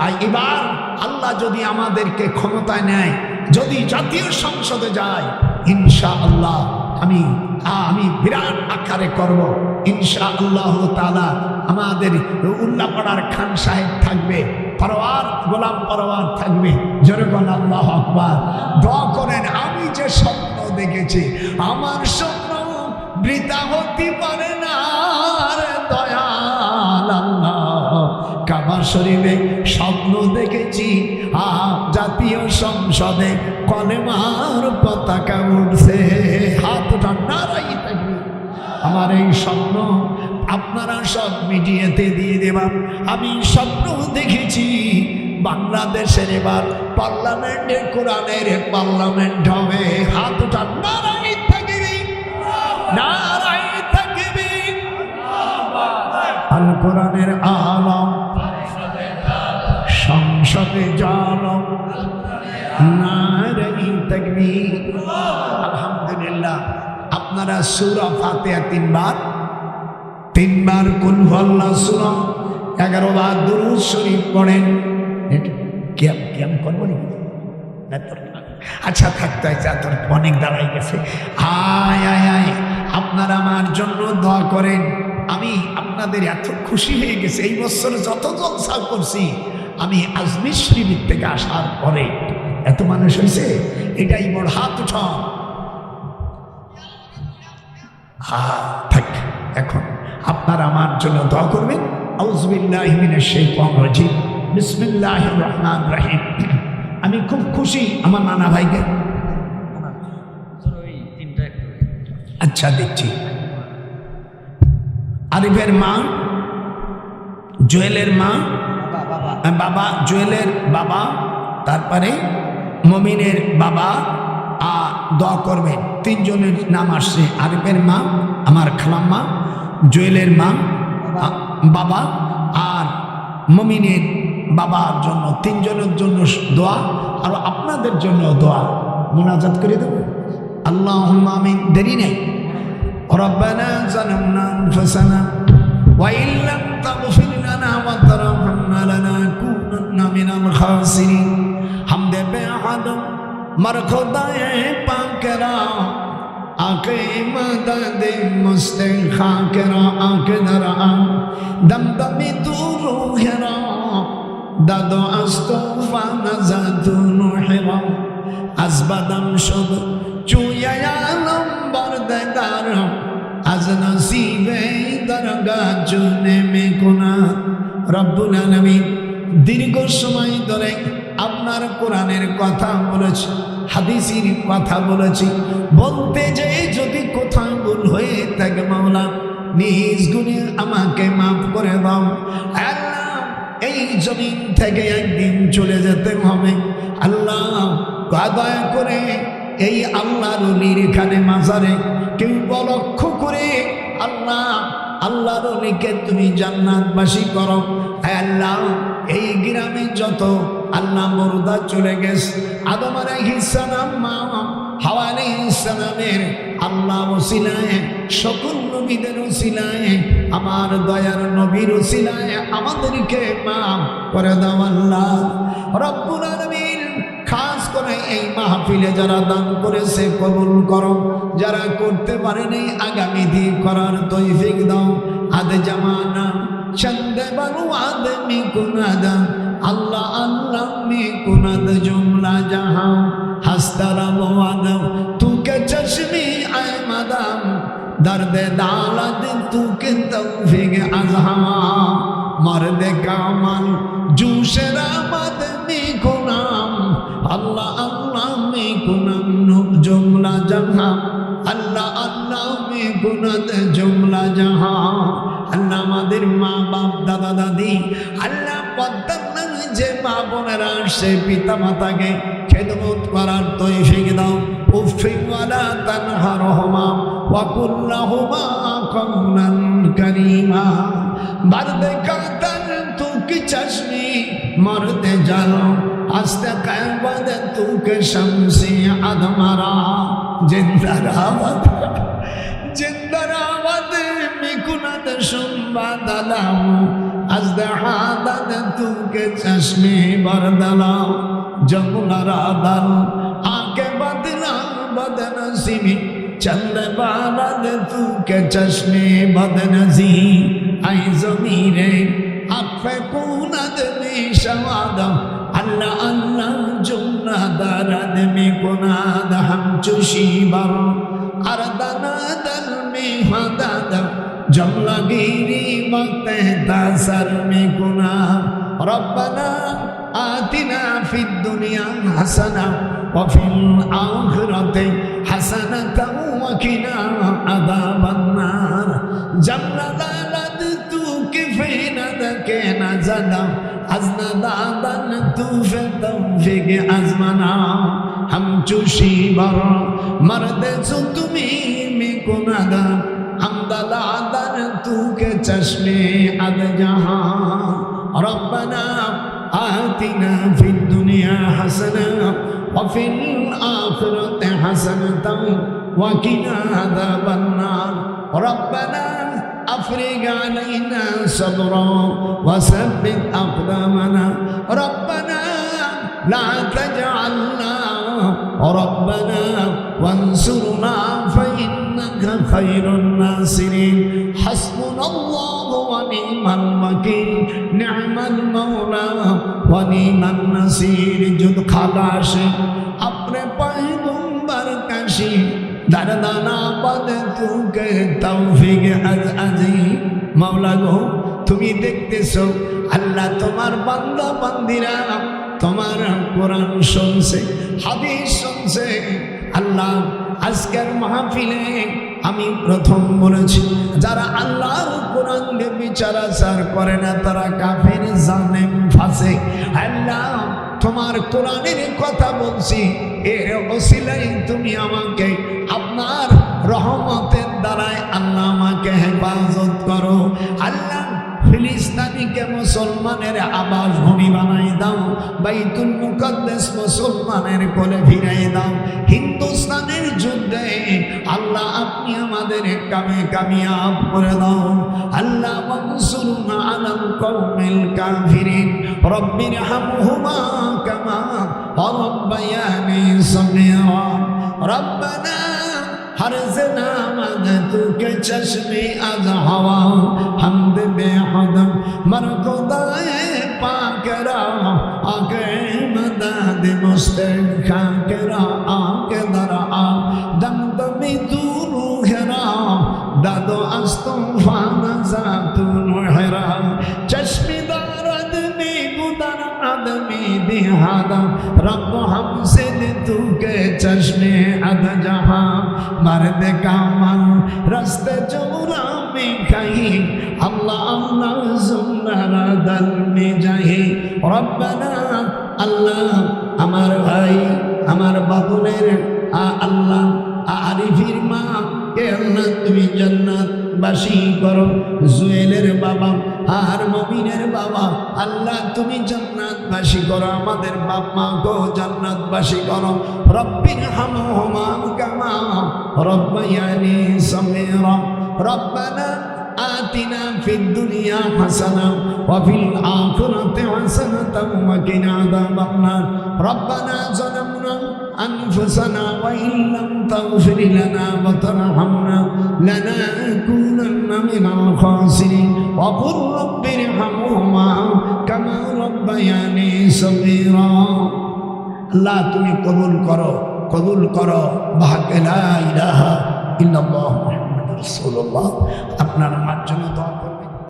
আর এবার আল্লাহ যদি আমাদেরকে ক্ষমতায় নেয়, যদি জাতীয় সংসদে যায়, ইনশাআল্লাহ আমি বিরাট আকারে করব ইনশাআল্লাহ তাআলা। আমাদের উল্লাপাড়ার খান সাহেব থাকবে, পরওয়ার গোলাম পরওয়ার থাকবে। জোরে বলেন আল্লাহু আকবার। দোয়া করেন, আমি যে স্বপ্ন দেখেছি আমার স্বপ্ন বৃথা হতে পারে না রে দয়াল আল্লাহ। কাবা শরীফে স্বপ্ন দেখেছি জাতীয় সংসদে কলেমার পতাকা উঠছে। হাতটা নাড়াই থাকবে। আমার এই স্বপ্ন আপনারা সব মিডিয়াতে দিয়ে দেবেন। আমি স্বপ্ন দেখেছি বাংলাদেশের এবার পার্লামেন্টে কোরআনের পার্লামেন্ট হবে। হাতটা নাড়াই থাকবে, নারাই থাকবে। আল কোরআনের আলম সংসদে জালম, নারাই থাকবে। আলহামদুলিল্লাহ। আপনারা সূরা ফাতিহা তিনবার কুল হুয়াল্লাহু সূরা 11 বার দুরূদ শরীফ পড়েন। কেম করবো নাকি? আচ্ছা থাকতে হয়, তোর অনেক দাঁড়াই গেছে। আয় আয় আয়, আপনারা আমার জন্য দোয়া করেন। আমি আপনাদের এত খুশি হয়ে গেছে। এই বছর যত জলসা করছি আমি আজমির শরীফ থেকে আসার পরে এত মানুষ হয়েছে, এটাই বড়। হাত উঠা। থাক, এখন আপনারা আমার জন্য দোয়া করবেন। আউযু বিল্লাহি মিনাশ শাইতানির রাজিম, বিসমিল্লাহির রহমানির রহিম। আমি খুব খুশি আমার নানা ভাইকে। আচ্ছা দেখছি। আরিফের মা, জুয়েলের মা, বাবা জুয়েলের বাবা, তারপরে মমিনের বাবা দোয়া করবেন। তিনজনের নাম আসছে। আরিফের মা, আমার খালাম্মা, জুয়েলের মা বাবা, আর মমিনের বাবার জন্য, তিনজনের জন্য দোয়া। আর আপনাদের জন্য দোয়া মুনাজাত করে দেব। আল্লাহুম্মা আমিন। দেরি নেই। রব্বানা যালামনা আনফুসানা ওয়া ইল্লাম তাগফির লানা ওয়া তারহামনা লানাকুনান্না মিনাল খাসিরিন। হামদে বেহাদ মারখুদায়ে পাকেরা আকে মদদে মুস্তে খাকেরা আকে দরা দমদমি তু রুহেরা দাদো আস্তফা নাজাতু নুহেরা আজবাদম শুদ চুয়া নম্বর দেদার আজ নসিবে দরগা চুনে মে কোনা। রব্বুল আলামিন, দীর্ঘ সময় ধরে আপনার কোরআনের কথা বলেছি, হাদিসের কথা বলেছি। বলতে যে যদি কোথাও ভুল হয়ে থাকে মাওলা নিজ গুণে আমাকে মাফ করে দাও। আল্লাহ, এই জমিন থেকে একদিন চলে যেতে হবে। আল্লাহ দয়া করে এই আল্লাহর ওলির এখানে মাজারে কেউ লক্ষ্য করে আল্লাহর ওলিকে তুমি জান্নাতবাসী করো। আল্লাহ, এই গ্রামে যত আল্লাহ মুর্দা চলে গেছে, আদম আলাইহিস সালাম, মা হাওয়া আলাইহিস সালামের আল্লাহ ওসিলায়, সকল নবীদের ওসিলায়, আমার দয়ার নবীর ওসিলায় আমাদেরকে মাফ করে দাও আল্লাহ রব্বুল আলামিন। খাস করে এই মাহফিলে যারা দান করেছে কবুল করো, যারা করতে পারেনি আগামী দিন করার তৌফিক দাও। আদে জামানা চন্দে বানু আদমি কুনাদা আল্লাহ আল্লাহ মে কুনাদ জুমলা জাহাं हस्तारा मुआदम तू के चश्मे आए मदाम दर्द दालत तू के तौफीक अज़हमा मर्द कामल जूशरा मद में गुनाम अल्लाह अल्लाह में गुनाम जुमला जहां अल्लाह अल्लाह में गुनाद जुमला जहां अल्लाह मादिर माँ बाप दादा दादी अल्लाह पद्दन जे माँ बोनेरा से पिता माता के খেদমত করার তৌফিক দাও। উফিন ওয়ালা তানহারহুমা ওয়া কুল লাহুমা কওলান কারীমা বারদে কাতান তু কি চশমি মরদে জালো আস্তে কায়বাদ তু কে শামসি আদমারা জিন্দারাবাদ জিন্দারাবাদ মিকুনাত সুমবাদালাম আজদে হাদাদ তু কে চশমি বরদালাম जमुना राधन आके बदला बदनसीबी चंद बालद तू के चश्मे बदनजी आई ज़मीरे अफ़े कूनद में शवादा अल्लाह अल्लाह जुम्ना दरद में कुनाद हम चुशी बर अरदना दल में हदद जमला गिरी वक्त तासर में कुना रब्बना आतिना फिद दुनिया हसना वफिल आखिरति हसनतन वकिना अज़ाबन नार जमला दलद तू किफ़िनद के नज़दा अज़ना दादन तू फे तौफीक अज़मना हम चुशी बर मर्द सुतमी में कुनादा हमदलादन तू के चश्मे अद जहां रब्बना आतिना फिद दुनिया हसना वफिल आखिरति हसनतन वकिना अज़ाबन नार रब्बना अफ़रिग अलैना सब्रा वसब्बित अक़दामना रब्बना ला तजअलना रब्बना वंसुरना फइन्नका खैरुन नासिरीन हस्बुनल्लाहु व निअमल वकील निअमल मौला व निअमन नसीर जुद खलाश अपने पैगंबर कशी दरदाना पद तू के तौफीक अज़ी मौला गो তুমি দেখতেছো আল্লাহ তোমার বান্দা বান্দিরা তোমার কোরআন শুনছে হাদিস শুনছে আল্লাহ আজকের মাহফিলে আমি প্রথম বলেছি যারা আল্লাহর কোরআন দিয়ে বিচার আচার করে না তারা কাফের জালেম ফাসিক আল্লাহ তোমার কোরআনের কথা বলছি এর ওসিলাই তুমি আমাকে আপনার রহমতের দ্বারাই আল্লাহ আমাকে হেফাজত করো আল্লাহ ফিলিস্তিনিকে মুসলমানের আবাস ভূমি বানাই দাও বাইতুল মুকদ্দাস মুসলমানের কোলে ফিরাই দাও হিন্দুস্তানের যুদ্ধে আল্লাহ আপনি আমাদের কামে কামিয়াব করে দাও আল্লাহ মানসুরনা আলাল কওমিল কাফিরিন রব্বিরহামহুমা কামা রাব্বায়ানি সগীরা রব্বানা हर जना मद तू के चश्मे अज हवा हमद बेहद मरकुदाए पाकरा आके मदद मुस्तखा करा आके दरा दम दमी तू रूहरा दादो अस्तफा नजातु नुहरा चश्मे दर्द में गुदर आदमी दिहादा रब हमसे तू के चश्मे अद जहां मर्द कामल रस्ते चौरा में कहीं अल्लाह अल्लाह जुमरा दल में जाए रब्बना अल्लाह আমার ভাই আমার বাবুনের আল্লাহ আরিফির মা কে আল্লাহ তুমি জান্নাত বাসী করো জুয়েলের বাবা আর মমিনের বাবা আল্লাহ তুমি জান্নাত বাসী করো আমাদের বাপ মা গো জান্নাত বাসী করো রব্বির হামহুমা কামা রব্বায়ানি সগীরা রব্বানা آتنا في الدنيا حسنة وفي الآخرة حسنة وقنا عذاب النار ربنا ظلمنا أنفسنا وإن لم تغفر لنا وترحمنا لنكونن من الخاسرين وقل رب ارحمهما كما ربياني صغيرا আল্লাহ তুমি কবুল করো বাহাক লা ইলাহা ইল্লাল্লাহ মুহাম্মাদুর রাসূলুল্লাহ আপনার আমার জন্য দোয়া করবেন।